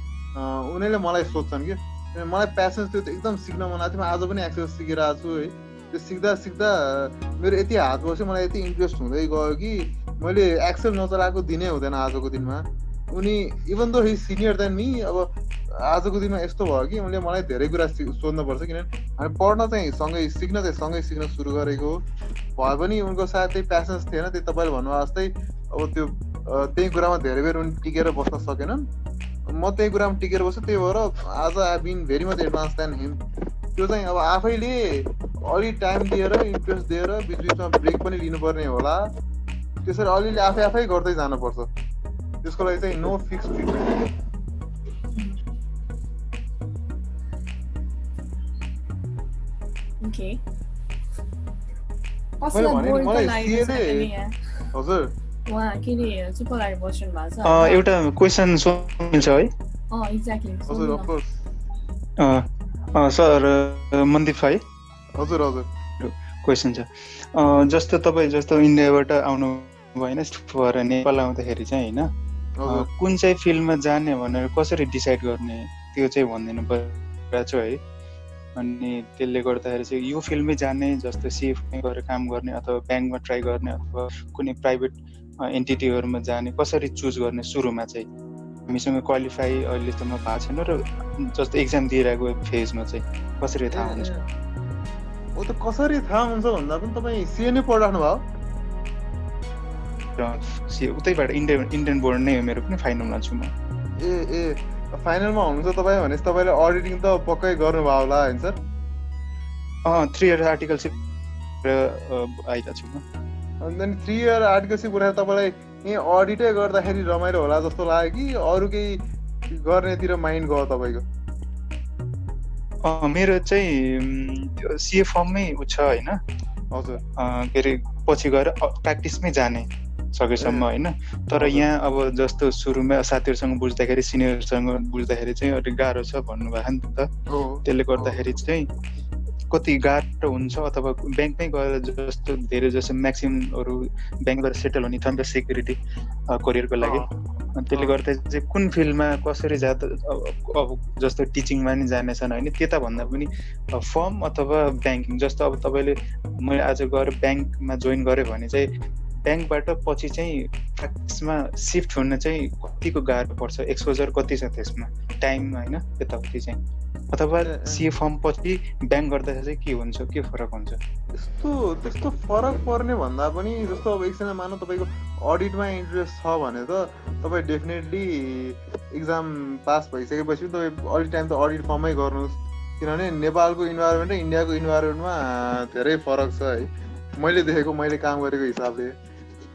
[SPEAKER 2] उनीहरूले मलाई सोध्छन् कि मलाई प्यासेन्स त्यो एकदम सिक्न मन लाग्थ्यो। म आज पनि एक्सेल सिकिरहेको छु है। त्यो सिक्दा मेरो यति हात बस्यो, मलाई यति इन्ट्रेस्ट हुँदै गयो कि मैले एक्सेल नचलाएको दिनै हुँदैन आजको दिनमा। उनी even though he senior than me, अब आजको दिनमा यस्तो भयो कि उनले मलाई धेरै कुरा सोध्नुपर्छ, किनभने हामी पढ्न चाहिँ सँगै सिक्न सुरु गरेको भए पनि उनको सायद त्यही प्यासेन्स थिएन, त्यही तपाईँले भन्नुभयो जस्तै अब त्यो त्यही कुरामा धेरै बेर उनी टिकेर बस्न सकेनन्। म त्यही कुरामा टिकेर बस्छु, त्यही भएर आज I been very much advance than him. त्यो चाहिँ अब आफैले अलि टाइम दिएर इन्ट्रेस्ट दिएर बिचबिचमा ब्रेक पनि लिनुपर्ने होला, त्यसरी अलिअलि आफै गर्दै जानुपर्छ। त्यसको लागि चाहिँ नो फिक्स ट्रिटमेन्ट।
[SPEAKER 1] ओके
[SPEAKER 2] हजुर
[SPEAKER 1] उहाँ के अरे चुप लागेर बस्नु भएको छ।
[SPEAKER 5] एउटा क्वेसन सोध्नु छ है?
[SPEAKER 1] एक्ज्याक्टली
[SPEAKER 2] हजुर अफ कोर्स
[SPEAKER 5] सर मनदीप है?
[SPEAKER 2] हजुर
[SPEAKER 5] क्वेसन छ जस्तो तपाईँ जस्तो इन्डियाबाट आउनु भएन भएर नेपाल आउँदाखेरि चाहिँ होइन कुन चाहिँ फिल्डमा जाने भनेर कसरी डिसाइड गर्ने त्यो चाहिँ भनिदिनु परेको छ है। अनि त्यसले गर्दाखेरि चाहिँ यो फिल्डमै जाने जस्तो सिएफमै गएर काम गर्ने अथवा ब्याङ्कमा ट्राई गर्ने अथवा कुनै प्राइभेट एन्टिटीहरूमा जाने कसरी चुज गर्ने सुरुमा चाहिँ हामीसँग क्वालिफाई अहिलेसम्म भएको छैन र जस्तो एक्जाम दिइरहेको फेजमा चाहिँ कसरी थाहा हुन्छ?
[SPEAKER 2] ओ त कसरी थाहा हुन्छ भन्दा पनि तपाईँ सिए नै पढिराख्नु भयो?
[SPEAKER 5] उतैबाट इन्डियन बोर्ड नै हो मेरो पनि फाइनलमा छु म।
[SPEAKER 2] ए फाइनलमा हुनुहुन्छ तपाईँ भनेपछि तपाईँले अडिटिङ त पक्कै गर्नुभयो होला होइन सर?
[SPEAKER 5] 3 इयर आर्टिकलसिप आइरहेको छु म।
[SPEAKER 2] अनि 3 इयर आर्टिकलसिप उठाएर तपाईँलाई यहीँ अडिटै गर्दाखेरि रमाइलो होला जस्तो लाग्यो कि अरू केही गर्नेतिर माइन्ड गयो तपाईँको?
[SPEAKER 5] मेरो चाहिँ सिए फर्ममै छ होइन।
[SPEAKER 2] हजुर
[SPEAKER 5] के अरे पछि गएर प्र्याक्टिसमै जाने सकेसम्म होइन। तर यहाँ अब जस्तो सुरुमा साथीहरूसँग बुझ्दाखेरि सिनियरसँग बुझ्दाखेरि चाहिँ अलिक गाह्रो छ भन्नुभएको नि त, त्यसले गर्दाखेरि चाहिँ कति गाह्रो हुन्छ अथवा ब्याङ्कमै गएर जस्तो धेरै जस्तो म्याक्सिममहरू ब्याङ्क गएर सेटल हुने छ नि त सेक्युरिटी करियरको लागि। त्यसले गर्दा चाहिँ कुन फिल्डमा कसरी जाँदा अब जस्तो टिचिङमा नि जानेछन् होइन त्यता भन्दा पनि फर्म अथवा ब्याङ्किङ जस्तो अब तपाईँले मैले आज गएर ब्याङ्कमा जोइन गरेँ भने चाहिँ ब्याङ्कबाट पछि चाहिँ प्र्याक्टिसमा सिफ्ट हुन चाहिँ कतिको गाह्रो पर्छ, एक्सपोजर कति छ त्यसमा टाइम होइन यताउति चाहिँ, अथवा सिए फर्म पछि ब्याङ्क गर्दाखेरि चाहिँ के हुन्छ, के फरक हुन्छ?
[SPEAKER 2] त्यस्तो फरक पर्ने भन्दा पनि जस्तो अब एकजना मानौ तपाईँको अडिटमा इन्ट्रेस्ट छ भने त तपाईँ डेफिनेटली इक्जाम पास भइसकेपछि तपाईँ अलिक टाइम त अडिट फर्ममै गर्नुहोस्, किनभने नेपालको इन्भाइरोमेन्ट र इन्डियाको इन्भाइरोमेन्टमा धेरै फरक छ है मैले देखेको, मैले काम गरेको हिसाबले।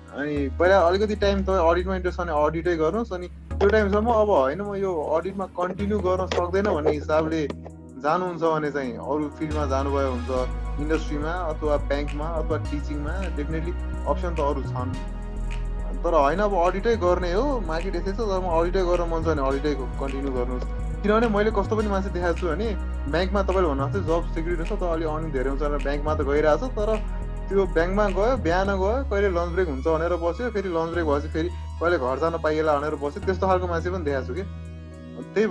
[SPEAKER 2] अनि पहिला अलिकति टाइम तपाईँ अडिटमा इन्ट्रेस्ट छ भने अडिटै गर्नुहोस्, अनि त्यो टाइमसम्म अब होइन म यो अडिटमा कन्टिन्यू गर्न सक्दैन भन्ने हिसाबले जानुहुन्छ भने चाहिँ अरू फिल्डमा जानुभयो हुन्छ, इन्डस्ट्रीमा अथवा ब्याङ्कमा अथवा टिचिङमा डेफिनेटली अप्सन त अरू छन्। तर होइन अब अडिटै गर्ने हो, मार्केट यसै छ, तर म अडिटै गर्न मन छ भने अडिटै कन्टिन्यू गर्नुहोस्। किनभने मैले कस्तो पनि मान्छे देखाएको छु भने ब्याङ्कमा तपाईँले भन्नुहुन्छ जब सिक्युरिटी छ त अलिक अर्निङ धेरै हुन्छ भनेर ब्याङ्कमा त गइरहेको छ, तर त्यो ब्याङ्कमा गयो बिहान गयो कहिले लन्च ब्रेक हुन्छ भनेर बस्यो, फेरि लन्च ब्रेक भएपछि फेरि कहिले घर जान पाइएला भनेर बस्यो, त्यस्तो खालको मान्छे पनि देखाएको छु कि। त्यही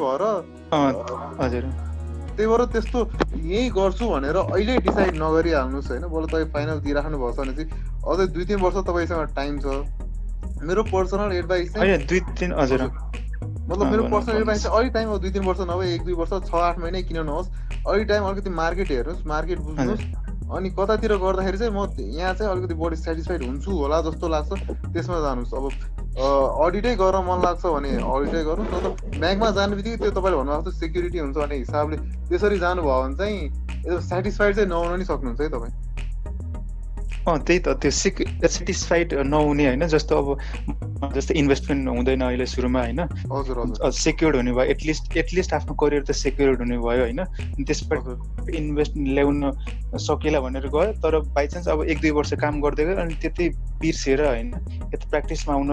[SPEAKER 2] भएर त्यस्तो यही गर्छु भनेर अहिले डिसाइड नगरिहाल्नुहोस् होइन। बरु तपाईँ फाइनल दिइराख्नु भएको छ भने चाहिँ अझै 2-3 वर्ष तपाईँसँग टाइम छ। मेरो पर्सनल एडभाइस चाहिँ
[SPEAKER 5] 2-3 हजुर
[SPEAKER 2] मतलब मेरो पर्सनल एडभाइस चाहिँ अहिले टाइम 2-3 वर्ष नभए 1-2 वर्ष 6-8 महिना किन नहोस् अहिले टाइम अलिकति मार्केट हेर्नुहोस् मार्केट बुझ्नुहोस् अनि कतातिर गर्दाखेरि चाहिँ म यहाँ चाहिँ अलिकति बढी सेटिस्फाइड हुन्छु होला जस्तो लाग्छ त्यसमा जानुहोस्। अब अडिटै गर्न मन लाग्छ भने अडिटै गर्नुहोस् न त ब्याङ्कमा जाने बित्तिकै त्यो तपाईँले भन्नुभएको जस्तो सेक्युरिटी हुन्छ भन्ने हिसाबले त्यसरी जानुभयो भने चाहिँ एकदम सेटिस्फाइड चाहिँ नहुन नि सक्नुहुन्छ है तपाईँ।
[SPEAKER 5] त्यही त त्यो सेटिस्फाइड नहुने होइन जस्तो अब जस्तो इन्भेस्टमेन्ट हुँदैन अहिले सुरुमा होइन सेक्योर्ड हुने भयो एटलिस्ट आफ्नो करियर त सेक्योर्ड हुने भयो होइन त्यसबाट इन्भेस्टमेन्ट ल्याउन सकेला भनेर गयो तर बाइचान्स अब 1-2 वर्ष काम गर्दै गयो अनि त्यतै बिर्सेर होइन यता प्र्याक्टिसमा आउन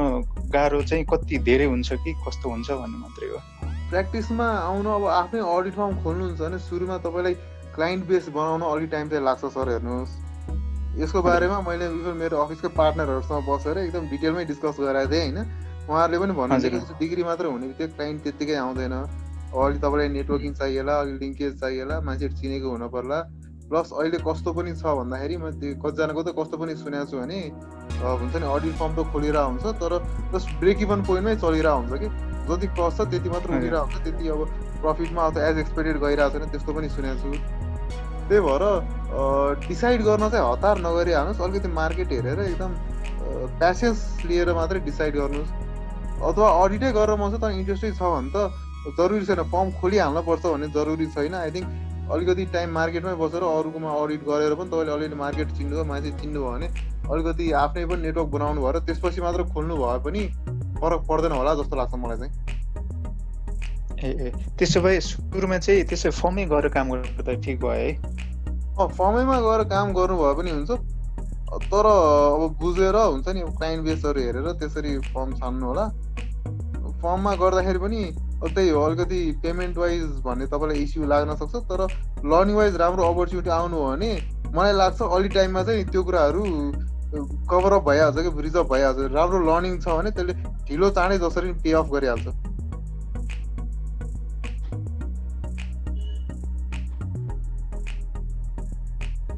[SPEAKER 5] गाह्रो चाहिँ कति धेरै हुन्छ कि कस्तो हुन्छ भन्ने मात्रै हो।
[SPEAKER 2] प्र्याक्टिसमा आउनु अब आफ्नै अडिट फर्म खोल्नुहुन्छ भने सुरुमा तपाईँलाई क्लाइन्ट बेस बनाउन अलिक टाइम चाहिँ लाग्छ सर। हेर्नुहोस् यसको बारेमा मैले इभन मेरो अफिसको पार्टनरहरूसँग बसेर एकदम डिटेलमै डिस्कस गराएको थिएँ होइन। उहाँहरूले पनि भन्नुहुन्छ कि डिग्री मात्र हुने बित्तिकै क्लाइन्ट त्यत्तिकै आउँदैन अलि तपाईँलाई नेटवर्किङ चाहिएला अलि लिङ्केज चाहिएला मान्छेहरू चिनेको हुन पर्ला प्लस अहिले कस्तो पनि छ भन्दाखेरि म त्यो कतिजनाको त कस्तो पनि सुनेको छु भने हुन्छ नि अडिट फर्म त खोलिरहेको हुन्छ तर जस्ट ब्रेक इभन पोइन्टमै चलिरहेको हुन्छ कि जति कस्ट छ त्यति मात्र उठिरहेको हुन्छ त्यति अब प्रफिटमा अथवा एज एक्सपेक्टेड गइरहेको छैन त्यस्तो पनि सुनेको छु। त्यही भएर डिसाइड गर्न चाहिँ हतार नगरी हाल्नुहोस् अलिकति मार्केट हेरेर एकदम प्यासेन्स लिएर मात्रै डिसाइड गर्नुहोस् अथवा अडिटै गरेर मन छ तर इन्ट्रेस्टै छ भने त जरुरी छैन फर्म खोलिहाल्न पर्छ भन्ने जरुरी छैन। आई थिङ्क अलिकति टाइम मार्केटमै बसेर अरूकोमा अडिट गरेर पनि तपाईँले अलिअलि मार्केट चिन्नुभयो मान्छे चिन्नुभयो भने अलिकति आफ्नै पनि नेटवर्क बनाउनु भयो र त्यसपछि मात्र खोल्नु भए पनि फरक पर्दैन होला जस्तो लाग्छ मलाई चाहिँ।
[SPEAKER 5] ए त्यसो भए सुरुमा चाहिँ त्यसो फर्मै गएर काम गर्दा ठिक भयो है।
[SPEAKER 2] फर्मैमा गएर काम गर्नु भए पनि हुन्छ तर अब बुझेर हुन्छ नि क्लाइन्ट बेसहरू हेरेर त्यसरी फर्म छान्नु होला। फर्ममा गर्दाखेरि पनि त्यही हो अलिकति पेमेन्ट वाइज भन्ने तपाईँलाई इस्यु लाग्न सक्छ तर लर्निङ वाइज राम्रो अपर्च्युनिटी आउनु हो भने मलाई लाग्छ अलि टाइममा चाहिँ त्यो कुराहरू कभरअप भइहाल्छ कि रिजर्भ भइहाल्छ। राम्रो लर्निङ छ भने त्यसले ढिलो चाँडै जसरी पे अफ गरिहाल्छ।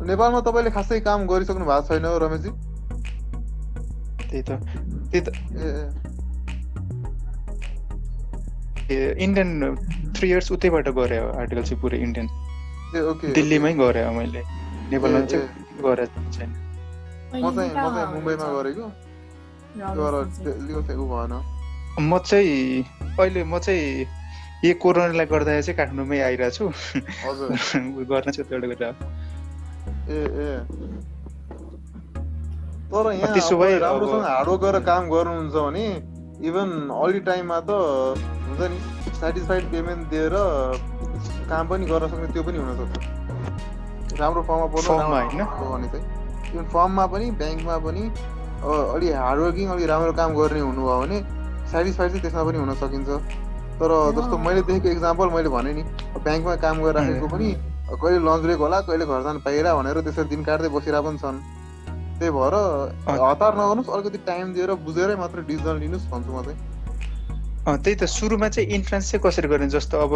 [SPEAKER 2] नेपालमा तपाईँले खासै काम गरिसक्नु भएको छैन हो रमेशजी?
[SPEAKER 5] त्यही त इन्डियन 3 इयर्स उतैबाट गरे हो आर्टिकलसिप पुरै इन्डियन दिल्लीमै गरे हो मैले नेपालमा चाहिँ गरे छैन।
[SPEAKER 2] म चाहिँ मुम्बईमा गरेको भएन।
[SPEAKER 5] म चाहिँ यो कोरोनाले गर्दा चाहिँ काठमाडौँमै आइरहेको छु गर्न चाहिँ एउटा कुरा
[SPEAKER 2] तर यहाँ
[SPEAKER 5] त्यसो भए
[SPEAKER 2] राम्रोसँग हार्डवर्क गरेर काम गर्नुहुन्छ भने इभन अलि टाइममा त हुन्छ नि सेटिस्फाइड पेमेन्ट दिएर काम पनि गर्न सक्ने त्यो पनि हुनसक्छ। राम्रो फर्ममा पर्नु भने चाहिँ इभन फर्ममा पनि ब्याङ्कमा पनि अलि हार्डवर्किङ अलि राम्रो काम गर्ने हुनुभयो भने सेटिस्फाइड चाहिँ त्यसमा पनि हुन सकिन्छ। तर जस्तो मैले देखेको एक्जाम्पल मैले भने नि ब्याङ्कमा काम गरिराखेको पनि कहिले लन्च ब्रेक होला कहिले घर जानु पाइला भनेर त्यसरी दिन काट्दै बसिरहेको पनि छन्। त्यही भएर हतार नगर्नुहोस् अलिकति टाइम दिएर बुझेरै मात्र डिसिजन लिनुहोस् भन्छु म चाहिँ।
[SPEAKER 5] त्यही त सुरुमा चाहिँ इन्ट्रान्स चाहिँ कसरी गर्ने जस्तो अब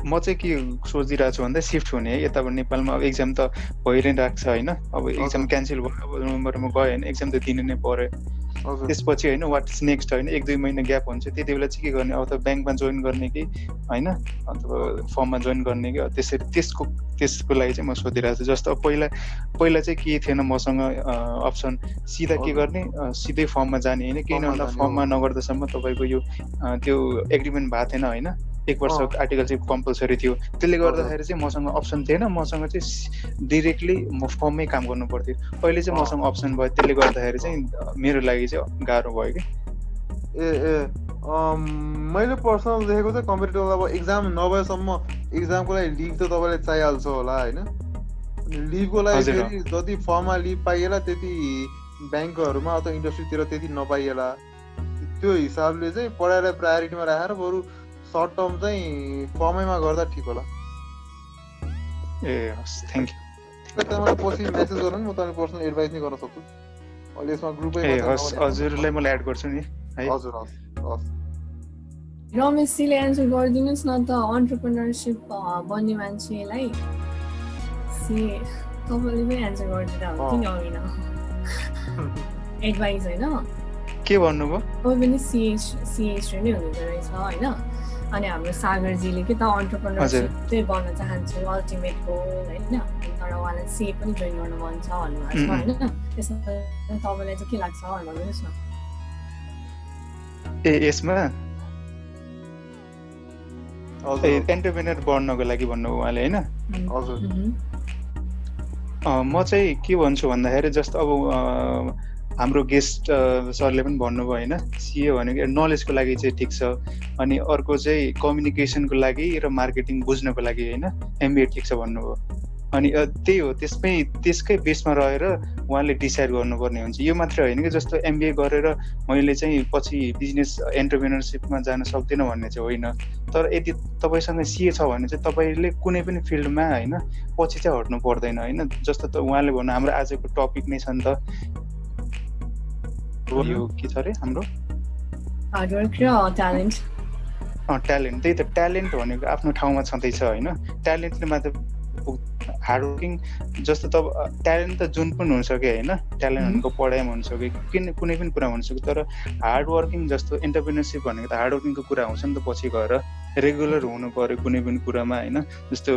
[SPEAKER 5] म चाहिँ के सोचिरहेको छु भन्दा सिफ्ट हुने है यता नेपालमा अब एक्जाम त भइ नै राख्छ होइन अब एक्जाम क्यान्सल भयो अब नोभेम्बरमा गयो होइन एक्जाम त दिनु नै पर्यो त्यसपछि होइन वाट इज नेक्स्ट होइन 1-2 महिना ग्याप हुन्छ त्यति बेला चाहिँ के गर्ने अथवा ब्याङ्कमा जोइन गर्ने कि होइन अथवा फर्ममा जोइन गर्ने कि त्यसरी त्यसको लागि चाहिँ म सोधिरहेको छु। जस्तो अब पहिला चाहिँ के थिएन मसँग अप्सन सिधा के गर्ने सिधै फर्ममा जाने होइन किन भन्दा फर्ममा नगर्दासम्म तपाईँको यो त्यो एग्रिमेन्ट भएको थिएन होइन 1 वर्ष आर्टिकल चाहिँ कम्पलसरी थियो त्यसले गर्दाखेरि चाहिँ मसँग अप्सन थिएन मसँग चाहिँ डिरेक्टली म फर्ममै काम गर्नु पर्थ्यो। अहिले चाहिँ मसँग अप्सन भयो त्यसले गर्दाखेरि चाहिँ मेरो लागि चाहिँ गाह्रो भयो कि
[SPEAKER 2] मैले पर्सनल देखेको चाहिँ कम्पिटेटिभ अब एक्जाम नभएसम्म एक्जामको लागि लिभ त तपाईँलाई चाहिहाल्छ होला होइन। लिभको लागि फेरि जति फर्ममा लिभ पाइएला त्यति ब्याङ्कहरूमा अथवा इन्डस्ट्रीतिर त्यति नपाइएला त्यो हिसाबले चाहिँ पढाइलाई प्रायोरिटीमा राखेर बरु सर्ट टर्म चाहिँ फर्मैमा गर्दा ठिक होला।
[SPEAKER 5] Thank you.
[SPEAKER 2] त्यहाँबाट पछि मेसेज गर्नु नि म तपाईँलाई पर्सनल एडभाइस नै गर्न सक्छु। अहिले यसमा ग्रुपै
[SPEAKER 5] हजुरलाई मैले एड गर्छु नि है।
[SPEAKER 2] हजुर हस्
[SPEAKER 1] रमेशजीले एन्सर गरिदिनुहोस् न त एन्टरप्रेन्योरसिप बन्ने मान्छेलाई तपाईँले पनि एन्सर गरिदिँदा हो किन होइन एडभाइस होइन
[SPEAKER 5] के भन्नुभयो
[SPEAKER 1] तपाईँ पनि सिएच नै हुनुहुँदो रहेछ होइन अनि हाम्रो सागरजीले के त एन्टरप्रेन्योरसिप चाहिँ बन्न चाहन्छु अल्टिमेट गोल होइन तर उहाँलाई सिए पनि जोइन गर्नु मन छ भन्नुभएको छ होइन त्यसमा तपाईँलाई चाहिँ के लाग्छ भन्नुहोस् न
[SPEAKER 5] यसमा एन्टरप्रेन्योर बन्नको लागि भन्नु उहाँले होइन
[SPEAKER 2] हजुर
[SPEAKER 5] म चाहिँ के भन्छु भन्दाखेरि जस्तो अब हाम्रो गेस्ट सरले पनि भन्नुभयो होइन सिए भनेको नलेजको लागि चाहिँ ठिक छ अनि अर्को चाहिँ कम्युनिकेसनको लागि र मार्केटिङ बुझ्नको लागि होइन एमबिए ठिक छ भन्नुभयो अनि त्यही हो त्यसकै बेसमा रहेर उहाँले डिसाइड गर्नुपर्ने हुन्छ यो मात्रै होइन कि जस्तो एमबिए गरेर मैले चाहिँ पछि बिजनेस एन्टरप्रेन्योरसिपमा जान सक्दिनँ भन्ने चाहिँ होइन तर यदि तपाईँसँग सिए छ भने चाहिँ तपाईँले कुनै पनि फिल्डमा होइन पछि चाहिँ हट्नु पर्दैन होइन जस्तो त उहाँले भन्नु हाम्रो आजको टपिक नै छ नि त यो के छ अरे हाम्रो ट्यालेन्ट त्यही त ट्यालेन्ट भनेको आफ्नो ठाउँमा छँदैछ होइन ट्यालेन्टले मात्र हार्डवर्किङ जस्तो त ट्यालेन्ट त जुन पनि हुनसक्यो होइन ट्यालेन्ट भनेको पढाइमा हुनसक्यो कुनै पनि कुरा हुनसक्यो तर हार्डवर्किङ जस्तो एन्टरप्रेन्योरसिप भनेको त हार्डवर्किङको कुरा आउँछ नि त पछि गएर रेगुलर हुनु पर्यो कुनै पनि कुरामा होइन जस्तो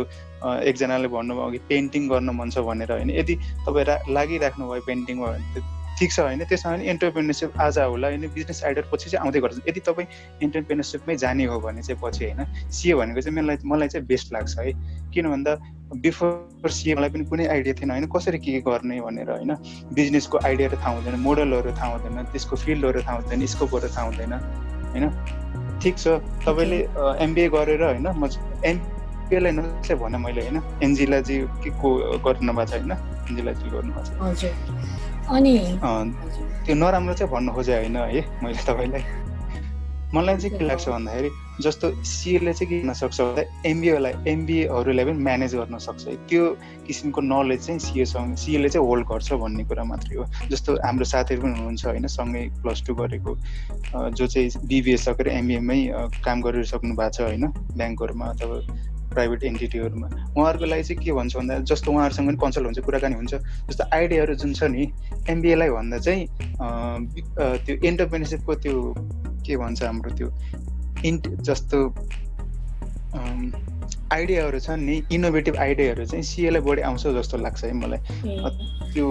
[SPEAKER 5] एकजनाले भन्नुभयो अघि पेन्टिङ गर्न मन छ भनेर होइन यदि तपाईँ लागिराख्नु भयो पेन्टिङमा भने ठिक छ होइन त्यसमा पनि एन्टरप्रेन्योरसिप आज होला होइन बिजनेस आइडिया पछि चाहिँ आउँदै गर्छ यदि तपाईँ एन्टरप्रेन्योरसिपमै जाने हो भने चाहिँ पछि होइन सिए भनेको चाहिँ मलाई चाहिँ बेस्ट लाग्छ है किन भन्दा बिफोर सिए मलाई पनि कुनै आइडिया थिएन होइन कसरी के गर्ने भनेर होइन बिजनेसको आइडियाहरू थाहा हुँदैन मोडलहरू थाहा हुँदैन त्यसको फिल्डहरू थाहा हुँदैन स्कोपहरू थाहा हुँदैन होइन ठिक छ तपाईँले एमबिए गरेर होइन म एमबिएलाई नचाहिँ भने मैले होइन एन्जिलाजी के को गर्नु भएको छ होइन एन्जिलाजी गर्नुभएको छ
[SPEAKER 1] अनि
[SPEAKER 5] त्यो नराम्रो चाहिँ भन्नु खोजे होइन है मैले तपाईँलाई मलाई चाहिँ के लाग्छ भन्दाखेरि जस्तो सिएले चाहिँ के गर्न सक्छ भन्दा एमबिएहरूलाई पनि म्यानेज गर्न सक्छ त्यो किसिमको नलेज चाहिँ सिएले चाहिँ होल्ड गर्छ भन्ने कुरा मात्रै हो जस्तो हाम्रो साथीहरू पनि हुनुहुन्छ होइन सँगै +2 गरेको जो चाहिँ बिबिए सकेर एमबिएमै काम गरिसक्नु भएको छ होइन ब्याङ्कहरूमा अथवा प्राइभेट एन्टिटीहरूमा उहाँहरूको लागि चाहिँ के भन्छ भन्दा जस्तो उहाँहरूसँग पनि कन्सल्ट हुन्छ कुराकानी हुन्छ जस्तो आइडियाहरू जुन छ नि एमबिएलाई भन्दा चाहिँ त्यो एन्टरप्रेन्योरसिपको त्यो के भन्छ हाम्रो त्यो जस्तो आइडियाहरू छन् नि इनोभेटिभ आइडियाहरू चाहिँ सिएलाई बढी आउँछ जस्तो लाग्छ है मलाई त्यो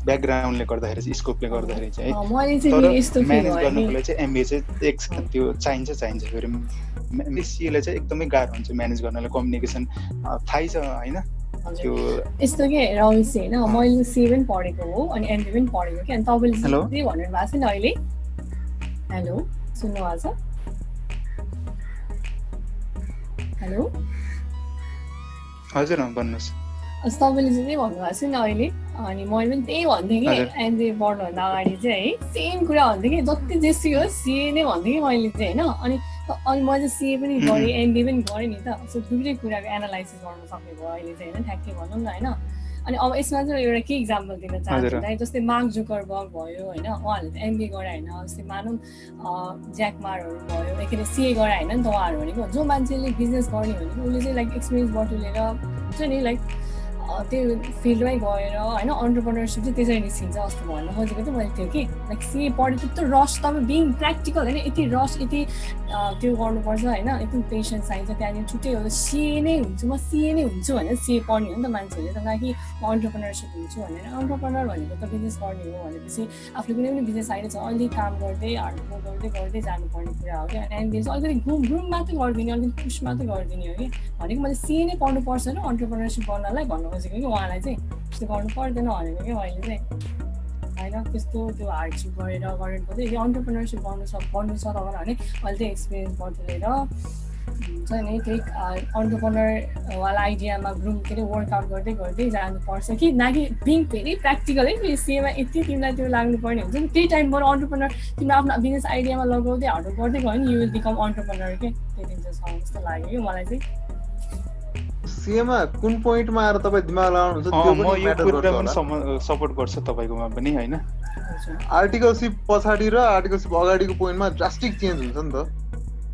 [SPEAKER 5] ब्याकग्राउन्डले गर्दाखेरि चाहिँ स्कोपले गर्दाखेरि चाहिँ म्यानेज गर्नुको लागि चाहिँ एमबिए चाहिँ एक त्यो चाहिन्छ फेरि सिएलाई चाहिँ एकदमै गाह्रो हुन्छ म्यानेज गर्नलाई कम्युनिकेसन थाहै छ होइन
[SPEAKER 1] त्यो यस्तो के रविस होइन मैले सिए पनि पढेको हो अनि एमबिए पनि पढेको कि अनि तपाईँले के भन्नु भएको छ नि अहिले हेलो सुन्नु भएको छ हेलो
[SPEAKER 5] हजुर भन्नुहोस्
[SPEAKER 1] तपाईँले चाहिँ त्यही भन्नुभएको छ नि अहिले अनि मैले पनि त्यही भन्थेँ कि एमबिए पढ्नुभन्दा अगाडि चाहिँ है सेम कुरा भन्थेँ कि जति जेसी हो सिए नै भन्थेँ कि मैले चाहिँ होइन अनि मैले चाहिँ सिए पनि गरेँ एमबिए पनि गरेँ नि त सो दुइटै कुराको एनालाइसिस गर्न सक्ने भयो अहिले चाहिँ होइन ठ्याक्कै भनौँ न होइन अनि अब यसमा चाहिँ एउटा के इक्जाम्पल दिन चाहन्छु है जस्तै मार्क जुकरबर्ग भयो होइन उहाँहरूले त एमबिए गरे होइन जस्तै मानौँ ज्याक मारहरू भयो एकखेर सिए गरे होइन नि त उहाँहरू भनेको जो मान्छेले बिजनेस गर्ने भनेको उसले चाहिँ लाइक एक्सपिरियन्स बटुलेर हुन्छ नि लाइक त्यो फिल्डमै गएर होइन एन्टरप्रेन्योरसिप चाहिँ त्यसरी निस्किन्छ जस्तो भन्न खोजेको चाहिँ मैले थियो कि लाइक सिए पढेँ त्यत्रो रस तपाईँ बिङ प्र्याक्टिकल होइन यति रस यति त्यो गर्नुपर्छ होइन एकदम पेसेन्स चाहिन्छ त्यहाँनिर छुट्टै हो सिए नै हुन्छु म सिए नै हुन्छु भनेर सिए पढ्ने हो नि त मान्छेहरूले त कि म एन्टरप्रेन्योरसिप हुन्छु भनेर एन्टरप्रेन्योर भनेको त बिजनेस गर्ने हो भनेपछि आफूले कुनै पनि बिजनेस आइडिया छ अलिक काम गर्दै हार्डवर्क गर्दै जानुपर्ने कुरा हो कि अनि एमबिए चाहिँ अलिकति घुम मात्रै गरिदिने अलिकति पुस मात्रै गरिदिने हो कि भनेको मैले सिए नै पढ्नुपर्छ होइन एन्टरप्रेन्योरसिप गर्नलाई भन्नु खोजेको कि उहाँलाई चाहिँ त्यस्तो गर्नु पर्दैन भनेको कि मैले चाहिँ होइन त्यस्तो त्यो हार्डसिप गरेर गरेको चाहिँ एन्टरप्रेन्योरसिप गर्नु छ तपाईँलाई भने अहिले चाहिँ एक्सपिरियन्स बटुलेर हुन्छ नि त्यही एन्टरप्रेन्योरवाला आइडियामा ग्रुप के अरे वर्कआउट गर्दै जानुपर्छ कि न कि बिङ फेरि प्र्याक्टिकल है फेरि सिएमा यति तिमीलाई त्यो लाग्नुपर्ने हुन्छ नि त्यही टाइमबाट एन्टरप्रेन्योर तिमीले आफ्नो बिजनेस आइडियामा लगाउँदै हार्डवर्क गर्दै गयो नि यु विल बिकम एन्टरप्रेन्योर के त्यो दिन चाहिँ छ जस्तो लाग्यो कि मलाई चाहिँ
[SPEAKER 2] सिएमा कुन पोइन्टमा आएर तपाईँ दिमाग लगाउनुहुन्छ त्यो पनि म्याटर गर्छ होला
[SPEAKER 5] सपोर्ट गर्छ तपाईँकोमा पनि होइन
[SPEAKER 2] आर्टिकलसिप पछाडि र आर्टिकलसिप अगाडिको पोइन्टमा ड्रास्टिक चेन्ज हुन्छ नि त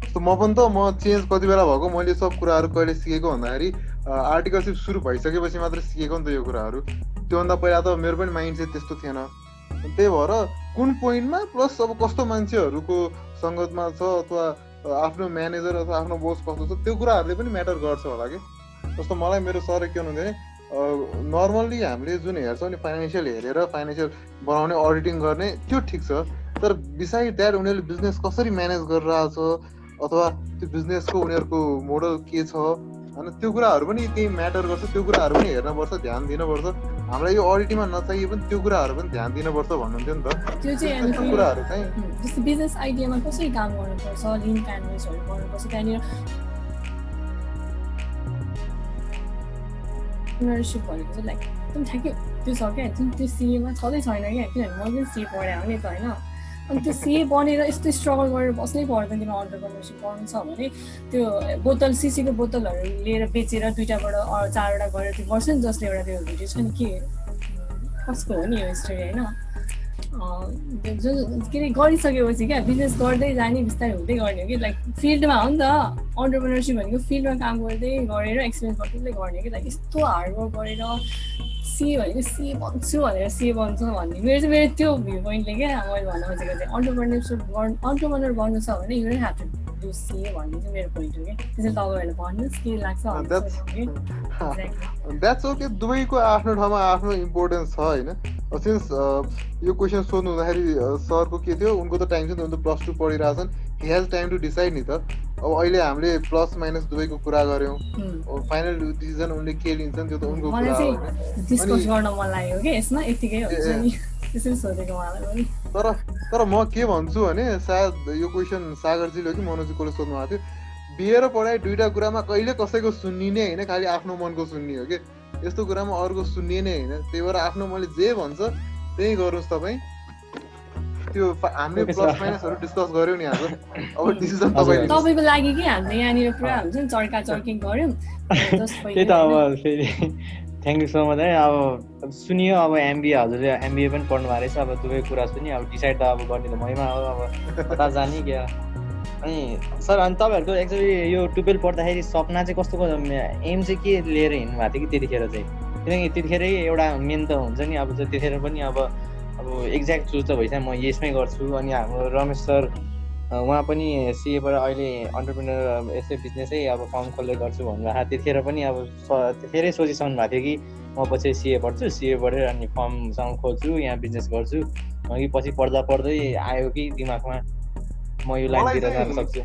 [SPEAKER 2] जस्तो म चेन्ज कति बेला भएको मैले सब कुराहरू कहिले सिकेको भन्दाखेरि आर्टिकलसिप सुरु भइसकेपछि मात्र सिकेको नि त यो कुराहरू त्योभन्दा पहिला त मेरो पनि माइन्ड सेट त्यस्तो थिएन त्यही भएर कुन पोइन्टमा प्लस अब कस्तो मान्छेहरूको सङ्गतमा छ अथवा आफ्नो म्यानेजर अथवा आफ्नो बोस कस्तो छ त्यो कुराहरूले पनि म्याटर गर्छ होला कि। जस्तो मलाई मेरो सरले के हुनुहुन्थ्यो भने नर्मल्ली हामीले जुन हेर्छौँ नि फाइनेन्सियल हेरेर फाइनेन्सियल बनाउने अडिटिङ गर्ने त्यो ठिक छ, तर बिसाइड द्याट उनीहरूले बिजनेस कसरी म्यानेज गरिरहेछ अथवा त्यो बिजनेसको उनीहरूको मोडल के छ होइन त्यो कुराहरू पनि त्यही म्याटर गर्छ। त्यो कुराहरू पनि हेर्नुपर्छ, ध्यान दिनुपर्छ। हामीलाई यो अडिटिङमा नचाहिए पनि त्यो कुराहरू पनि ध्यान दिनुपर्छ भन्नुहुन्थ्यो नि त।
[SPEAKER 1] त्यो चाहिँ
[SPEAKER 2] त्यो कुराहरू चाहिँ
[SPEAKER 1] जस्तो बिजनेस आइडियामा कसरी काम गर्नुपर्छ, लिन क्यानभसहरू गर्नुपर्छ, त्यहाँनिर एन्टरप्रेन्योरसिप भनेको चाहिँ लाइक एकदम ठ्याक्कै त्यो छ क्या, जुन त्यो सिएमा छँदै छैन क्या। किनभने म पनि सिए पढाएँ हो नि त होइन। अनि त्यो सिए बनेर यस्तो स्ट्रगल गरेर बस्नै पर्दैन। तिमीले एन्टरप्रेन्योरसिप गर्नु छ भने त्यो बोतल सिसीको बोतलहरू लिएर बेचेर 2टाबाट 4वटा गरेर त्यो गर्छ नि, जसले एउटा त्यो भिडियो छ नि के कसको हो नि यो स्टोरी होइन। जुन के अरे गरिसकेपछि क्या बिजनेस गर्दै जाने बिस्तारै हुँदै गर्ने हो कि। लाइक फिल्डमा हो नि त एन्टरप्रेन्योरसिप भनेको, फिल्डमा काम गर्दै गरेर एक्सपिरियन्स गर्दै गर्ने कि। लाइक यस्तो हार्डवर्क गरेर सिए भनेको सिए बन्छु भनेर सिए बन्छ भन्ने मेरो त्यो भ्यू पोइन्टले क्या मैले भन्न खोजेको चाहिँ एन्टरप्रेन्योर गर्नु छ भने you don't have to do CA भन्ने चाहिँ मेरो पोइन्ट हो कि। त्यसैले तपाईँहरूले भन्नुहोस् के लाग्छ
[SPEAKER 2] द्याट्स ओके। दुवैको आफ्नो ठाउँमा आफ्नो इम्पोर्टेन्स छ होइन। सिन्स यो क्वेसन सोध्नु हुँदाखेरि सरको के थियो, उनको त टाइम छ नि त, उनी त +2 पढिरहेछन्, he has time to decide नि त। अब अहिले हामीले प्लस माइनस दुवैको कुरा गऱ्यौँ, फाइनल डिसिजन उनले के लिन्छन् त्यो त उनको कुरा हो।
[SPEAKER 1] डिस्कस गर्न मन लाग्यो कि यसमा यतिकै हुन्छ नि, त्यसैले सोधेको उहाँलाई पनि।
[SPEAKER 2] तर म के भन्छु भने सायद यो क्वेसन सागरजीले हो कि मनोजी कोले सोध्नु भएको थियो, बिहे र पढाइ दुईटा कुरामा कहिले कसैको सुन्निने होइन, खालि आफ्नो मनको सुन्ने हो कि। यस्तो कुरामा अरूको सुन्ने नै होइन। त्यही भएर आफ्नो मनले जे भन्छ त्यही गर्नुहोस् तपाईँ। त्यो हामीले प्लस माइनसहरू डिस्कस गर्यौँ नि आज। अब डिसिजन
[SPEAKER 1] तपाईँको लागि कि हामीले यहाँनिर पुरा हुन्छ नि चर्का चर्की गर्यौँ।
[SPEAKER 3] त्यही त अब फेरि थ्याङ्क यू सो मच है। अब सुनियो, अब एमबिए हजुरले एमबिए पनि पढ्नु भएको रहेछ, अब दुवै कुरा सुन्यो। अब डिसाइड त अब गर्ने त मैमा हो, अब कता जाने क्या। अनि सर अनि तपाईँहरूको एक्चुअली यो 12 पढ्दाखेरि सपना चाहिँ कस्तो एम चाहिँ के लिएर हिँड्नु भएको थियो कि त्यतिखेर चाहिँ? किनकि त्यतिखेरै एउटा मेन त हुन्छ नि, अब त्यतिखेर पनि अब एक्ज्याक्ट चुज त भइसक्यो म यसमै गर्छु। अनि हाम्रो रमेश सर उहाँ पनि सिएबाट अहिले एन्टरप्रेन्योर यस्तै बिजनेसै अब फर्म खोल्दै गर्छु भन्नुभएको। त्यतिखेर पनि अब धेरै सोचिसक्नु भएको थियो कि म पछि सिए पढ्छु, सिए पढेर अनि फर्मसँग खोज्छु, यहाँ बिजनेस गर्छु। कि पछि पढ्दा पढ्दै आयो कि दिमागमा म यो लाइनतिर जान सक्छु?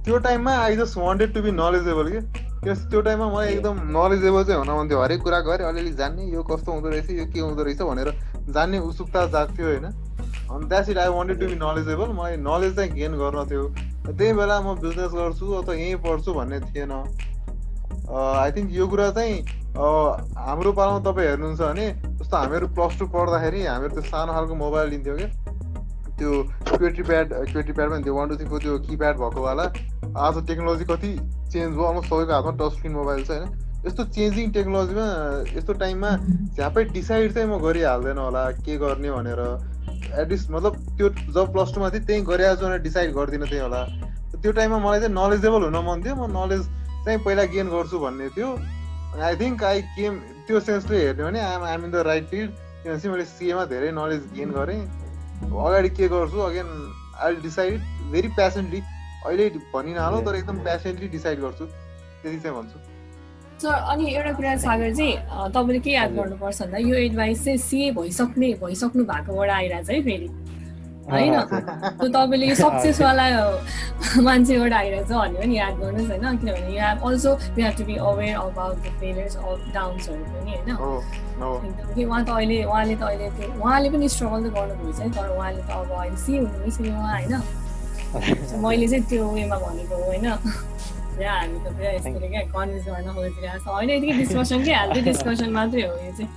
[SPEAKER 2] त्यो टाइममा I just wanted to be knowledgeable कि। त्यो टाइममा मलाई एकदम नलेजेबल चाहिँ हुन मन थियो। हरेक कुरा गरेँ, अलिअलि जान्ने, यो कस्तो हुँदो रहेछ, यो के हुँदो रहेछ भनेर जान्ने उत्सुकता जाग्थ्यो होइन। अनि that's it, I wanted to be knowledgeable. मलाई नलेज चाहिँ गेन गर्न थियो। त्यही बेला म बिजनेस गर्छु अथवा यहीँ पढ्छु भन्ने थिएन। आई थिङ्क यो कुरा चाहिँ हाम्रो पालामा तपाईँ हेर्नुहुन्छ भने जस्तो हामीहरू +2 पढ्दाखेरि हामीहरू त्यो सानो खालको मोबाइल लिन्थ्यौँ क्या, त्यो क्वेटी प्याडमा त्यो 1 2 3 4 त्यो किप्याड भएको वाला। आज टेक्नोलोजी कति चेन्ज भयो, अलमोस्ट सबैको हातमा टच स्क्रिन मोबाइल छ होइन। यस्तो चेन्जिङ टेक्नोलोजीमा यस्तो टाइममा झ्यापै डिसाइड चाहिँ म गरिहाल्दैन होला के गर्ने भनेर। एटलिस्ट मतलब त्यो जब +2 मा थिएँ त्यहीँ गरिरहेको छु भनेर डिसाइड गर्दिनँ थिएँ होला। त्यो टाइममा मलाई चाहिँ नलेजेबल हुन मन थियो, म नलेज चाहिँ पहिला गेन गर्छु भन्ने थियो। आई थिङ्क आई केम त्यो सेन्सले हेर्ने भने I'm in the right field. किनभने मैले सिएमा धेरै नलेज गेन गरेँ। अगाडि के गर्छु again I will decide very प्यासनेटली। अहिले भनिनहालौँ तर एकदम प्यासनेटली डिसाइड गर्छु, त्यति चाहिँ भन्छु।
[SPEAKER 1] सर अनि एउटा कुरा सागर चाहिँ तपाईँले के याद गर्नुपर्छ भन्दा यो एडभाइस चाहिँ सिए भइसक्नु भएकोबाट आइरहेछ है फेरि होइन। त्यो तपाईँले यो सक्सेसवाला मान्छेबाट आइरहेछ भन्ने पनि याद गर्नुहोस् होइन। किनभने you have also you have to be aware about the failures of डाउन्सहरू पनि होइन। उहाँले पनि स्ट्रगल त गर्नुभएको छ है, तर उहाँले त अब अहिले सिए हुनु भइसक्यो उहाँ होइन। मैले चाहिँ त्यो वेमा भनेको होइन। हामी त पुरा यस्तोले क्या कन्भिन्स गर्न खोजिरहेको छ होइन। यतिकै डिस्कसन के हाल्दै डिस्कसन मात्रै हो यो चाहिँ।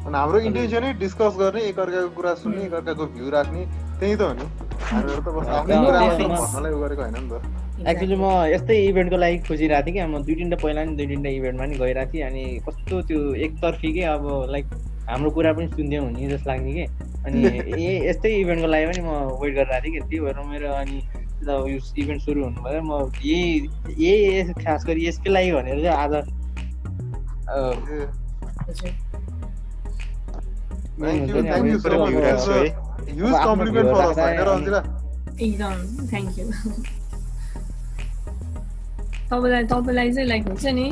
[SPEAKER 2] हाम्रो इन्टेन्सनै डिस्कस गर्ने, एकअर्काको कुरा सुन्ने, एकअर्काको भ्यू राख्ने, त्यही त हो नि। हामीहरू त बस आफ्नै कुरा भन्नलाई उ गरेको होइन नि त।
[SPEAKER 3] एक्चुअली म यस्तै इभेन्टको लागि खोजिरहेको थिएँ कि म 2-3टा पहिला नि 2-3टा इभेन्टमा नि गइरहेको थिएँ। अनि कस्तो त्यो एकतर्फी के अब लाइक हाम्रो कुरा पनि सुन्थ्यौँ हुने जस्तो लाग्ने कि। अनि यस्तै इभेन्टको लागि पनि म वेट गरिरहेको थिएँ कि। त्यही भएर मेरो अनि यो इभेन्ट सुरु हुनु भयो। म यही खास गरी यसकै लागि भनेर चाहिँ आज
[SPEAKER 2] Thank you so much. It's a huge compliment for us, right, Ranjila?
[SPEAKER 1] एकदम थ्याङ्क यू। तपाईँलाई चाहिँ लाइक हुन्छ नि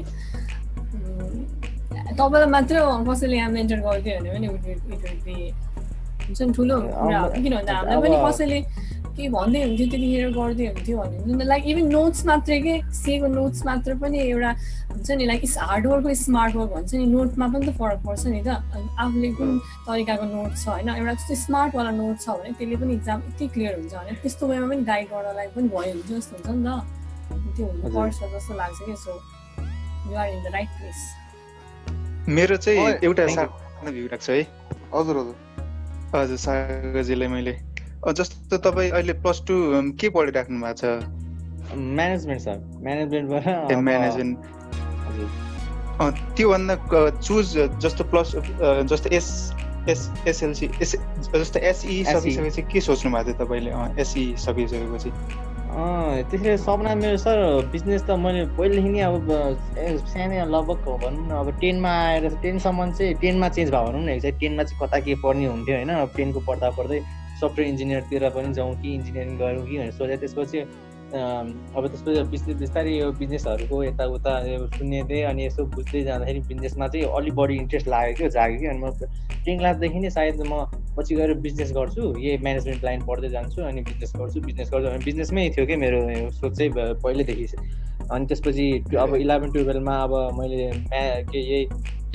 [SPEAKER 1] तपाईँलाई मात्र कसैले यहाँ मेन्टर गरिदियो भने पनि इट वुड बी हुन्छ नि ठुलो कुरा हो। किन भन्दा हामीलाई पनि कसैले के भन्दै हुन्थ्यो त्यतिखेर गर्दै हुन्थ्यो भने लाइक इभन नोट्स मात्रै के सिएको नोट्स मात्र पनि एउटा हुन्छ नि like hard work smart work भन्छ नि नोटमा पनि त फरक पर्छ नि त। आफूले कुन तरिकाको नोट छ होइन एउटा जस्तो स्मार्टवाला नोट छ भने त्यसले पनि इक्जाम यति क्लियर हुन्छ भने त्यस्तो वेमा पनि गाइड गर्नलाई पनि भयो हुन्छ जस्तो हुन्छ नि त। त्यो हुनुपर्छ जस्तो लाग्छ कि so you are in the right place.
[SPEAKER 5] मेरो चाहिँ एउटा सानो भ्यू राख्छु है।
[SPEAKER 2] हजुर हजुर
[SPEAKER 5] हजुर सागरजीलाई मैले जस्तो तपाईँ अहिले +2 के पढिराख्नु भएको छ?
[SPEAKER 3] Management sir. म्यानेजमेन्टबाट
[SPEAKER 5] म्यानेजमेन्ट। त्योभन्दा चुज जस्तो जस्तो एसएलसी जस्तो एसई सकिसकेपछि के सोच्नु भएको थियो तपाईँले? एसई सकिसकेपछि
[SPEAKER 3] त्यसरी सपना मेरो सर बिजनेस त मैले पहिलेदेखि नै अब सानै लगभग भनौँ न अब 10मा आएर 10सम्म चाहिँ 10मा चेन्ज भयो भनौँ न। एक्ज्याक्ट 10मा चाहिँ कता के पढ्ने हुन्थ्यो होइन। 10को पढ्दा पढ्दै सफ्टवेयर इन्जिनियरतिर पनि जाउँ कि इन्जिनियरिङ गरौँ कि भनेर सोचेँ। त्यसपछि अब त्यसपछि बिस्तारै यो बिजनेसहरूको यताउता सुन्ने थिएँ अनि यसो बुझ्दै जाँदाखेरि बिजनेसमा चाहिँ अलिक बढी इन्ट्रेस्ट लाग्यो क्या जाग्यो कि। अनि म 10 क्लासदेखि नै सायद म पछि गएर बिजनेस गर्छु यही म्यानेजमेन्ट लाइन पढ्दै जान्छु अनि बिजनेस गर्छु अनि बिजनेसमै थियो क्या मेरो सोच चाहिँ पहिल्यैदेखि। अनि त्यसपछि अब 11-12मा अब मैले यही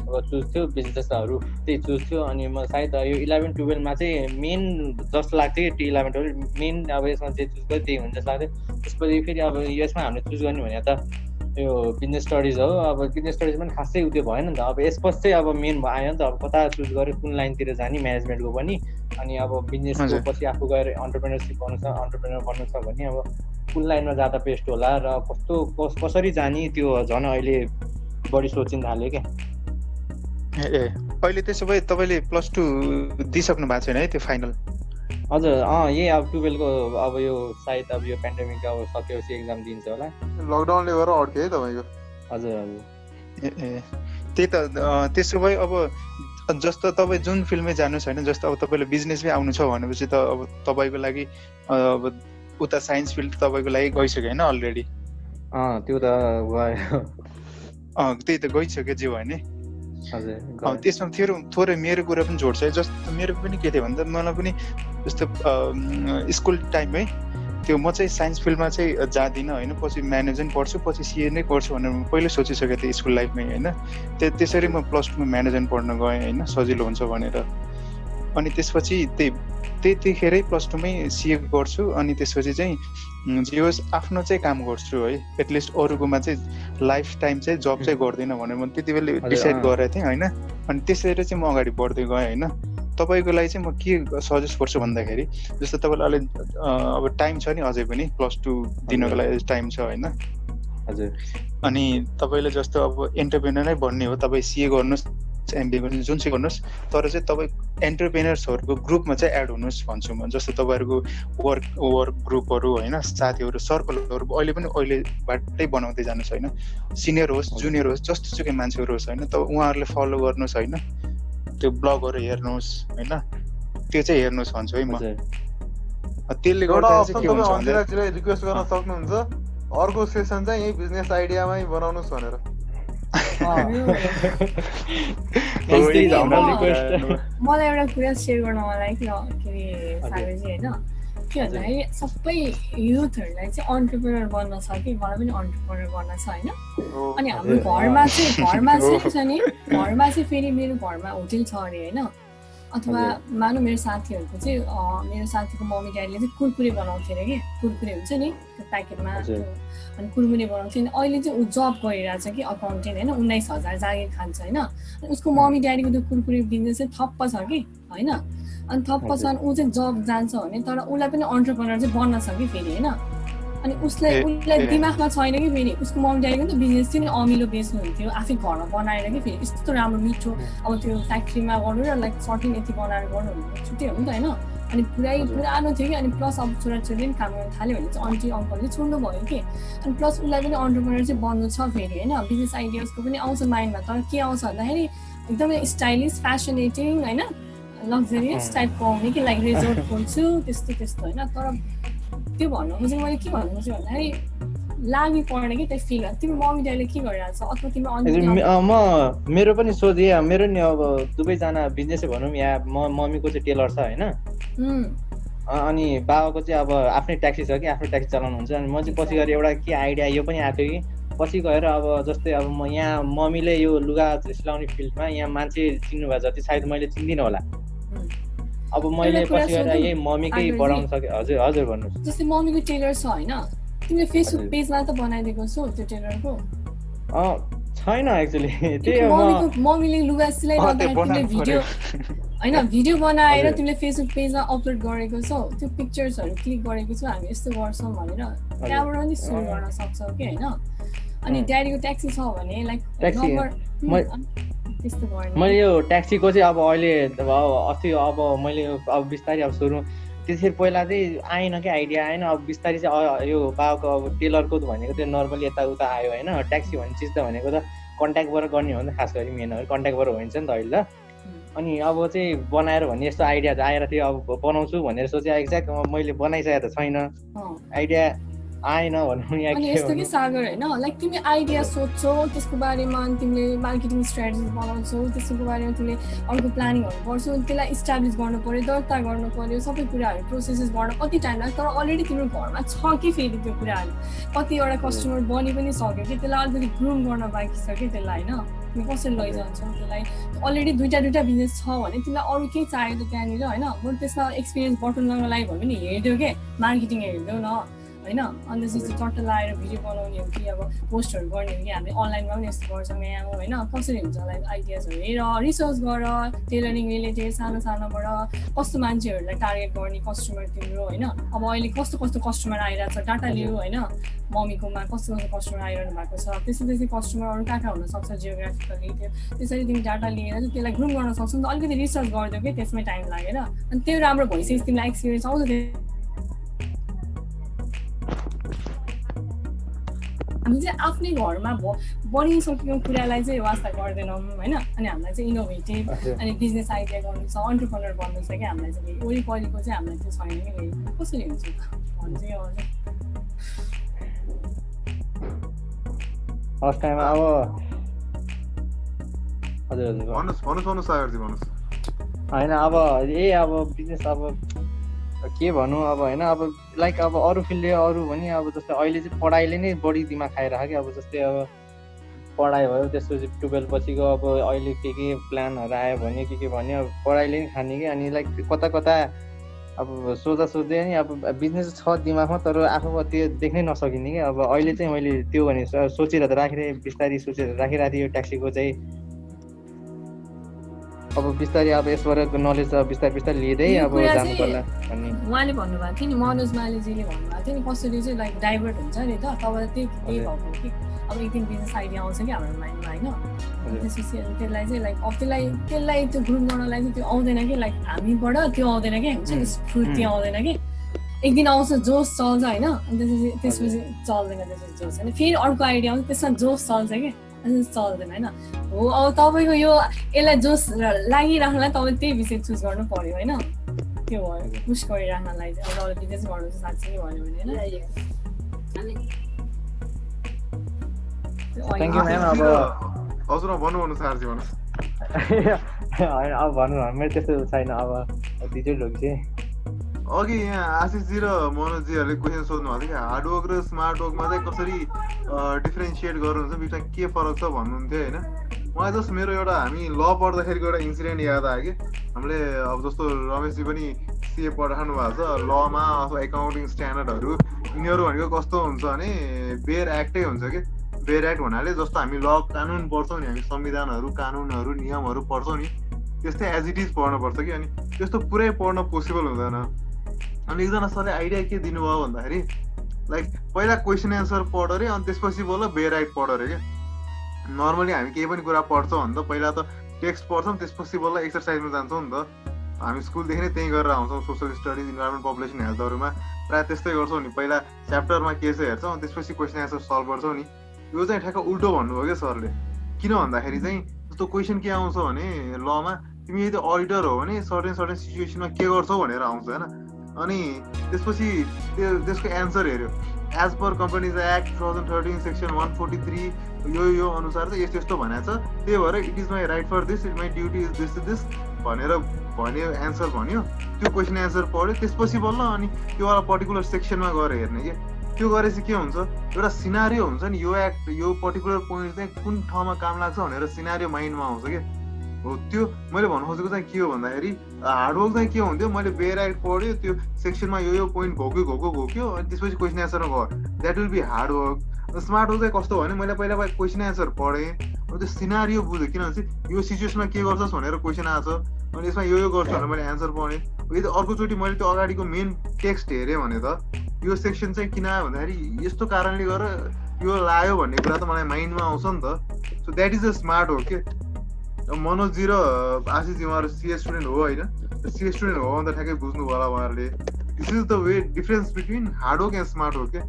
[SPEAKER 3] अब चुज थियो बिजनेसहरू त्यही चुज थियो। अनि म सायद यो 11-12मा चाहिँ मेन जस्तो लाग्थ्यो कि 11-12 मेन अब यसमा जे चुज गरेँ त्यही हुन्छ जस्तो लाग्थ्यो। त्यसपछि फेरि अब यसमा हामीले चुज गर्ने भने त यो बिजनेस स्टडिज हो। अब बिजनेस स्टडिज पनि खासै उत्यो भएन नि त। अब यसपछि चाहिँ अब मेन आयो नि त अब कता चुज गरेर कुन लाइनतिर जाने म्यानेजमेन्टको पनि। अनि अब बिजनेसको पछि आफू गएर अन्टरप्रेनरसिप गर्नु छ अन्टरप्रेनर बन्नु छ भने अब कुन लाइनमा जाँदा बेस्ट होला र कसरी जाने त्यो झन् अहिले बढी सोचिन थाल्यो क्या।
[SPEAKER 5] अहिले त्यसो भए तपाईँले +2 दिइसक्नु भएको छैन है त्यो फाइनल?
[SPEAKER 3] हजुर यही अब 12को अब यो सायद अब यो पेन्डेमिक अब सकेपछि एक्जाम दिन्छ होला।
[SPEAKER 2] लकडाउनले गर्दा अड्क्यो है तपाईँको?
[SPEAKER 3] हजुर हजुर
[SPEAKER 5] त्यही त। त्यसो भए अब जस्तो तपाईँ जुन फिल्डमै जानुहोस् होइन जस्तो अब तपाईँले बिजनेसमै आउनु छ भनेपछि त अब तपाईँको लागि अब उता साइन्स फिल्ड तपाईँको लागि गइसक्यो होइन अलरेडी?
[SPEAKER 3] त्यो त गयो।
[SPEAKER 5] त्यही त गइसक्यो जे भयो नि।
[SPEAKER 3] हजुर
[SPEAKER 5] त्यसमा थोरै मेरो कुरा पनि जोड्छ है। जस्तो मेरो पनि के थियो भन्दा मलाई पनि जस्तो स्कुल टाइममै त्यो म चाहिँ साइन्स फिल्डमा चाहिँ जाँदिनँ होइन। पछि म्यानेजमेन्ट पढ्छु पछि सिए नै गर्छु भनेर म पहिल्यै सोचिसकेको थिएँ स्कुल लाइफमै होइन। त्यसरी म +2मा म्यानेजमेन्ट पढ्न गएँ होइन सजिलो हुन्छ भनेर। अनि त्यसपछि त्यतिखेरै +2मै सिए गर्छु। अनि त्यसपछि चाहिँ जे होस् आफ्नो चाहिँ काम गर्छु है। एटलिस्ट अरूकोमा चाहिँ लाइफ टाइम चाहिँ जब चाहिँ गर्दिनँ भनेर म त्यति बेला डिसाइड गरेको थिएँ होइन। अनि त्यसरी चाहिँ म अगाडि बढ्दै गएँ होइन। तपाईँको लागि चाहिँ म के सजेस्ट गर्छु भन्दाखेरि जस्तो तपाईँलाई अब टाइम छ नि अझै पनि +2 दिनको लागि टाइम छ होइन।
[SPEAKER 3] हजुर
[SPEAKER 5] अनि तपाईँले जस्तो अब एन्टरप्रेनरै बन्ने हो तपाईँ सिए गर्नुहोस् एमबिए गर्नुहोस् जुन चाहिँ गर्नुहोस् तर चाहिँ तपाईँ एन्टरप्रेनर्सहरूको ग्रुपमा चाहिँ एड हुनुहोस् भन्छु म। जस्तो तपाईँहरूको वर्क ग्रुपहरू होइन साथीहरू सर्कलहरू अहिलेबाटै बनाउँदै जानुहोस् होइन। सिनियर होस् जुनियर होस् जस्तो सुकै मान्छेहरू होस् होइन त उहाँहरूले फलो गर्नुहोस् होइन। त्यो ब्लगहरू हेर्नुहोस् होइन त्यो चाहिँ हेर्नुहोस् भन्छु है म। त्यसले गर्दा चाहिँ के हुन्छ
[SPEAKER 2] भन्दा रिक्वेस्ट गर्न सक्नुहुन्छ अर्को सेसन चाहिँ यही बिजनेस आइडियामै बनाउनुहोस् भनेर।
[SPEAKER 1] मलाई एउटा कुरा सेयर गर्न मलाई के अरे सागरजी होइन के भन्दाखेरि सबै युथहरूलाई चाहिँ अन्टरप्रेनर बन्न छ कि मलाई पनि अन्टरप्रेनर बन्न छ होइन। अनि हाम्रो घरमा चाहिँ फेरि मेरो घरमा होटेल छ अरे होइन। अथवा मानौँ मेरो साथीहरूको चाहिँ मेरो साथीको मम्मी ड्याडीले चाहिँ कुरकुरे बनाउँथ्यो अरे कि कुरकुरे हुन्छ नि त्यो प्याकेटमा अनि कुरकुरे बनाउँथ्यो नि। अहिले चाहिँ ऊ जब गरिरहेछ कि अकाउन्टेन्ट होइन 19,000 जागिर खान्छ होइन। अनि उसको मम्मी ड्याडीको त्यो कुरकुरे बिजनेस चाहिँ थप्प छ कि होइन। अनि थप्प छ अनि ऊ चाहिँ जब जान्छ भने तर उसलाई पनि अन्टरप्रेनर चाहिँ बन्न छ कि फेरि होइन। अनि उसलाई दिमागमा छैन कि फेरि उसको मम्मी ड्याडीको नि त बिजनेस थियो नि अमिलो बेच्नुहुन्थ्यो आफै घरमा बनाएर कि फेरि यस्तो राम्रो मिठो अब त्यो फ्याक्ट्रीमा गर्नु र लाइक सर्टिन यति बनाएर गर्नु भने छुट्टै हो नि त होइन। अनि पुरानो थियो कि अनि प्लस अब छोराछोरीले पनि काम गर्न थाल्यो भने चाहिँ आन्टी अङ्कलले छोड्नु भयो कि। अनि प्लस उसलाई पनि अन्टरप्रेनर चाहिँ बन्नु छ फेरि होइन। बिजनेस आइडियाजको पनि आउँछ माइन्डमा तर के आउँछ भन्दाखेरि एकदमै स्टाइलिस फेसनेटिङ होइन लग्जरियस टाइपको आउने कि लाइक रिजोर्ट खोल्छु त्यस्तो त्यस्तो होइन। तर त्यो भन्नु चाहिँ मैले के भन्नु चाहिँ भन्दाखेरि लागि पर्ने कि त्यो फिल तिम्रो मम्मी ड्याडीले के गरिरहेको छ अथवा तिम्रो
[SPEAKER 3] मेरो पनि सोच मेरो नि अब दुवैजना बिजनेसै भनौँ या मम्मीको चाहिँ टेलर छ होइन अनि बाबाको चाहिँ अब आफ्नै ट्याक्सी छ कि आफ्नो ट्याक्सी चलाउनुहुन्छ। अनि म चाहिँ पछि गएर एउटा के आइडिया यो पनि आएको थियो कि पछि गएर अब जस्तै अब म यहाँ मम्मीले यो लुगा सिलाउने फिल्डमा यहाँ मान्छे चिन्नु भएको जति सायद मैले चिन्दिनँ होला। अब मैले पछि गएर यही मम्मीकै बढाउन सकेँ। हजुर हजुर भन्नुहोस्।
[SPEAKER 1] जस्तै मम्मीको टेलर छ होइन तिमीले फेसबुक पेजमा त बनाइदिएको छौ त्यो टेलरको?
[SPEAKER 3] छैन एक्चुअली त्यही
[SPEAKER 1] मम्मीले लुगा सिलाइरहँदा तिमीले भिडियो होइन भिडियो बनाएर तिमीले फेसबुक पेजमा अपलोड गरेको छौ त्यो पिक्चर्सहरू क्लिक गरेको छौ हामी यस्तो गर्छौँ भनेर त्यहाँबाट पनि सुरु गर्न सक्छौ कि होइन। अनि ड्याडीको ट्याक्सी छ भने लाइक त्यस्तो गर्ने।
[SPEAKER 3] मैले यो ट्याक्सीको चाहिँ अब अहिले अस्ति अब मैले अब बिस्तारै अब सुरु त्यसरी पहिला चाहिँ आएन क्या आइडिया आएन। अब बिस्तारै चाहिँ यो बाबाको अब टेलरको भनेको चाहिँ नर्मली यताउता आयो होइन। ट्याक्सी भन्ने चिज त भनेको त कन्ट्याक्टबाट गर्ने हो नि त खास गरी मेन हो कन्ट्याक्टबाट हुन्छ नि त अहिले त। अनि अब चाहिँ बनाएर भन्ने यस्तो आइडिया आएर थियो अब बनाउँछु भनेर सोचेँ एक्ज्याक्ट मैले बनाइसकेको त छैन आइडिया आएन भनौँ।
[SPEAKER 1] अनि यस्तो कि सागर होइन लाइक तिमी आइडिया सोध्छौ त्यसको बारेमा तिमीले मार्केटिङ स्ट्राटेजी बनाउँछौ त्यसको बारेमा तिमीले अर्को प्लानिङहरू गर्छौ त्यसलाई इस्टाब्लिस गर्नु पर्यो दर्ता गर्नु पर्यो सबै कुराहरू प्रोसेसेस गर्न कति टाइम लाग्छ। तर अलरेडी तिम्रो घरमा छ कि फेरि त्यो कुराहरू कतिवटा कस्टमर बनि पनि सक्यो कि त्यसलाई अलिकति ग्रुम गर्न बाँकी छ कि त्यसलाई होइन तिमी कसरी लैजान्छौ त्यसलाई अलरेडी दुईवटा बिजनेस छ भने तिमीलाई अरू केही चाहियो त त्यहाँनिर होइन। बरु त्यसमा एक्सपिरियन्स बटुल्नको लागि भयो भने हेरिदेऊ के मार्केटिङ हेरिदेऊ न होइन। अन्त चाहिँ टट्ट लाएर भिडियो बनाउने हो कि अब पोस्टहरू गर्ने हो कि हामीले अनलाइनमा पनि यस्तो गर्छौँ यहाँ होइन कसरी हुन्छ लाइक आइडियाजहरू हेर रिसर्च गर टेलरिङ रिलेटेड सानो सानोबाट कस्तो मान्छेहरूलाई टार्गेट गर्ने कस्टमर तिम्रो होइन। अब अहिले कस्तो कस्तो कस्टमर आइरहेको छ डाटा लियो होइन मम्मीकोमा कस्तो कस्तो कस्टमर आइरहनु भएको छ त्यस्तै कस्टमर अरू कहाँ कहाँ हुनसक्छ जियोग्राफिकली त्यो त्यसरी तिमी डाटा लिएर चाहिँ त्यसलाई ग्रुम गर्न सक्छौ नि त। अलिकति रिसर्च गरिदियो कि त्यसमै टाइम लागेर अनि त्यो राम्रो भइसकेपछि तिमीलाई एक्सपिरियन्स आउँछ। हामी चाहिँ आफ्नै घरमा बनिसकेको कुरालाई चाहिँ वास्ता गर्दैनौँ होइन। अनि हामीलाई चाहिँ इनोभेटिभ अनि बिजनेस आइडिया गर्नु छ अन्टरप्रेन्योर बन्नु छ कि हामीलाई चाहिँ वरिपरिको चाहिँ हामीलाई त्यो छैन कि कसरी हुन्छ भन्छु कि
[SPEAKER 3] फर्स्ट टाइम अब हजुर
[SPEAKER 2] भन्नुहोस् सागरजी भन्नुहोस्।
[SPEAKER 3] होइन अब यही अब बिजनेस अब के भनौँ अब होइन अब लाइक अब अरू फिल्डले अरू भने अब जस्तै अहिले चाहिँ पढाइले नै बढी दिमाग खाइरहेको कि अब जस्तै अब पढाइ भयो त्यसपछि 12 पछिको अब अहिले के प्लानहरू आयो भने के भन्यो अब पढाइले नै खाने कि। अनि लाइक कता कता अब सोच्दै नि अब बिजनेस छ दिमागमा तर आफूमा त्यो देख्नै नसकिने कि। अब अहिले चाहिँ मैले त्यो भने सोचेर त राखिरहेँ बिस्तारै सोचेर राखिरहेको थिएँ यो ट्याक्सीको चाहिँ अब बिस्तारै अब यसबाट नलेज बिस्तारै लिँदै अब जानु पर्ला भन्ने
[SPEAKER 1] उहाँले भन्नुभएको थियो नि मनोज मालेजीले भन्नुभएको थियो नि कसरी चाहिँ लाइक डाइभर्ट हुन्छ नि त तब त्यही भएको कि अब एक दिन बिजनेस आइडिया आउँछ कि हाम्रो माइन्डमा होइन। त्यसपछि त्यसलाई चाहिँ लाइक अब त्यसलाई त्यो ग्रुप गर्नलाई चाहिँ त्यो आउँदैन कि लाइक हामीबाट त्यो आउँदैन कि हुन्छ नि स्फूर्ति आउँदैन कि एक दिन आउँछ जोस चल्छ होइन। अनि त्यसपछि चल्दैन त्यसपछि जोस होइन फेरि अर्को आइडिया आउँछ त्यसमा जोस चल्छ कि चल्दैन होइन। हो अब तपाईँको यो यसलाई जोस लागिराख्नलाई तपाईँ त्यही विषय चुज गर्नु पर्यो होइन। त्यो भयो पुस गरिराख्नलाई चाहिँ अब बिजनेस गर्नु चाहिँ साँच्चै नै भन्यो भने होइन।
[SPEAKER 2] हजुर भन्नु सारजी भन्नुहोस्।
[SPEAKER 3] होइन अब भन्नु मेरो त्यस्तो छैन अब डिटेल हो कि
[SPEAKER 2] अघि यहाँ आशिषजी र मनोजजीहरूले क्वेसन सोध्नु भएको थियो कि हार्डवर्क र स्मार्ट वर्कमा चाहिँ कसरी डिफ्रेन्सिएट गर्नुहुन्छ बिचमा के फरक छ भन्नुहुन्थ्यो होइन। मलाई जस्ट मेरो एउटा हामी ल पढ्दाखेरिको एउटा इन्सिडेन्ट याद आयो कि हामीले अब जस्तो रमेशजी पनि सिए पढाउनु भएको छ लमा अथवा एकाउन्टिङ स्ट्यान्डर्डहरू यिनीहरू भनेको कस्तो हुन्छ भने बेयर एक्टै हुन्छ कि। बेयर एक्ट भन्नाले जस्तो हामी ल कानुन पढ्छौँ नि हामी संविधानहरू कानुनहरू नियमहरू पढ्छौँ नि त्यस्तै एज इट इज पढ्नुपर्छ कि। अनि त्यस्तो पुरै पढ्न पोसिबल हुँदैन। अनि एकजना सरले आइडिया के दिनुभयो भन्दाखेरि लाइक पहिला क्वेसन एन्सर पढ अरे अनि त्यसपछि बोल बेयर एक्ट पढ अरे क्या। नर्मली हामी केही पनि कुरा पढ्छौँ भने त पहिला त टेक्स्ट पढ्छौँ त्यसपछि बोल एक्सर्साइजमा जान्छौँ नि त। हामी स्कुलदेखि नै त्यहीँ गरेर आउँछौँ सोसल स्टडिज इन्भाइरोमेन्ट पपुलेसन हेल्थहरूमा प्रायः त्यस्तै गर्छौँ नि। पहिला च्याप्टरमा के छ हेर्छौँ अनि त्यसपछि क्वेसन एन्सर सल्भ गर्छौँ नि। यो चाहिँ ठ्याक्क उल्टो भन्नुभयो क्या सरले। किन भन्दाखेरि चाहिँ जस्तो क्वेसन के आउँछ भने लमा तिमी यदि अडिटर हो भने सर्टेन सिचुएसनमा के गर्छौ भनेर आउँछ हैन अनि त्यसपछि त्यसको एन्सर हेर्यो as per companies act 2013 section 143 यो अनुसार चाहिँ यस्तो भनेको छ त्यही भएर it is my right for this it my duty is this भनेर भन्यो एन्सर भन्यो त्यो क्वेसन एन्सर पढ्यो त्यसपछि बल्ल अनि त्यो वाला पर्टिकुलर सेक्सनमा गएर हेर्ने के त्यो गरेपछि के हुन्छ एउटा सिनारियो हुन्छ नि यो एक्ट यो पर्टिकुलर पोइन्ट चाहिँ कुन ठाउँमा काम लाग्छ भनेर सिनारियो माइन्डमा आउँछ के हो त्यो मैले भन्नु खोजेको चाहिँ के हो भन्दाखेरि हार्डवर्क चाहिँ के हुन्थ्यो मैले बेयर एक्ट पढ्यो त्यो सेक्सनमा यो पोइन्ट घोक्यो अनि त्यसपछि क्वेसन एन्सरमा गयो that will be hard work smart work चाहिँ कस्तो भने मैले पहिला क्वेसन एन्सर पढेँ अनि त्यो सिनारियो बुझेँ किनभने यो सिचुएसनमा के गर्छस् भनेर क्वेसन आएको छ अनि यसमा यो गर्छु भनेर मैले एन्सर पढेँ यदि अर्कोचोटि मैले त्यो अगाडिको मेन टेक्स्ट हेरेँ भने त यो सेक्सन चाहिँ किन आयो भन्दाखेरि यस्तो कारणले गरेर यो लाग्यो भन्ने कुरा त मलाई माइन्डमा आउँछ नि त so that is a smart हो के मनोजी र आशिषजी उहाँहरू सिए स्टुडेन्ट हो होइन सिए स्टुडेन्ट हो भने त ठ्याक्कै बुझ्नु होला उहाँहरूले this is the way difference between hard work and smart work के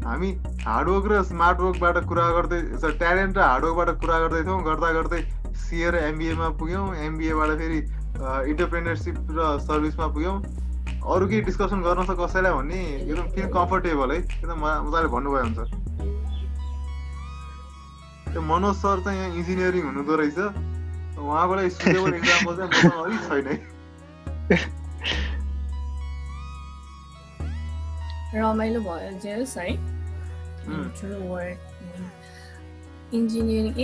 [SPEAKER 2] हामी हार्डवर्क र स्मार्ट वर्कबाट कुरा गर्दै ट्यालेन्ट र हार्डवर्कबाट कुरा गर्दै थियौँ गर्दै सिए र एमबिएमा पुग्यौँ एमबिएबाट फेरि इन्टरप्रेनरसिप र सर्भिसमा पुग्यौँ अरू केही डिस्कसन गर्न छ कसैलाई भन्ने एकदम फिल कम्फर्टेबल है एकदम मजाले भन्नुभयो हुन्छ त्यो मनोज सर चाहिँ यहाँ इन्जिनियरिङ हुनुहुँदो रहेछ उहाँबाट सुटेबल इक्जाम्पल चाहिँ मसँग अलिक छैन
[SPEAKER 1] रमाइलो भयो जेस है इन्जिनियरिङ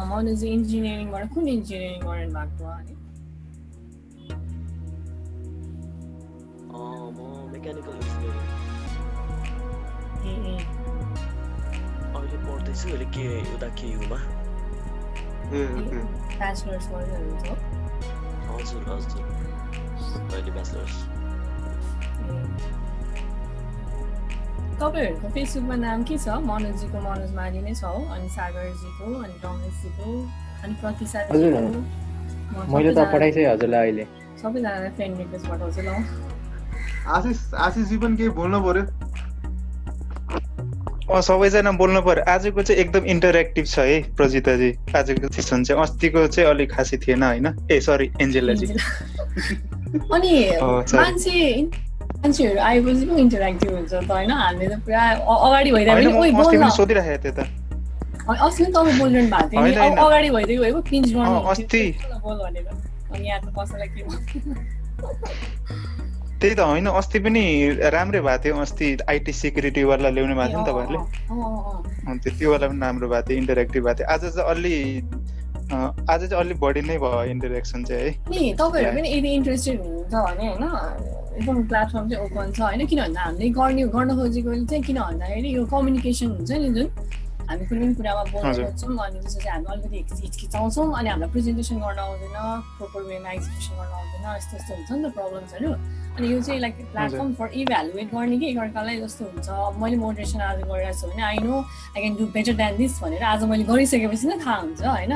[SPEAKER 1] मनोज इन्जिनियरिङबाट कुन इन्जिनियरिङ गर्नु भएको अनि
[SPEAKER 6] म मेकानिकल इन्जिनियरिङ अहिले पढ्दैछु अहिले के उता केयुमा
[SPEAKER 1] ब्याचलर्स गर्दै हुनुहुन्छ
[SPEAKER 6] हजुर अहिले ब्याचलर्स
[SPEAKER 1] तपाईँहरूको फेसबुकमा नाम के छ मनोजीको मनोज माली नै छ हो अनि सागरजीको अनि रमेशजीको अनि प्रतिसादजीको
[SPEAKER 3] मैले त पठाइसकेँ हजुरलाई अहिले
[SPEAKER 1] सबैजनालाई फ्रेन्ड रिक्वेस्ट पठाउँछु ल
[SPEAKER 2] आशिषजी पनि केही बोल्नु पर्यो
[SPEAKER 5] सबैजना बोल्नु पर्यो आजको चाहिँ एकदम इन्टरेक्टिभ छ है प्रजिताजी आजको सेसन चाहिँ अस्तिको चाहिँ अलिक खासै थिएन होइन सरी एन्जेलाजी
[SPEAKER 1] अनि मान्छेहरू आएपछि पो इन्टरेक्टिभ हुन्छ त होइन हामीले त पुरा अगाडि भइरहेको
[SPEAKER 5] पनि सोधिराखेको थियो त
[SPEAKER 1] अस्ति पनि तपाईँ बोलिरहनु भएको थियो नि अगाडि भइदिएको भए पो पिन्च गर्नु
[SPEAKER 5] अस्ति
[SPEAKER 1] बोल भनेर अनि यहाँ त कसैलाई के
[SPEAKER 5] त्यही त होइन अस्ति पनि राम्रै भएको थियो अस्ति आइटी सिक्युरिटीवाला ल्याउनु भएको थियो नि तपाईँहरूले त्यो वाला पनि राम्रो भएको थियो इन्टरेक्टिभ भएको थियो आज चाहिँ अलि बढी नै भयो इन्टरेक्सन चाहिँ है
[SPEAKER 1] नि तपाईँहरू पनि यदि इन्ट्रेस्टेड हुनुहुन्छ भने होइन एकदम प्लेटफर्म चाहिँ ओपन छ होइन किन भन्दा हामीले गर्न खोजेको चाहिँ किन भन्दाखेरि यो कम्युनिकेसन हुन्छ नि जुन हामी कुनै पनि कुरामा बोल्न खोज्छौँ अनि त्यसो चाहिँ हामी अलिकति हिचकिचाउँछौँ अनि हामीलाई प्रेजेन्टेसन गर्न आउँदैन प्रोपर वेमा एक्जिक्युसन गर्न आउँदैन यस्तो यस्तो हुन्छ नि त प्रब्लम्सहरू अनि यो चाहिँ लाइक प्लेटफर्म फर इभ्यालुएट गर्ने कि एकअर्कालाई जस्तो हुन्छ मैले मोटिभेसन आज गरिरहेको छु भने I know I can do better than this भनेर आज मैले गरिसकेपछि नै थाहा हुन्छ होइन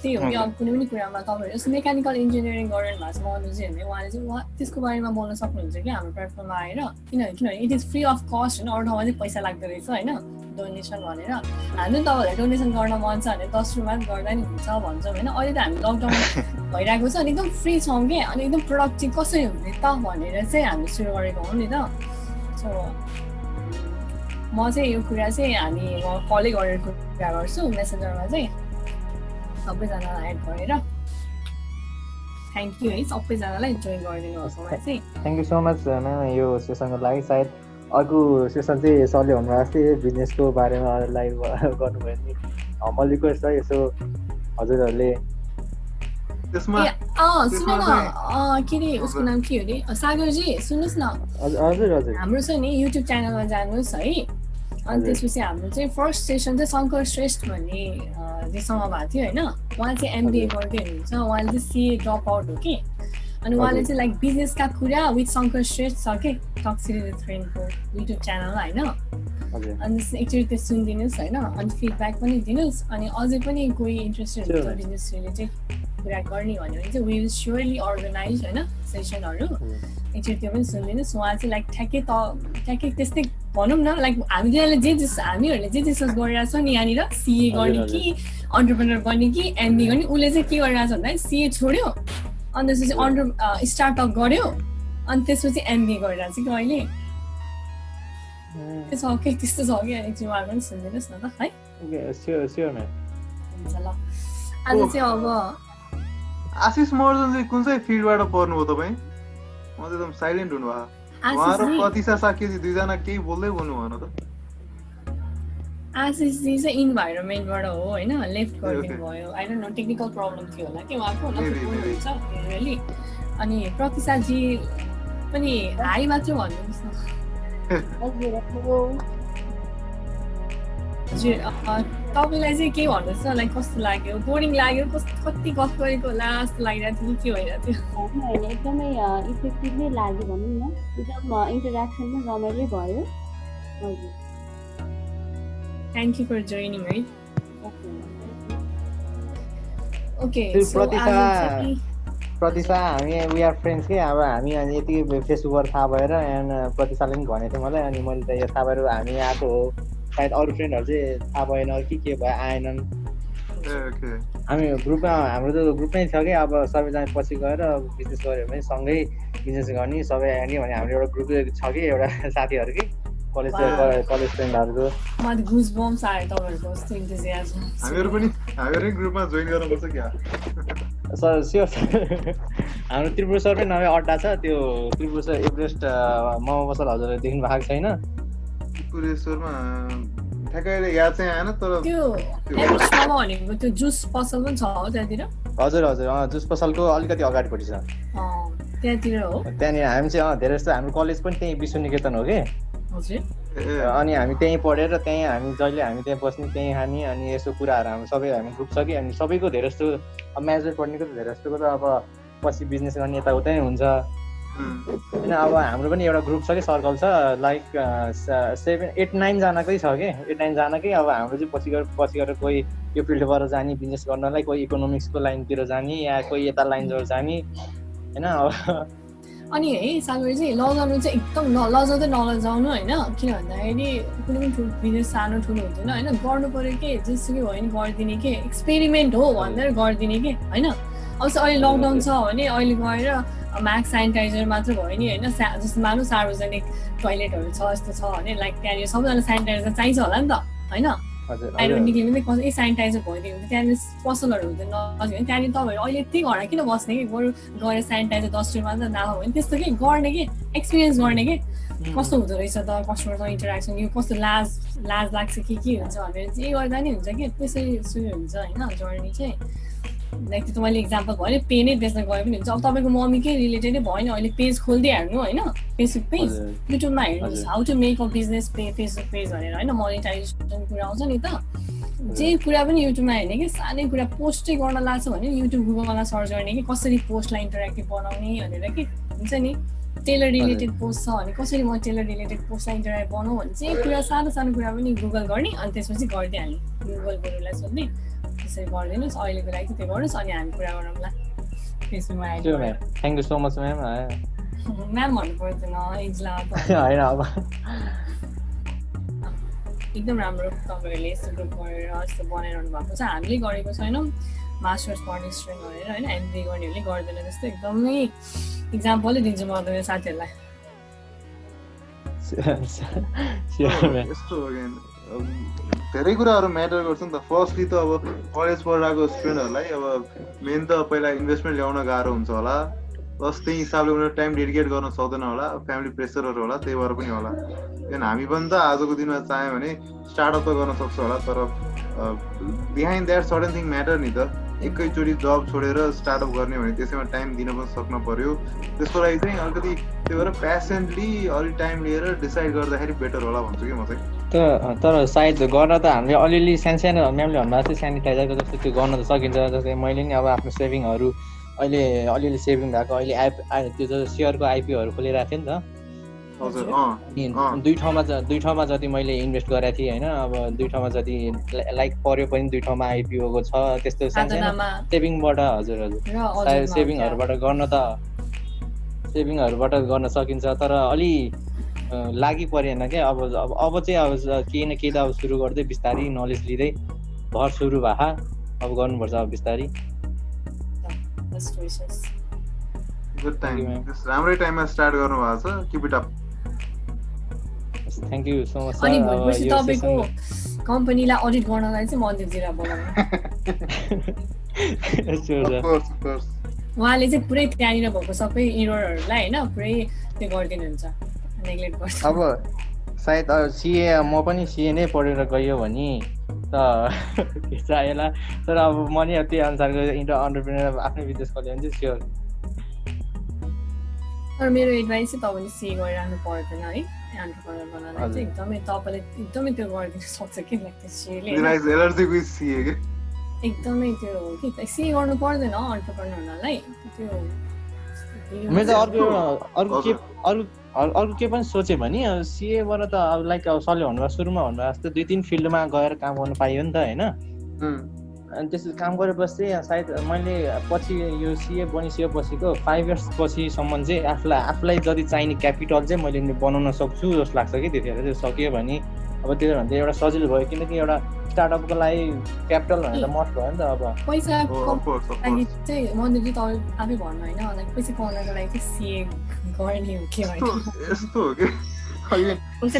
[SPEAKER 1] त्यही हो कि अब कुनै पनि कुरामा तपाईँहरू जस्तो मेकानिकल इन्जिनियरिङ गर्नु भएको छ मनोजीहरूले उहाँले चाहिँ त्यसको बारेमा बोल्न सक्नुहुन्छ कि हाम्रो प्लेटफर्ममा आएर किनभने it is free of cost होइन अरू ठाउँमा चाहिँ पैसा लाग्दो रहेछ होइन डोनेसन भनेर हामी तपाईँहरूलाई डोनेसन गर्न मन छ भने 10 रुपियाँ गर्दा नि हुन्छ भन्छौँ होइन अहिले त हामी लकडाउन भइरहेको छ अनि एकदम फ्री छौँ कि अनि एकदम प्रोडक्टिभ कसरी हुने त भनेर चाहिँ हामी सुरु गरेको हो नि त सो म चाहिँ यो कुरा चाहिँ हामी कलै गरेर कुरा गर्छु मेसेन्जरमा चाहिँ सबैजनालाई एड गरेर थ्याङ्क यू है सबैजनालाई जोइन गरिदिनु होस् मलाई चाहिँ
[SPEAKER 3] थ्याङ्क यू सो मच यो सेसनको लागि सायद अर्को सेसन चाहिँ सरले भन्नुभएको थियो बिजनेसको बारेमा लाइभ गर्नुभयो नि म रिक्वेस्ट छ यसो हजुरहरूले
[SPEAKER 1] सुन न के अरे उसको नाम के हो अरे सागरजी सुन्नुहोस् न
[SPEAKER 3] हजुर
[SPEAKER 1] हाम्रो छ नि युट्युब च्यानलमा जानुहोस् है अनि त्यसपछि हाम्रो चाहिँ फर्स्ट सेसन चाहिँ शङ्कर श्रेष्ठ भन्ने जेसँग भएको थियो होइन उहाँ चाहिँ एमबिए गर्दै हुनुहुन्छ उहाँले चाहिँ सिए ड्रप आउट हो कि अनि उहाँले चाहिँ लाइक बिजनेसका कुरा विथ शङ्कर श्रेष्ठ छ कि टक सिरिज विथ फ्रेन्डको युट्युब च्यानल होइन अनि एकचोटि त्यो सुनिदिनुहोस् होइन अनि फिडब्याक पनि दिनुहोस् अनि अझै पनि कोही इन्ट्रेस्टेड हुन्छ बिजनेस रिलेटेड कुरा गर्ने भन्यो भने चाहिँ वी विल स्योरली अर्गनाइज होइन सेसनहरू एकचोटि त्यो पनि सुनिदिनुहोस्। उहाँ चाहिँ लाइक ठ्याक्कै त्यस्तै भनौँ न, लाइक हामीहरूले जे डिस्कस गरिरहेको छ नि यहाँनिर, सिए गर्ने कि अन्टरप्रेनर बन्ने कि एमबी गर्ने, उसले चाहिँ के गरिरहेको छ भन्दाखेरि सिए छोड्यो अनि त्यसपछि स्टार्टअप गर्यो अनि त्यसपछि एमबी गरिरहेको छ कि अहिले। त्यस्तो छ कि एकचोटि उहाँहरू पनि सुनिदिनुहोस् न त है। हुन्छ ल। आज चाहिँ अब
[SPEAKER 2] आशिष महर्जन चाहिँ कुन चाहिँ फिल्डबाट पर्नुभयो तपाईँ? म चाहिँ एकदम साइलेन्ट हुनुभयो। उहाँ र प्रतिशा साकेजी दुईजना केही बोल्दै बोल्नु भन त।
[SPEAKER 1] आशिषजी चाहिँ इन्भाइरोमेन्टबाट हो होइन, लेफ्ट गरिदिनु भयो। I don't know technical problem थियो होला कि उहाँको, हुन्छ रियली। अनि प्रतिशाजी पनि हाई मात्र भनिदिनुहोस् न। हजुर तपाईँलाई चाहिँ के भन्नुहोस् न, लाइक कस्तो लाग्यो? बोरिङ लाग्यो? कति गफ गरेको होला जस्तो लागिरहेको थियो कि के भइरहेको थियो?
[SPEAKER 7] होइन, एकदमै इफेक्टिभ नै लाग्यो भनौँ न, एकदम इन्टरेक्सन पनि रमाइलो भयो। हजुर,
[SPEAKER 1] थ्याङ्क यू फर जोइनिङ है। ओके,
[SPEAKER 3] प्रतिशा हामी वी आर फ्रेन्ड्स के। अब हामी अनि यति फेसबुकबाट थाहा भएर एन्ड प्रतिशाले पनि भनेको थियो मलाई, अनि मैले त यो थाहा भएर हामी आएको हो। सायद अरू फ्रेन्डहरू चाहिँ थाहा भएन कि के भयो, आएनन्। हामी ग्रुपमा, हाम्रो त ग्रुपमै छ कि। अब सबैजना पछि गएर बिजनेस गऱ्यो भने सँगै बिजनेस गर्ने सबै आउने भने हाम्रो एउटा ग्रुप छ कि, एउटा साथीहरू कि कलेज फ्रेन्डहरूको।
[SPEAKER 1] मलाई गुजबम्स आयो तपाईँहरूको कस्तो इन्थुजियाज्म।
[SPEAKER 2] हामीहरू पनि ग्रुपमा जोइन गर्नुपर्छ क्या।
[SPEAKER 3] Sir sure. हाम्रो त्रिपुरा सर पनि नयाँ अड्डा छ, त्यो त्रिपुरा सर एभरेस्ट मोमो पसल हजुरले देख्नु भएको छैन?
[SPEAKER 2] त्रिपुरेश्वरमा ठ्याक्कै याद चाहिँ आएन, तर
[SPEAKER 1] त्यो एभरेस्टमा भनेको त्यो जुस पसल पनि छ हो त्यहाँतिर?
[SPEAKER 3] हजुर हजुर, जुस पसलको अलिकति अगाडिपट्टि छ,
[SPEAKER 1] त्यहाँतिर हो।
[SPEAKER 3] त्यहाँनिर हामी चाहिँ धेरै जस्तो हाम्रो कलेज पनि त्यहीँ विश्वनिकेतन हो कि।
[SPEAKER 1] हजुर।
[SPEAKER 3] अनि हामी त्यहीँ पढेर त्यहीँ हामी जहिले हामी त्यहीँ बस्ने, त्यहीँ खाने, अनि यस्तो कुराहरू हाम्रो सबै हामी ग्रुप छ कि। अनि सबैको धेरै जस्तो अब म्यानेजर पढ्नेको त धेरै जस्तोको त अब पछि बिजनेस गर्ने यताउता नै हुन्छ होइन। अब हाम्रो पनि एउटा ग्रुप छ कि, सर्कल छ, लाइक 7, 8, 9 जनाकै छ कि, 8, 9 जनाकै। अब हाम्रो चाहिँ पछि गएर कोही यो फिल्डबाट जाने बिजनेस गर्नलाई, कोही इकोनोमिक्सको लाइनतिर जाने, या कोही यता लाइनतिर जाने होइन। अब
[SPEAKER 1] अनि है सागरी चाहिँ लजाउनु चाहिँ एकदम लजाउँदै नलजाउनु होइन, किन भन्दाखेरि कुनै पनि बिजनेस सानो ठुलो हुँदैन होइन, गर्नु पऱ्यो कि जेसुकै भयो नि गरिदिने कि, एक्सपेरिमेन्ट हो भनेर गरिदिने कि होइन। अब चाहिँ अहिले लकडाउन छ भने अहिले गएर मास्क सेनिटाइजर मात्र भयो नि होइन, जस्तो मानौँ सार्वजनिक टोइलेटहरू छ यस्तो छ भने लाइक त्यहाँनिर सबैजना सेनिटाइजर चाहिन्छ होला नि त होइन। बाहिर निक्ल्यो भने कसै सेनिटाइजर भइदियो भने त्यहाँनिर पसलहरू हुँदैन नजिक भने त्यहाँनिर तपाईँहरू अहिले यति घरमा किन बस्ने कि, बरु गएर सेनिटाइजर 10 रुपियाँ मात्र नभयो भने त्यस्तो के गर्ने कि, एक्सपिरियन्स गर्ने कि कस्तो हुँदो रहेछ त कस्टमरसँग इन्टरेक्सन, यो कस्तो लाज लाग्छ कि के हुन्छ भनेर जे गर्दा नि हुन्छ कि, त्यसरी सुरु हुन्छ होइन जर्नी चाहिँ। लाइक त्यो मैले इक्जाम्पल भयो नि, पेनै बेच्न गयो पनि हुन्छ। अब तपाईँको मम्मीकै रिलेटेडै भयो नि, अहिले पेज खोलिदिइ हाल्नु होइन, फेसबुक पेज, युट्युबमा हेर्नुहोस् how to make a business Facebook page भनेर होइन, मोनिटाइजेसन कुरा आउँछ नि त। जे कुरा पनि युट्युबमा हेर्ने कि, सानै कुरा पोस्टै गर्न लाग्छ भने युट्युब गुगलमा सर्च गर्ने कि, कसरी पोस्टलाई इन्टरेक्टिभ बनाउने भनेर कि हुन्छ नि। टेलर रिलेटेड पोस्ट छ भने कसरी म टेलर रिलेटेड पोस्टलाई इन्टरेक्ट बनाऊँ भने चाहिँ कुरा सानो कुरा पनि गुगल गर्ने, अनि त्यसपछि गरिदिइहाल्ने, गुगल गुरुलाई सोध्ने, त्यसरी गरिदिनुहोस्। अहिलेको लागि त्यो गर्नुहोस्, अनि हामी कुरा गरौँला फेसबुकमा आइदिनु।
[SPEAKER 3] Thank you so much ma'am.
[SPEAKER 1] Ma'am भन्नु पर्दैन एजला
[SPEAKER 3] होइन, अब
[SPEAKER 1] एकदम राम्रो तपाईँहरूले यस्तो ग्रुप गरेर यस्तो बनाइरहनु भएको छ। हामीले गरेको छैनौँ, मास्टर्स पढ्ने स्टुडेन्ट भनेर होइन, एमबी गर्नेहरूले गर्दैन जस्तो एकदमै इक्जाम्पलै दिन्छु म मेरो साथीहरूलाई।
[SPEAKER 2] यस्तो धेरै कुराहरू म्याटर गर्छ नि त। फर्स्टली त अब कलेज पढिरहेको स्टुडेन्टहरूलाई अब मेन त पहिला इन्भेस्टमेन्ट ल्याउन गाह्रो हुन्छ होला, प्लस त्यही हिसाबले उनीहरू टाइम डेडिकेट गर्न सक्दैन होला, फ्यामिली प्रेसरहरू होला, त्यही भएर पनि होला। किन हामी पनि त आजको दिनमा चाह्यो भने स्टार्टअप त गर्न सक्छ होला, तर behind that certain thing matter नि त। एकैचोटि जब छोडेर स्टार्टअप गर्ने भने त्यसैमा टाइम दिन पनि सक्नु पर्यो। त्यसको लागि चाहिँ अलिकति त्यही भएर पेसेन्टली अलिक टाइम लिएर डिसाइड गर्दाखेरि बेटर होला भन्छु कि म चाहिँ।
[SPEAKER 3] तर सायद गर्न त हामीले अलिअलि सानो म्यामले भन्नुभएको थियो सेनिटाइजरको जस्तो त्यो गर्न त सकिन्छ। जस्तै मैले नि अब आफ्नो सेभिङहरू अहिले अलिअलि सेभिङ भएको, अहिले त्यो सेयरको आइपिओहरू खोलिरहेको थिएँ नि त। दुई ठाउँमा जति मैले इन्भेस्ट गरेको थिएँ होइन, अब दुई ठाउँमा जति लाइक पर्यो पनि दुई ठाउँमा आइपिओको छ, त्यस्तो सानो सेभिङबाट। हजुर हजुर, सेभिङहरूबाट गर्न त सेभिङहरूबाट गर्न सकिन्छ तर अलि लागि परेन क्या अब चाहिँ अब केही न केही त अब सुरु गर्दै बिस्तारै नलेज लिँदै भर सुरु भए अब गर्नुपर्छ अब बिस्तारै
[SPEAKER 2] गुड टाइम राम्रै टाइममा स्टार्ट गर्नु भएको छ keep it up
[SPEAKER 3] thank you so much
[SPEAKER 1] अनि भएपछि तपाईको कम्पनीलाई अडिट गर्नलाई चाहिँ मन्दिरतिर बोलाउनु उहाँले चाहिँ पुरै त्यहाँनिर भएको सबै एररहरूलाई होइन पुरै त्यो गरिदिनुहुन्छ नेग्लेक्ट गर्छ
[SPEAKER 3] अब सायद सीए म पनि सीए नै पढेर गयो भने त चाहिएला तर अब म नि त्यही अनुसारको एन्टरप्रेन्योर आफ्नै बिजनेस खोल्यो भने चाहिँ स्योर
[SPEAKER 1] तर मेरो एडभाइस चाहिँ तपाईँले सीए गरिराख्नु पर्दैन है एन्टरप्रेन्योर बनाउनलाई चाहिँ तपाईँले एकदमै त्यो गरिदिनु सक्छ कि लाग्छ सीएले एकदमै त्यो हो कि सीए गर्नु पर्दैन एन्टरप्रेन्योर हुनलाई त्यो
[SPEAKER 3] मैले त अर्को के पनि सोचेँ भने सीएबाट त अब लाइक अब सरले भन्नुभयो सुरुमा भन्नुभयो जस्तो 2-3 फिल्डमा गएर काम गर्नु पाइयो नि त होइन अनि त्यसरी काम गरेपछि सायद मैले पछि यो सीए बनिसकेपछिको 5 इयर्स पछिसम्म चाहिँ आफूलाई जति चाहिने क्यापिटल चाहिँ मैले बनाउन सक्छु जस्तो लाग्छ कि त्यतिखेर चाहिँ सक्यो भने अब त्यो भन्दा एउटा सजिलो भयो किनकि एउटा स्टार्टअपको लागि क्यापिटल भनेर त मस्ट भयो नि त अब
[SPEAKER 1] पैसा लागि चाहिँ मन्दिर चाहिँ तपाईँ आफै भन्नु होइन लाइक पैसा कमाउनको लागि चाहिँ सीए गर्ने हो के होइन
[SPEAKER 2] यस्तो हो कि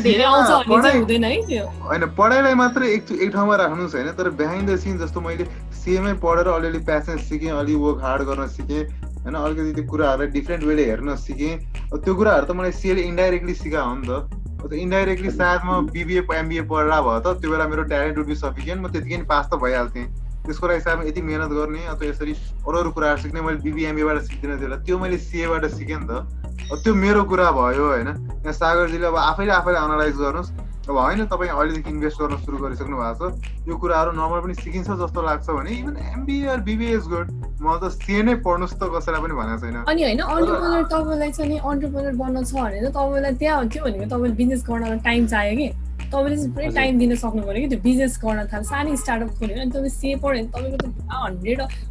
[SPEAKER 1] धेरै आउँछ भने चाहिँ हुँदैन है त्यो
[SPEAKER 2] होइन पढाइलाई मात्रै एक ठाउँमा राख्नु छैन तर बिहाइन्ड द सिन जस्तो मैले सीएमै पढेर अलिअलि प्यासेन्स सिकेँ अलि वर्क हार्ड गर्न सिकेँ होइन अलिकति त्यो कुराहरूलाई डिफ्रेन्ट वेले हेर्न सिकेँ त्यो कुराहरू त मलाई सीएले इन्डाइरेक्टली सिकायो हो नि त इन्डाइरेक्टली सायद म बिबिए एमबिए पढेर भयो त त्यो बेला मेरो ट्यालेन्ट वुड बी सफिसिएन्ट म त्यतिकै नि पास त भइहाल्थेँ त्यसको लागि सायद यति मेहनत गर्ने अथवा यसरी अरू कुराहरू सिक्ने मैले बिबिए एमबिएबाट सिक्दिनँ त्यो बेला त्यो मैले सीएबाट सिकेँ नि त त्यो मेरो कुरा भयो होइन यहाँ सागरजीले अब आफैले एनालाइज गर्नुहोस् अब होइन तपाईँ अहिलेदेखि इन्भेस्ट गर्न सुरु गरिसक्नु भएको छ यो कुराहरू नर्मल पनि सिकिन्छ जस्तो लाग्छ भने इभन एमबिए र बिबिए इज गुड म त सीए नै पढ्नुहोस् त कसैलाई पनि भनेको छैन
[SPEAKER 1] अनि होइन एन्टरप्रेन्योर तपाईँलाई चाहिँ एन्टरप्रेन्योर बन्न छ भने त तपाईँलाई त्यहाँ त्यो भनेको तपाईँले बिजनेस गर्नलाई टाइम चाहियो कि तपाईँले चाहिँ पुरै टाइम दिन सक्नु पऱ्यो कि त्यो बिजनेस गर्न थाल्यो सानो स्टार्टअप खोल्यो अनि तपाईँ सीए पढ्यो भने तपाईँको त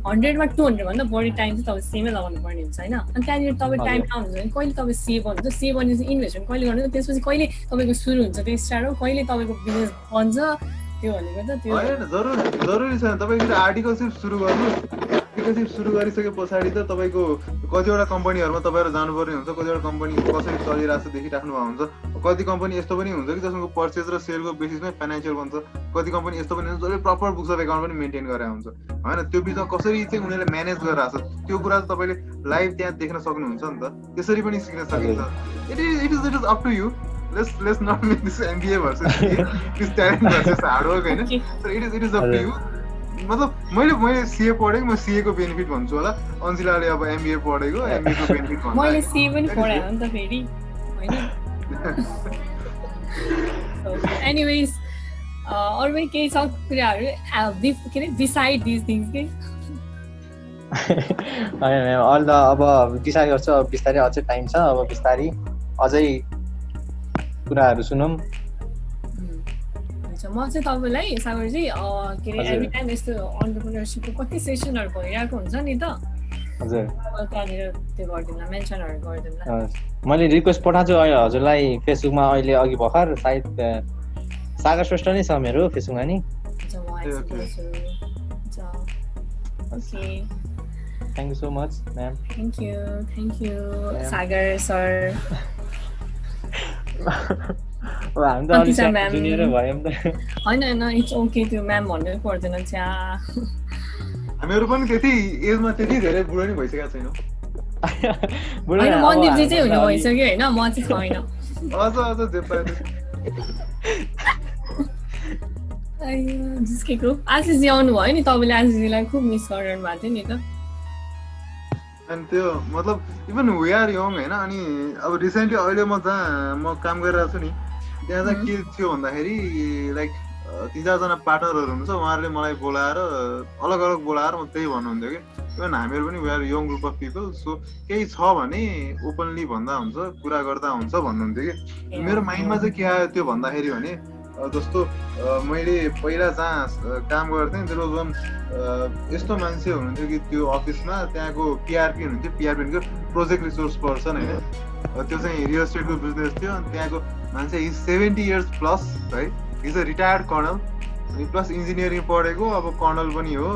[SPEAKER 1] 100मा 200 भन्दा बढी टाइम चाहिँ तपाईँ सीएमै लगाउनु पर्ने हुन्छ होइन अनि त्यहाँनिर तपाईँ टाइम आउनुहुन्छ भने कहिले तपाईँ सीए बन्नुहुन्छ सीए बनेपछि इन्भेस्टमेन्ट कहिले गर्नुहुन्छ त्यसपछि कहिले तपाईँको सुरु हुन्छ त्यो स्टार्टअप कहिले तपाईँको बिजनेस बन्छ त्यो भनेको त त्यो
[SPEAKER 2] जरुरी छैन तपाईँको आर्टिकलसिप सुरु गर्नु आर्टिकलसिप सुरु गरिसके पछाडि त तपाईँको कतिवटा कम्पनीहरूमा तपाईँहरू जानुपर्ने हुन्छ कतिवटा कम्पनी कसरी चलिरहेको छ देखिराख्नु भएको हुन्छ कति कम्पनी यस्तो पनि हुन्छ कि जसको पर्चेज र सेलको बेसिसमै फाइनेन्सियल बन्छ कति कम्पनी यस्तो पनि हुन्छ जसले प्रपर बुक्स अफ एकाउन्ट पनि मेन्टेन गरेर हुन्छ होइन त्यो बिचमा कसरी चाहिँ उनीहरूले म्यानेज गरिरहेको छ त्यो कुरा चाहिँ तपाईँले लाइभ त्यहाँ देख्न सक्नुहुन्छ नि त त्यसरी पनि सिक्न सकिन्छ it is up to you let's not make this MBA versus this talent versus hard work हैन so it is up to you मतलब मैले सीए पढेको म सीए को बेनिफिट भन्छु होला अन्जिलाले अब एमबीए पढेको एमबीए को बेनिफिट भन्छ
[SPEAKER 1] मैले सीए पनि पढे हो नि त फेरि हैन एनीवेज अरु केही छ कुराहरु के रे डिसाइड दिस थिंग्स के
[SPEAKER 3] हैन अल द अब डिसाइड गर्छ बिस्तारै अझै टाइम छ अब बिस्तारै अझै कुराहरु सुनौं
[SPEAKER 1] हुन्छ म चाहिँ तपाईलाई सागरजी के रे एभ्री टाइम यस्तो एन्टरप्रेन्योरशिपको कति सेसनहरु भइरहेको हुन्छ नि त
[SPEAKER 3] हजुर
[SPEAKER 1] त्यहाँनिर त्यो गर्दिनला मेन्सनहरु गर्दिनला
[SPEAKER 3] मैले रिक्वेस्ट पठाएको छु हजुरलाई फेसबुकमा अहिले अघि भर्खर सायद सागर श्रेष्ठ नै छ मेरो फेसबुकमा नि
[SPEAKER 1] okay
[SPEAKER 3] thank you so much ma'am
[SPEAKER 1] thank you Sagar sir
[SPEAKER 3] हामी त अलि जुनियर भयौं त
[SPEAKER 1] हैन इट्स ओके त्यो म्याम भन्नु पर्दैन छ्या
[SPEAKER 2] हामीहरु पनि त्यति एजमा त्यति धेरै बुढो नि भइसकेका छैनौ
[SPEAKER 1] हैन मन्दिर जी चाहिँ हुनु भइसक्यो हैन म चाहिँ छैन
[SPEAKER 2] अझ जे पाए
[SPEAKER 1] आयो जिसके ग्रुप आशिष जी आउनु भयो नि तपाईले आशिष जीलाई खुब मिस गरिरहनु भएको थियो नि त
[SPEAKER 2] अनि त्यो मतलब इभन वी आर यङ हैन अनि अब रिसेन्टली अहिले म काम गरिरहेको छु नि त्यहाँ चाहिँ के थियो भन्दाखेरि लाइक 3-4 जना पार्टनरहरु हुनुहुन्छ उहाँहरुले मलाई बोलाएर अलग बोलाएर म त्यही भन्नुहुन्थ्यो कि इभन हामीहरु पनि we are young group of people so केही छ भने ओपनली भन्दा हुन्छ कुरा गर्दा हुन्छ भन्नुहुन्थ्यो कि मेरो माइन्डमा चाहिँ के आयो त्यो भन्दाखेरि भने जस्तो मैले पहिला जहाँ काम गर्थेँ त्यो वान यस्तो मान्छे हुनुहुन्थ्यो कि त्यो अफिसमा त्यहाँको पिआरपी हुनुहुन्थ्यो, पिआरपी भनेको प्रोजेक्ट रिसोर्स पर्सन होइन, त्यो चाहिँ रियल इस्टेटको बिजनेस थियो। अनि त्यहाँको मान्छे इज 70 years प्लस है, इज अ रिटायर्ड कर्नल अनि प्लस इन्जिनियरिङ पढेको, अब कर्नल पनि हो।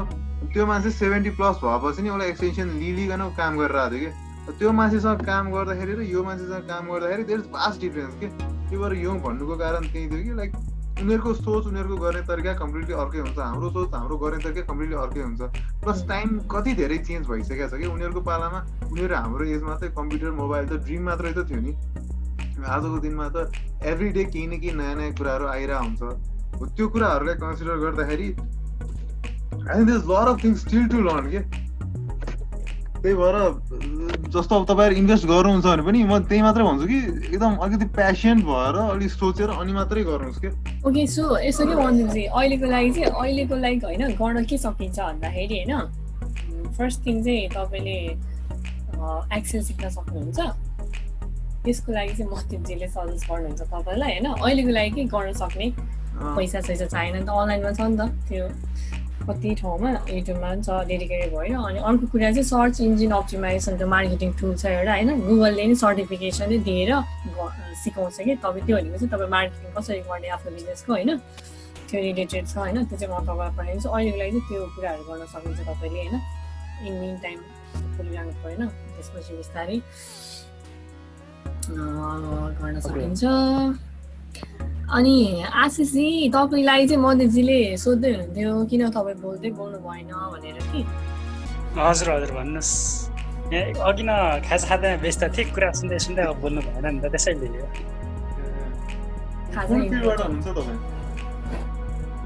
[SPEAKER 2] त्यो मान्छे 70 प्लस भएपछि नि उसलाई एक्सटेन्सन लिइकन काम गरिरहेको थियो कि त्यो मान्छेसँग काम गर्दाखेरि र यो मान्छेसँग काम गर्दाखेरि देयर इज भास्ट डिफरेन्स के। त्यो भएर यो भन्नुको कारण त्यही थियो कि लाइक उनीहरूको सोच, उनीहरूको गर्ने तरिका कम्प्लिटली अर्कै हुन्छ, हाम्रो सोच, हाम्रो गर्ने तरिका कम्प्लिटली अर्कै हुन्छ। प्लस टाइम कति धेरै चेन्ज भइसकेको छ कि उनीहरूको पालामा, उनीहरू हाम्रो एजमा चाहिँ कम्प्युटर मोबाइल त ड्रिम मात्रै त थियो नि। आजको दिनमा त एभ्री डे केही न केही नयाँ नयाँ कुराहरू आइरहेको हुन्छ। त्यो कुराहरूलाई कन्सिडर गर्दाखेरि I think there is lot of things still to learn के। त्यही भएर जस्तो अब तपाईँहरू इन्भेस्ट गर्नुहुन्छ भने पनि म त्यही मात्रै भन्छु कि एकदम अलिकति प्यासन भएर अलिक सोचेर अनि मात्रै गर्नुहोस् के।
[SPEAKER 1] ओके, सो यसो के भन्नु चाहिँ अहिलेको लागि होइन गर्न के सकिन्छ भन्दाखेरि होइन, फर्स्ट थिङ चाहिँ तपाईँले एक्सेल सिक्न सक्नुहुन्छ। त्यसको लागि चाहिँ मतिजीले सजेस्ट गर्नुहुन्छ तपाईँलाई होइन। अहिलेको लागि के गर्न सक्ने पैसा छैन नि त, अनलाइनमा छ नि त, त्यो कति ठाउँमा युट्युबमा पनि छ, डेडिकेटेड भयो। अनि अर्को कुरा चाहिँ सर्च इन्जिन अप्टिमाइजेसन त्यो मार्केटिङ टुल छ एउटा होइन, गुगलले नि सर्टिफिकेसन नै दिएर सिकाउँछ कि तपाईँ त्यो भनेको चाहिँ तपाईँ मार्केटिङ कसरी गर्ने आफ्नो बिजनेसको होइन, त्यो रिलेटेड छ होइन। त्यो चाहिँ म तपाईँलाई पठाइदिन्छु। अहिलेको लागि चाहिँ त्यो कुराहरू गर्न सकिन्छ तपाईँले होइन। इन मिन टाइम खोलिरहनु परेन, त्यसपछि बिस्तारै गर्न सकिन्छ। अनि आशिषजी तपाईँलाई चाहिँ मधेजीले सोध्दै हुनुहुन्थ्यो किन तपाईँ बोल्नु भएन भनेर कि।
[SPEAKER 8] हजुर हजुर भन्नुहोस्। अघि न खाजा खाँदा व्यस्त थिएँ, कुरा सुन्दै सुन्दै अब बोल्नु भएन नि त, त्यसैले हो।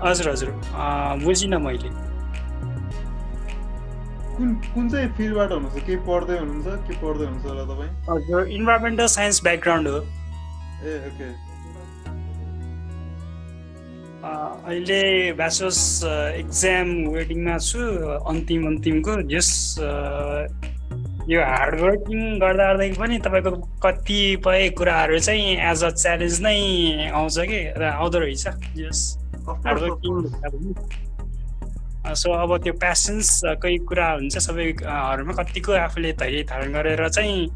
[SPEAKER 8] हजुर हजुर बुझिनँ मैले।
[SPEAKER 2] कुन चाहिँ फिल्डबाट हुनुहुन्छ? के पढ्दै हुनुहुन्छ होला तपाईँ?
[SPEAKER 8] हजुर इन्भाइरोमेन्टल साइन्स ब्याकग्राउन्ड हो।
[SPEAKER 2] ए ओके।
[SPEAKER 8] अहिले ब्याचलर्स एक्जाम वेटिङमा छु, अन्तिमको। जस यो हार्डवर्किङ गर्दा पनि तपाईँको कतिपय कुराहरू चाहिँ एज अ च्यालेन्ज नै आउँछ कि आउँदो रहेछ। जस हार्डवर्किङ सो अब त्यो प्यासन्स कोही कुरा हुन्छ सबैहरूमा, कतिको आफूले धैर्य धारण गरेर चाहिँ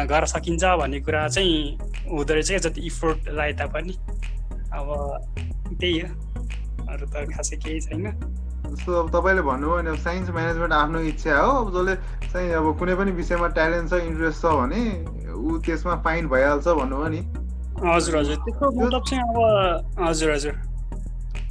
[SPEAKER 8] गर्न सकिन्छ भन्ने कुरा चाहिँ हुँदो रहेछ क्या, जति इफोर्ट लाए तापनि। अब त्यही हो, अरू त खासै केही छैन।
[SPEAKER 2] जस्तो अब तपाईँले भन्नुभयो भने साइन्स म्यानेजमेन्ट आफ्नो इच्छा हो, अब जसले चाहिँ अब कुनै पनि विषयमा ट्यालेन्ट छ, इन्ट्रेस्ट छ भने ऊ त्यसमा फाइन भइहाल्छ भन्नुभयो नि।
[SPEAKER 8] हजुर हजुर, त्यसको मतलब चाहिँ अब हजुर हजुर।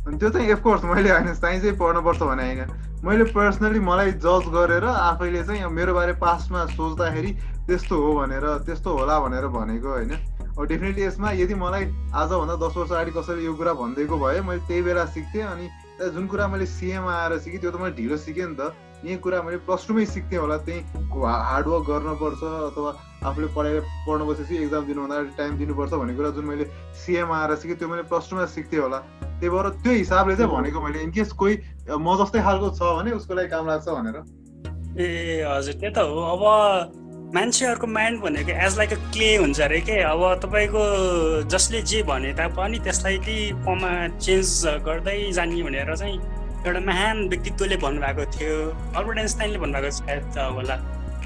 [SPEAKER 2] अनि त्यो चाहिँ अफकोर्स मैले होइन साइन्सै पढ्नुपर्छ भने होइन, मैले पर्सनली मलाई जज गरेर आफैले चाहिँ मेरो बारे पास्टमा सोच्दाखेरि त्यस्तो हो भनेर, त्यस्तो होला भनेर भनेको होइन। अब डेफिनेटली यसमा यदि मलाई आजभन्दा 10 वर्ष अगाडि कसैले यो कुरा भनिदिएको भए मैले त्यही बेला सिक्थेँ। अनि जुन कुरा मैले सिएमा आएर सिकेँ त्यो त मैले ढिलो सिकेँ नि त। यही कुरा मैले प्लस 2मै सिक्थेँ होला, त्यही हार्डवर्क गर्नुपर्छ अथवा आफूले पढ्नु बसेपछि एक्जाम दिनुभन्दा टाइम दिनुपर्छ भन्ने कुरा जुन मैले सिएमा आएर सिकेँ त्यो मैले प्लस 2मा सिक्थेँ होला। त्यही भएर त्यो हिसाबले चाहिँ भनेको मैले, इनकेस कोही म जस्तै खालको छ भने उसको लागि काम लाग्छ भनेर।
[SPEAKER 8] ए हजुर, त्यो त हो। अब मान्छेहरूको माइन्ड भनेको एज लाइक अ क्ले हुन्छ अरे के। अब तपाईँको जसले जे भने तापनि त्यसलाई त्यही फर्ममा चेन्ज गर्दै जाने भनेर चाहिँ एउटा महान व्यक्तित्वले भन्नुभएको थियो, अल्बर्ट आइन्स्टाइनले भन्नुभएको सायद होला।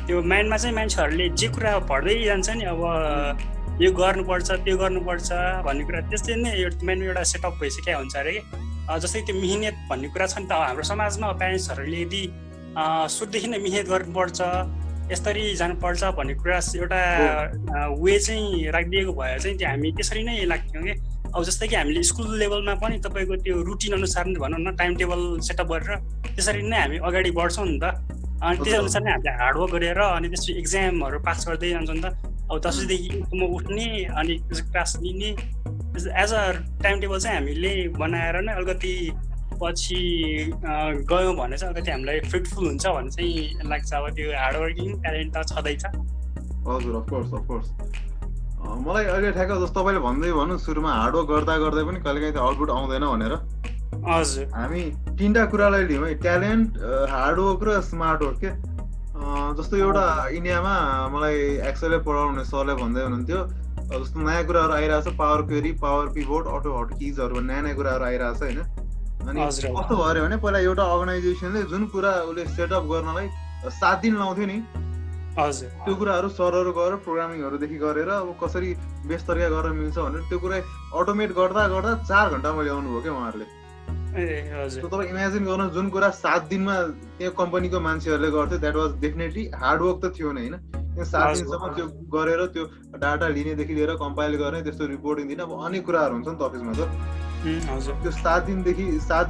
[SPEAKER 8] त्यो माइन्डमा चाहिँ मान्छेहरूले जे कुरा पढ्दै जान्छ नि, अब यो गर्नुपर्छ त्यो गर्नुपर्छ भन्ने कुरा, त्यसले नै माइन्डमा एउटा सेटअप भइसकेको हुन्छ अरे कि। जस्तै त्यो मिहिनेत भन्ने कुरा छ नि त, हाम्रो समाजमा प्यारेन्ट्सहरूले यदि सुरुदेखि नै मिहिनेत गर्नुपर्छ, यसरी जानुपर्छ भन्ने कुरा एउटा वे चाहिँ राखिदिएको भए चाहिँ त्यो हामी त्यसरी नै लाग्थ्यौँ कि। अब जस्तै कि हामीले स्कुल लेभलमा पनि तपाईँको त्यो रुटिन अनुसार भनौँ न, टाइम टेबल सेटअप गरेर त्यसरी नै हामी अगाडि बढ्छौँ नि त। अनि त्यस अनुसार नै हामीले हार्डवर्क गरेर अनि त्यसपछि एक्जामहरू पास गर्दै जान्छौँ नि त। अब 10 बजीदेखि उठ्ने अनि क्लास लिने एज अ टाइम टेबल चाहिँ हामीले बनाएर नै अलिकति पछि गयौँ भने चाहिँ अलिकति हामीलाई फ्रुटफुल हुन्छ भन्ने चाहिँ लाग्छ। अब त्यो हार्डवर्किङ ट्यालेन्ट त छँदैछ।
[SPEAKER 2] हजुर अफकोर्स मलाई अहिले ठ्याक्क जस्तो तपाईँले भन्दै भन्नु सुरुमा हार्डवर्क गर्दा गर्दै पनि कहिलेकाहीँ त आउटपुट आउँदैन भनेर।
[SPEAKER 8] हजुर,
[SPEAKER 2] हामी 3टा कुरालाई लियौँ है, ट्यालेन्ट, हार्डवर्क र स्मार्ट वर्क के। जस्तो एउटा इन्डियामा मलाई एक्सेलले पढाउनु हुने सरले भन्दै हुनुहुन्थ्यो जस्तो नयाँ कुराहरू आइरहेछ, power query, power pivot, auto हटकिजहरू भन्ने नयाँ कुराहरू आइरहेछ होइन। अनि कस्तो भयो भने पहिला एउटा अर्गनाइजेसनले जुन कुरा उसले सेटअप गर्नलाई 7 दिन लाउँथ्यो नि, त्यो कुराहरू सरहरू गएर प्रोग्रामिङहरूदेखि गरेर अब कसरी बेस्ट तरिका गरेर मिल्छ भनेर त्यो कुरा अटोमेट गर्दा गर्दा 4 घन्टामा ल्याउनु भयो क्या उहाँहरूले। तपाईँ इमेजिन गर्नु, जुन कुरा 7 दिनमा त्यो कम्पनीको मान्छेहरूले गर्थ्यो, द्याट वाज डेफिनेटली हार्डवर्क त थियो नै होइन। 7 दिनसम्म त्यो गरेर त्यो डाटा लिनेदेखि लिएर कम्पाइल गर्ने, त्यस्तो रिपोर्टिङ दिने, अब अनेक कुराहरू हुन्छ नि त अफिसमा त। त्यो 7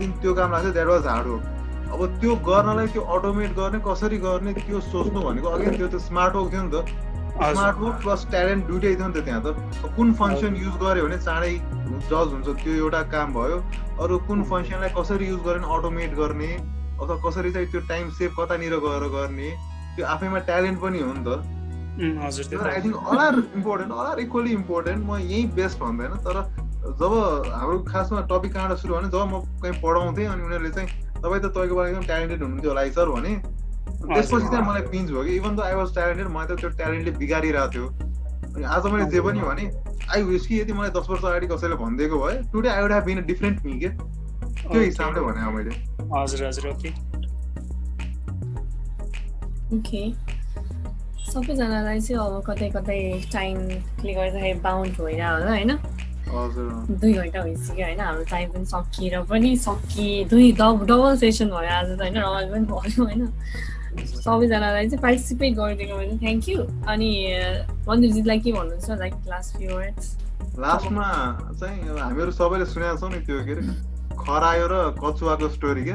[SPEAKER 2] दिन त्यो काम लाग्थ्यो, द्याट वाज हार्डवर्क। अब त्यो गर्नलाई त्यो अटोमेट गर्ने कसरी गर्ने त्यो सोच्नु भनेको अगेन त्यो त स्मार्ट वर्क थियो नि त। स्मार्ट वर्क प्लस ट्यालेन्ट दुइटै थियो नि त त्यहाँ त। कुन फङ्सन युज गर्यो भने चाँडै जज हुन्छ त्यो एउटा काम भयो। अरू कुन फङ्सनलाई कसरी युज गर्ने अटोमेट गर्ने अथवा कसरी चाहिँ त्यो टाइम सेभ कतानिर गएर गर्ने, त्यो आफैमा ट्यालेन्ट पनि हो नि त। I think all are equally important. म यही बेस्ट भन्दैन, तर जब हाम्रो खासमा टपिक कहाँबाट सुरु भने जब म कहीँ पढाउँथेँ अनि उनीहरूले चाहिँ तपाईँ त तपाईँको बारेमा एकदम ट्यालेन्टेड हुनुहुन्थ्यो होला है सर भने, त्यसपछि चाहिँ मलाई पिन्च भयो कि even the I was talented, मलाई त त्यो ट्यालेन्टले बिगारिरहेको थियो। अनि आज मैले जे पनि भने आई विश कि यदि मलाई 10 वर्ष अगाडि कसैले भनिदिएको भए today I would have been a different me के, त्यो हिसाबले भने मैले।
[SPEAKER 1] ओके, सबैजनालाई चाहिँ अब कतै कतै टाइमले गर्दाखेरि बााउन्ड भइरहेको होला होइन। 2 घन्टा भइसक्यो होइन, हाम्रो टाइम पनि सकिएर पनि डबल सेसन भयो आज त होइन, रमाइलो पनि भयो होइन। सबैजनालाई चाहिँ पार्टिसिपेट गरिदिएको भने थ्याङ्क यू। अनि मन्दिरजीलाई के भन्नुहुन्छ, लाइक लास्ट फ्यु वर्ड्स?
[SPEAKER 2] लास्टमा चाहिँ अब हामीहरू सबैले सुनेका छौँ नि त्यो के अरे खरायो र कछुवाको स्टोरी के।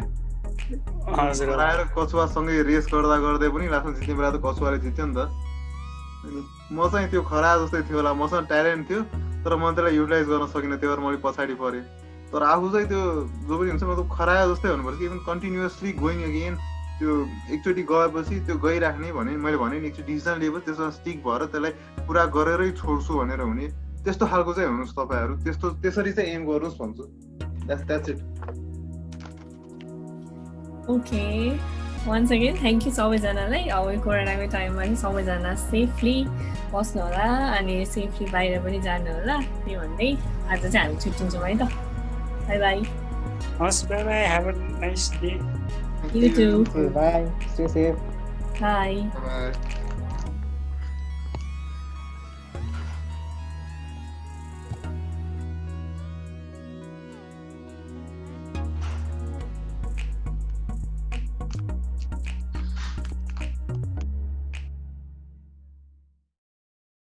[SPEAKER 2] खरायो र कछुवासँगै रेस गर्दा गर्दै पनि लास्टमा जित्ने बेला त कछुवाले जित्यो नि त। अनि म चाहिँ त्यो खरायो जस्तै थियो होला, मसँग ट्यालेन्ट थियो तर म त्यसलाई युटिलाइज गर्न सकिनँ, त्यही भएर मैले पछाडि परेँ। तर आफू चाहिँ त्यो जो पनि हुन्छ मतलब खरायो जस्तै हुनुपर्छ, इभन कन्टिन्युसली गोइङ अगेन। त्यो एकचोटि गएपछि त्यो गइराख्ने भने मैले भने नि एकचोटि डिसिजन लिएपछि त्यसमा स्टिक भएर त्यसलाई पुरा गरेरै छोड्छु भनेर हुने, त्यस्तो खालको चाहिँ हुनुहोस् तपाईँहरू। त्यसरी चाहिँ एम गर्नुहोस् भन्छु। That's it.
[SPEAKER 1] Okay, once again thank you सबैजनालाई। अब यो कोरोनाको टाइममा नि सबैजना सेफली बस्नु होला अनि सेफली बाहिर पनि जानु होला, त्यही भन्दै आज चाहिँ हामी छुट्टिन्छौँ है त। Bye bye.
[SPEAKER 8] हस्, bye bye, have a nice day.
[SPEAKER 1] You too.
[SPEAKER 3] Bye. Stay safe.
[SPEAKER 1] Bye.
[SPEAKER 2] Bye.